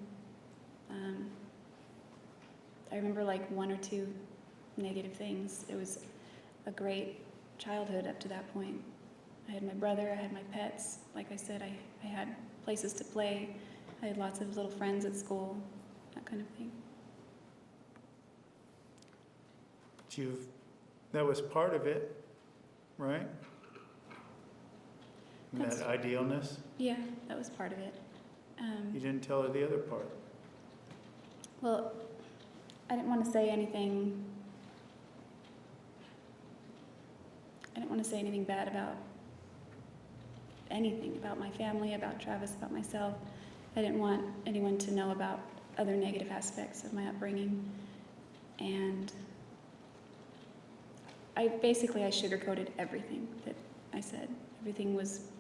I remember like 1 or 2 negative things. It was a great childhood up to that point. I had my brother, I had my pets. Like I said, I had places to play. I had lots of little friends at school, that kind of thing. That was part of it, right? That's- That idealness? Yeah, that was part of it. You didn't tell her the other part. Well, I didn't want to say anything. I didn't want to say anything bad about anything, about my family, about Travis, about myself. I didn't want anyone to know about other negative aspects of my upbringing. And I sugarcoated everything that I said. Everything was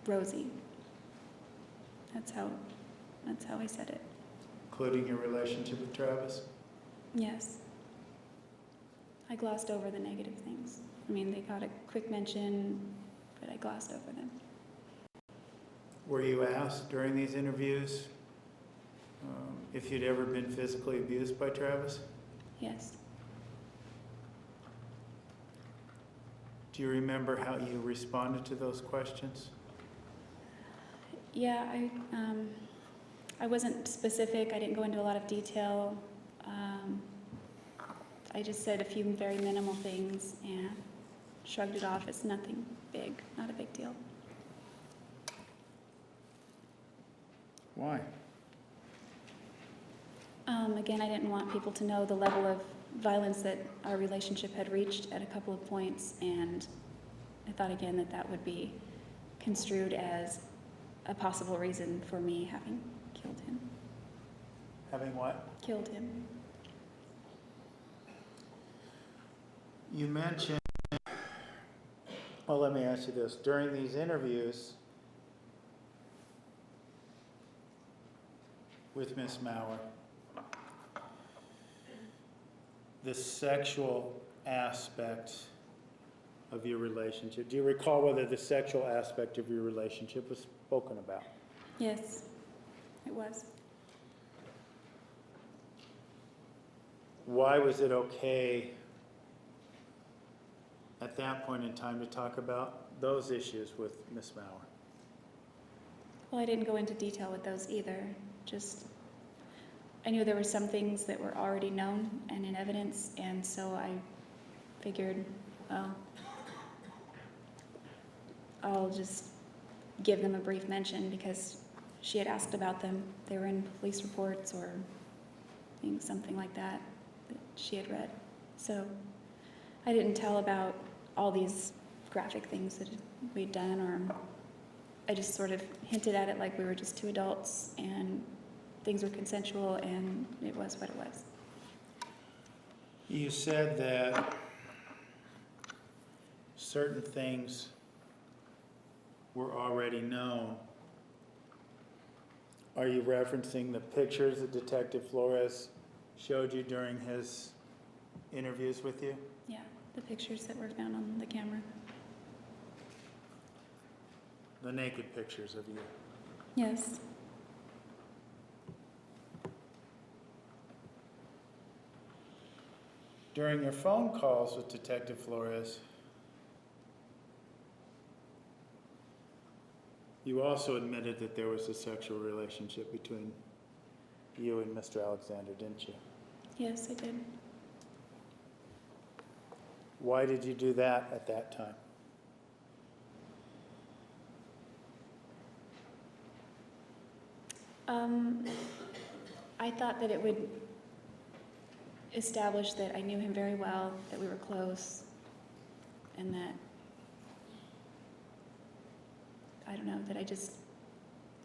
rosy. That's how I said it. Including your relationship with Travis? Yes. I glossed over the negative things. I mean, they got a quick mention, but I glossed over them. Were you asked during these interviews if you'd ever been physically abused by Travis? Yes. Do you remember how you responded to those questions? Yeah, I wasn't specific. I didn't go into a lot of detail. I just said a few very minimal things and shrugged it off as nothing big, not a big deal. Why? Again, I didn't want people to know the level of violence that our relationship had reached at a couple of points, and I thought again that would be construed as a possible reason for me having killed him. Having what? Killed him. You mentioned, well, let me ask you this. During these interviews with Miss Mauer, the sexual aspect of your relationship, do you recall whether the sexual aspect of your relationship was spoken about? Yes, it was. Why was it okay at that point in time to talk about those issues with Miss Mauer? Well, I didn't go into detail with those either. Just, I knew there were some things that were already known and in evidence, and so I figured, well, I'll just give them a brief mention because she had asked about them. They were in police reports or something like that she had read. So I didn't tell about all these graphic things that we'd done, or I just sort of hinted at it like we were just 2 adults and things were consensual and it was what it was. You said that certain things were already known. Are you referencing the pictures that Detective Flores showed you during his interviews with you? Yeah, the pictures that were found on the camera. The naked pictures of you. Yes. During your phone calls with Detective Flores, you also admitted that there was a sexual relationship between you and Mr. Alexander, didn't you? Yes, I did. Why did you do that at that time? I thought that it would establish that I knew him very well, that we were close, and that, I don't know, that I just,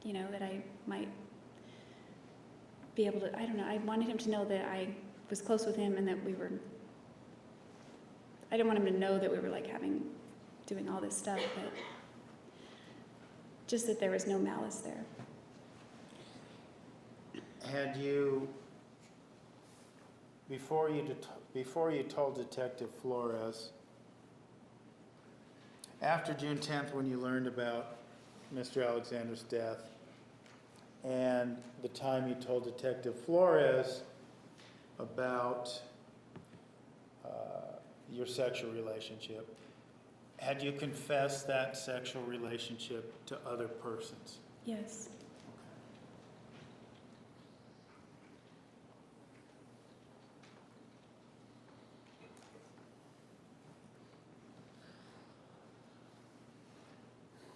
that I might be able to, I don't know, I wanted him to know that I was close with him and that I didn't want him to know that we were like doing all this stuff, but just that there was no malice there. Had you, before you told Detective Flores, after June 10th when you learned about Mr. Alexander's death, and the time you told Detective Flores about your sexual relationship, had you confessed that sexual relationship to other persons? Yes.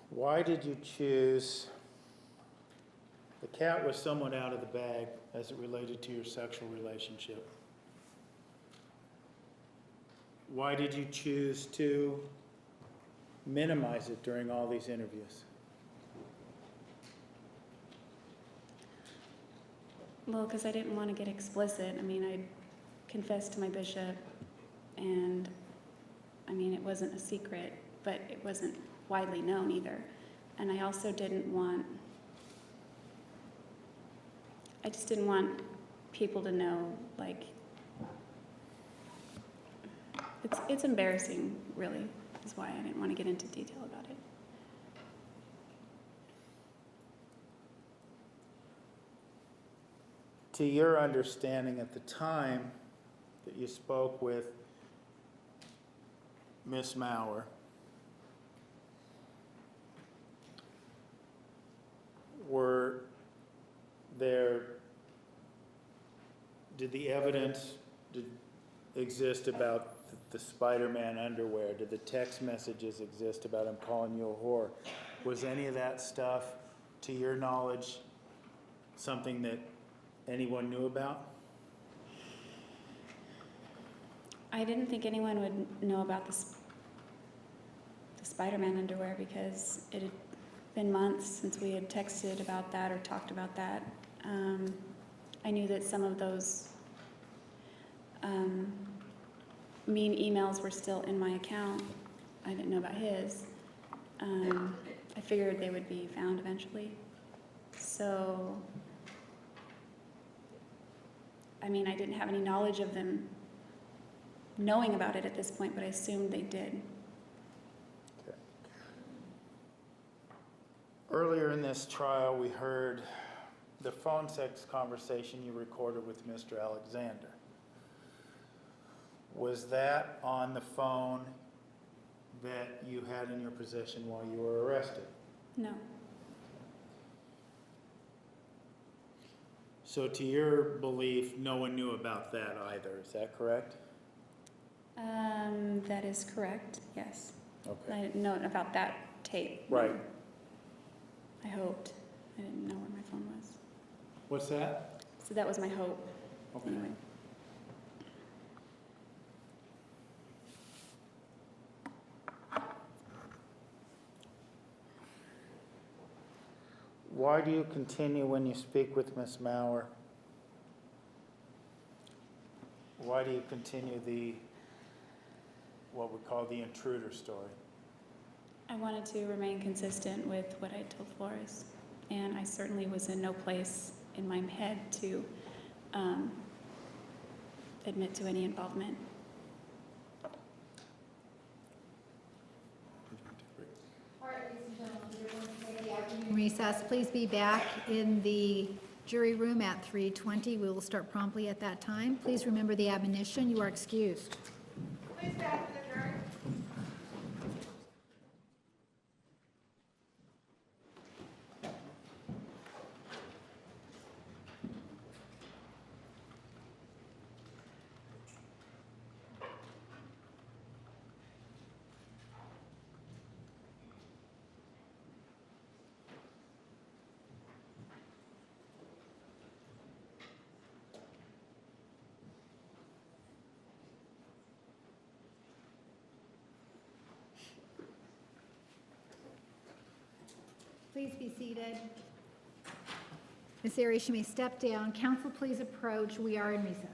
Why did you choose, the cat was somewhat out of the bag as it related to your sexual relationship. Why did you choose to minimize it during all these interviews? Well, because I didn't want to get explicit. I mean, I confessed to my bishop, and I mean, it wasn't a secret, but it wasn't widely known either. And I also I just didn't want people to know, like, it's embarrassing, really, is why I didn't want to get into detail about it. To your understanding at the time that you spoke with Miss Maurer, did the evidence exist about the Spider-Man underwear? Did the text messages exist about him calling you a whore? Was any of that stuff, to your knowledge, something that anyone knew about? I didn't think anyone would know about the Spider-Man underwear because it had been months since we had texted about that or talked about that. I knew that some of those mean emails were still in my account. I didn't know about his. I figured they would be found eventually. So, I mean, I didn't have any knowledge of them knowing about it at this point, but I assumed they did. Okay. Earlier in this trial, we heard the phone sex conversation you recorded with Mr. Alexander. Was that on the phone that you had in your possession while you were arrested? No. So to your belief, no one knew about that either, is that correct? That is correct, yes. Okay. I didn't know about that tape. Right. I hoped. I didn't know where my phone was. What's that? So that was my hope. Okay. Anyway. Why do you continue when you speak with Miss Maurer? Why do you continue what we call the intruder story? I wanted to remain consistent with what I told Flores, and I certainly was in no place in my head to admit to any involvement. All right, ladies and gentlemen, we're going to take the afternoon recess. Please be back in the jury room at 3:20. We will start promptly at that time. Please remember the admonition. You are excused. Please back to the jury. Please be seated. Ms. Arias, you may step down. Council, please approach. We are in recess.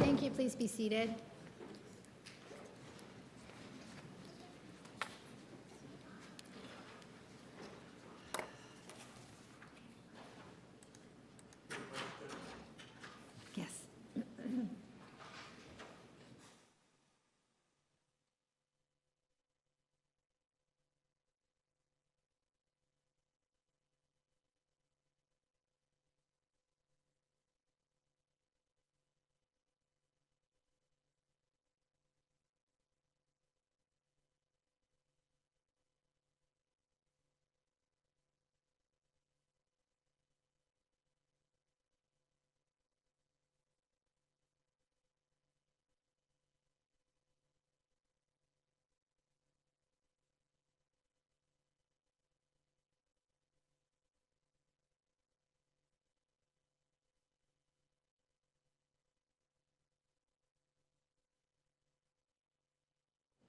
Thank you. Please be seated. Yes.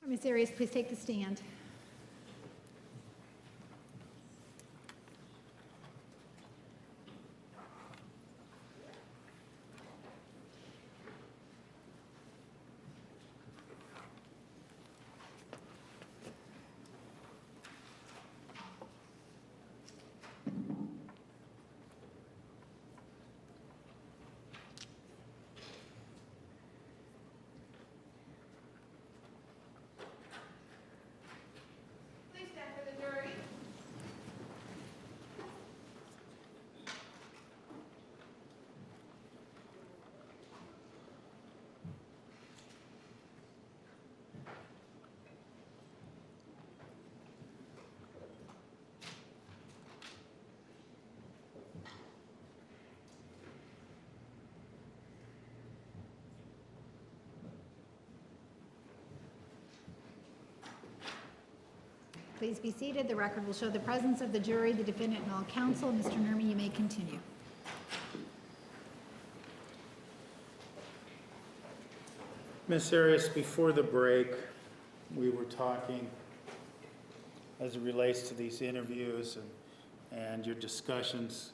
Ms. Arias, please take the stand. Please stand for the jury. Please be seated. The record will show the presence of the jury, the defendant, and all counsel. Mr. Nerman, you may continue. Ms. Arias, before the break, we were talking as it relates to these interviews and your discussions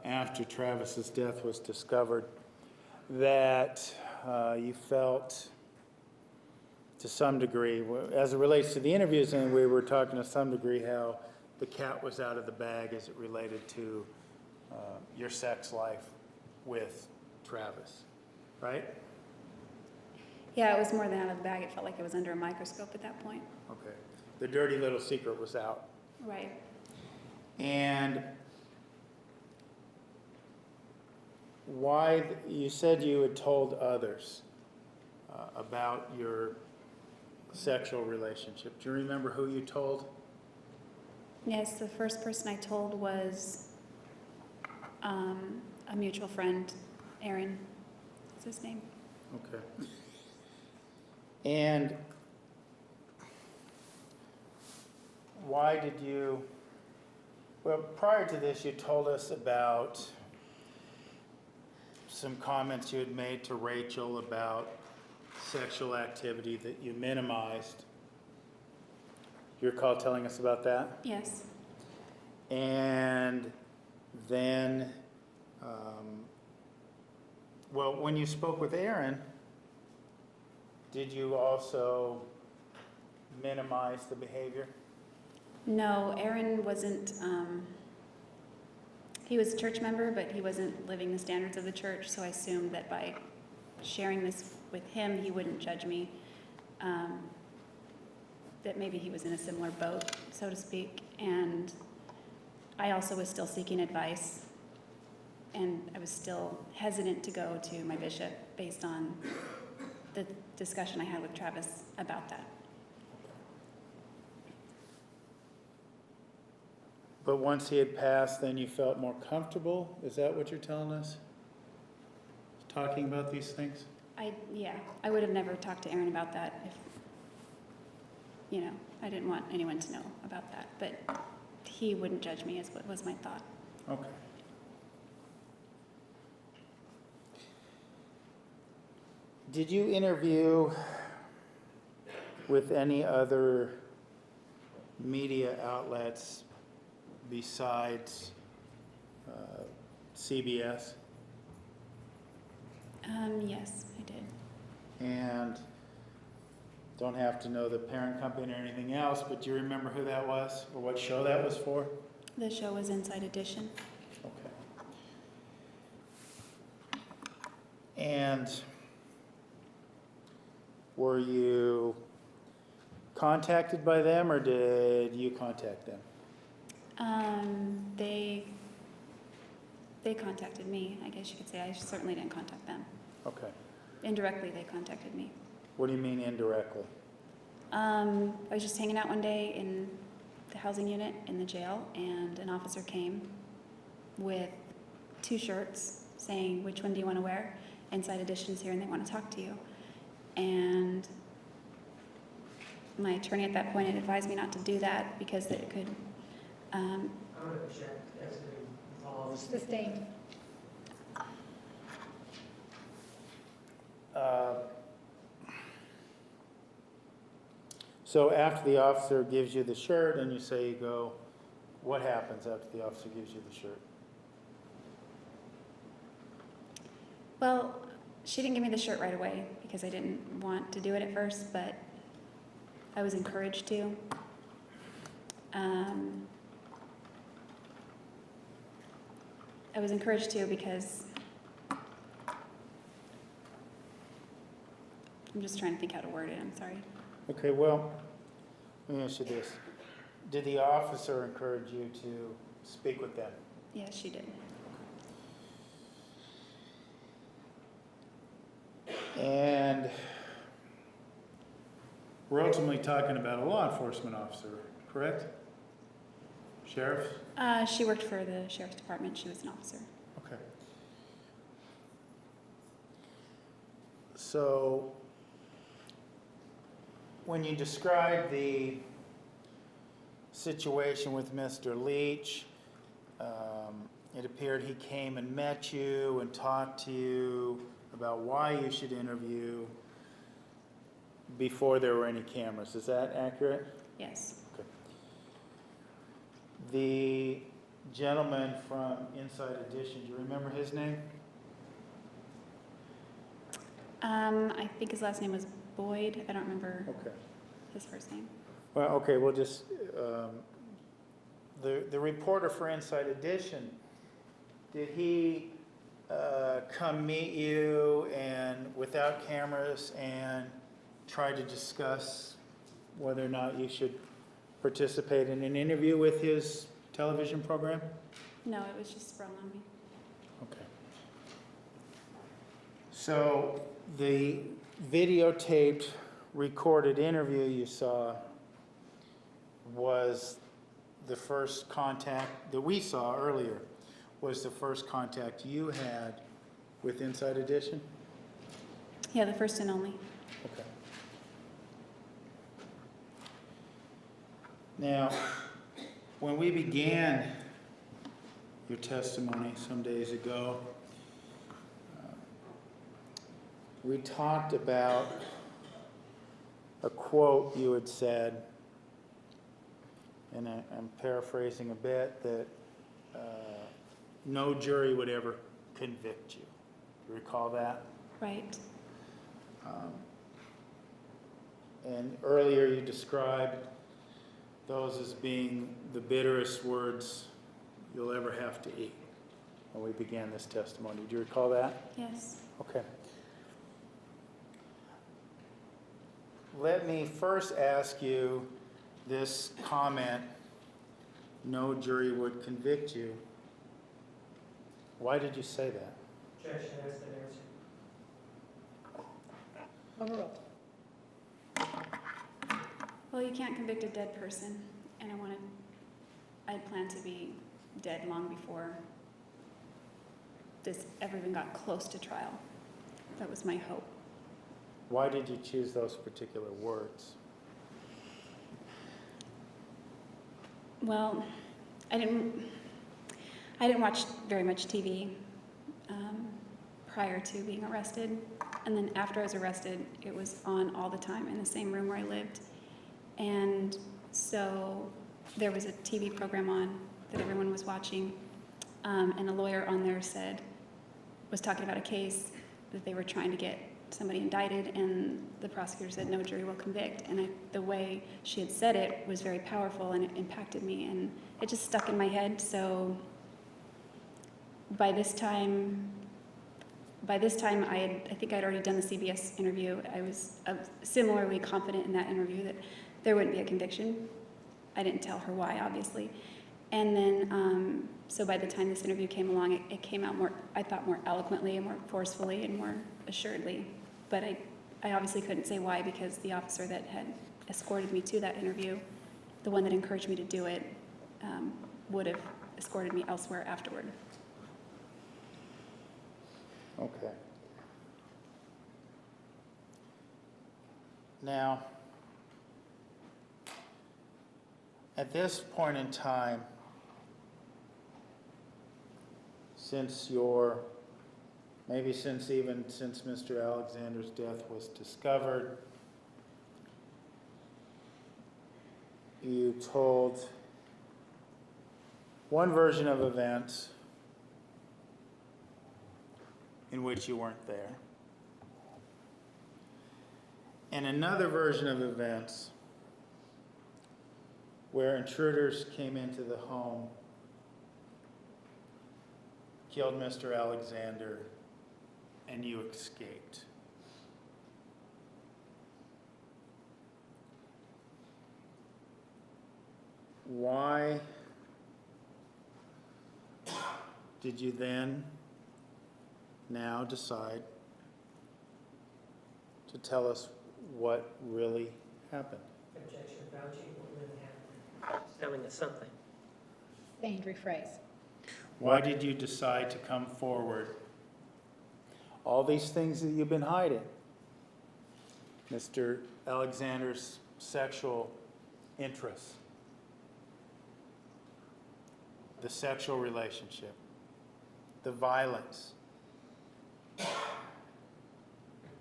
after Travis's death was discovered, that you felt to some degree, as it relates to the interviews, and we were talking to some degree how the cat was out of the bag as it related to your sex life with Travis, right? Yeah, it was more than out of the bag. It felt like it was under a microscope at that point. Okay. The dirty little secret was out. Right. And why, you said you had told others about your sexual relationship. Do you remember who you told? Yes, the first person I told was a mutual friend, Aaron. What's his name? Okay. And why did you, well, prior to this, you told us about some comments you had made to Rachel about sexual activity that you minimized. You recall telling us about that? Yes. And then, well, when you spoke with Aaron, did you also minimize the behavior? No, Aaron wasn't, he was a church member, but he wasn't living the standards of the church, so I assumed that by sharing this with him, he wouldn't judge me. That maybe he was in a similar boat, so to speak. And I also was still seeking advice, and I was still hesitant to go to my bishop based on the discussion I had with Travis about that. But once he had passed, then you felt more comfortable? Is that what you're telling us? Talking about these things? Yeah, I would have never talked to Aaron about that if, I didn't want anyone to know about that. But he wouldn't judge me, is what was my thought. Okay. Did you interview with any other media outlets besides CBS? Yes, I did. And don't have to know the parent company or anything else, but do you remember who that was or what show that was for? The show was Inside Edition. Okay. And were you contacted by them or did you contact them? They contacted me, I guess you could say. I certainly didn't contact them. Okay. Indirectly, they contacted me. What do you mean indirectly? I was just hanging out one day in the housing unit in the jail, and an officer came with 2 shirts saying, "Which one do you want to wear? Inside Edition's here and they want to talk to you." And my attorney at that point had advised me not to do that because it could, I'm going to object as it involves Sustained. So after the officer gives you the shirt and you say you go, what happens after the officer gives you the shirt? well, she didn't give me the shirt right away because I didn't want to do it at first, but I was encouraged to. I was encouraged to because I'm just trying to think how to word it. I'm sorry. Okay, well, let me ask you this. Did the officer encourage you to speak with them? Yes, she did. And we're ultimately talking about a law enforcement officer, correct? Sheriff? She worked for the sheriff's department. She was an officer. Okay. So, when you describe the situation with Mr. Leach, it appeared he came and met you and talked to you about why you should interview. before there were any cameras. Is that accurate? Yes. Okay. The gentleman from Inside Edition, do you remember his name? I think his last name was Boyd. I don't remember Okay. his first name. Well, okay, we'll just, the reporter for Inside Edition, did he come meet you and without cameras and try to discuss whether or not you should participate in an interview with his television program? No, it was just sprung on me. Okay. So the videotaped recorded interview you saw was the first contact that we saw earlier, was the first contact you had with Inside Edition? Yeah, the first and only. Okay. Now, when we began your testimony some days ago, we talked about a quote you had said, and I'm paraphrasing a bit, that no jury would ever convict you. Do you recall that? Right. And earlier you described those as being the bitterest words you'll ever have to eat when we began this testimony. Do you recall that? Yes. Okay. Let me first ask you this comment, no jury would convict you. Why did you say that? Objection, that's the answer. Overruled. Well, you can't convict a dead person, and I'd planned to be dead long before this ever even got close to trial. That was my hope. Why did you choose those particular words? Well, I didn't watch very much TV prior to being arrested, and then after I was arrested, it was on all the time in the same room where I lived, and so there was a TV program on that everyone was watching, and a lawyer on there was talking about a case that they were trying to get somebody indicted, and the prosecutor said no jury will convict, and the way she had said it was very powerful, and it impacted me, and it just stuck in my head. So by this time I think I'd already done the CBS interview. I was similarly confident in that interview that there wouldn't be a conviction. I didn't tell her why, obviously. And then, so by the time this interview came along, it came out more, I thought, more eloquently and more forcefully and more assuredly. But I obviously couldn't say why, because the officer that had escorted me to that interview, the one that encouraged me to do it, would have escorted me elsewhere afterward. Okay. Now, at this point in time, since since Mr. Alexander's death was discovered, you told one version of events in which you weren't there, and another version of events where intruders came into the home, killed Mr. Alexander, and you escaped. Why did you then now decide to tell us what really happened? Objection, vouching what really happened. Just telling us something. Sustained rephrase. Why did you decide to come forward? All these things that you've been hiding. Mr. Alexander's sexual interests, the sexual relationship, the violence.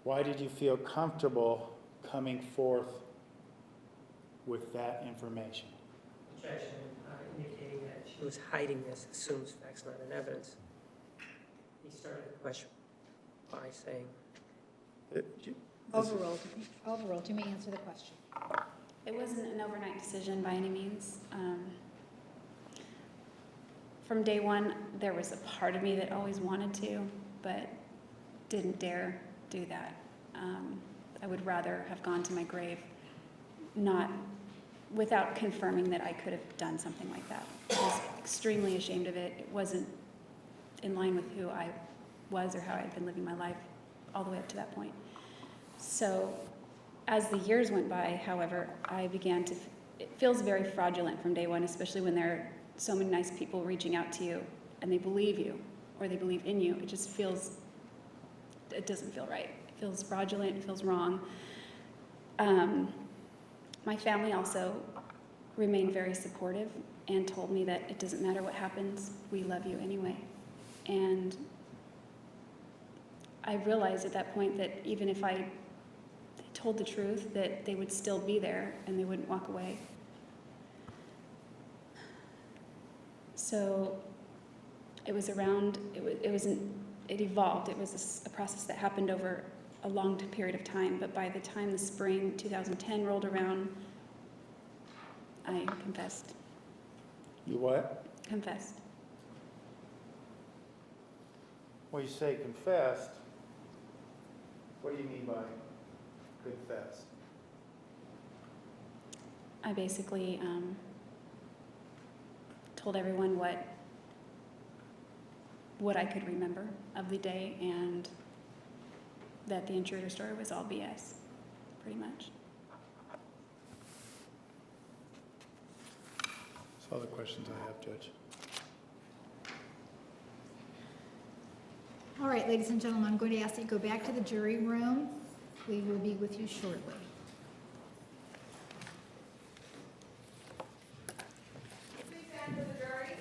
Why did you feel comfortable coming forth with that information. Objection, indicating that she was hiding this, assumes facts not in evidence. He started the question by saying, Overruled, you may answer the question. It wasn't an overnight decision by any means. From day one, there was a part of me that always wanted to, but didn't dare do that. I would rather have gone to my grave not without confirming that I could have done something like that. I was extremely ashamed of it. It wasn't in line with who I was or how I had been living my life all the way up to that point. So as the years went by, however, I began to, it feels very fraudulent from day one, especially when there are so many nice people reaching out to you and they believe you or they believe in you. It just feels, it doesn't feel right. It feels fraudulent, it feels wrong. My family also remained very supportive and told me that it doesn't matter what happens, we love you anyway. And I realized at that point that even if I told the truth, that they would still be there and they wouldn't walk away. So it was around, it evolved. It was a process that happened over a long period of time, but by the time the spring 2010 rolled around, I confessed. You what? Confessed. When you say confessed, what do you mean by confessed? I basically told everyone what I could remember of the day and that the intruder story was all BS, pretty much. That's all the questions I have, Judge. All right, ladies and gentlemen, I'm going to ask that you go back to the jury room. We will be with you shortly. Please stand for the jury.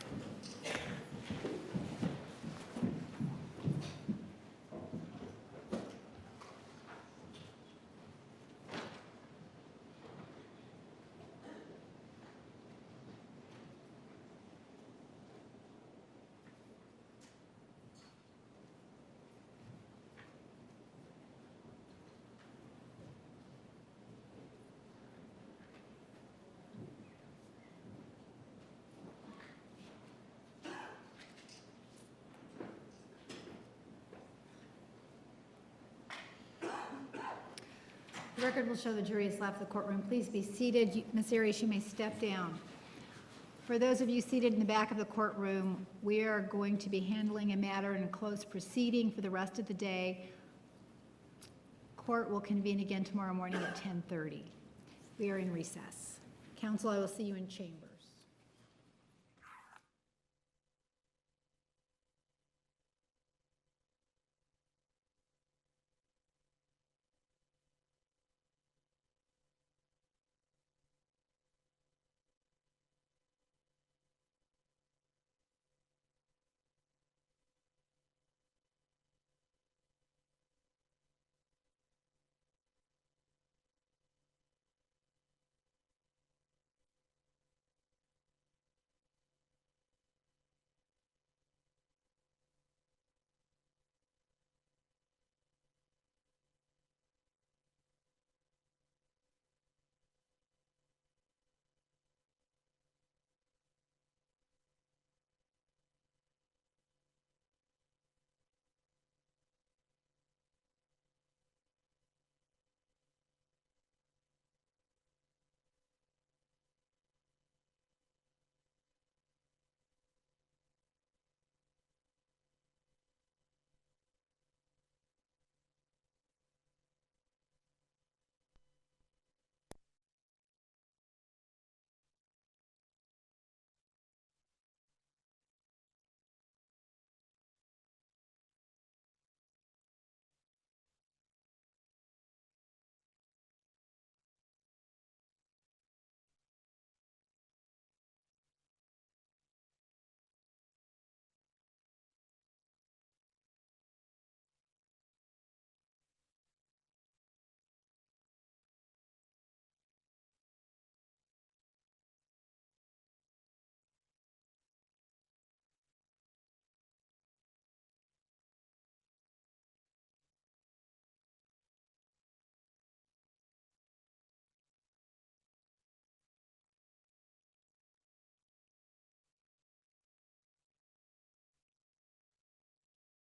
The record will show the jury has left the courtroom. Please be seated. Ms. Arias, you may step down. For those of you seated in the back of the courtroom, we are going to be handling a matter in closed proceeding for the rest of the day. Court will convene again tomorrow morning at 10:30. We are in recess. Counsel, I will see you in chamber.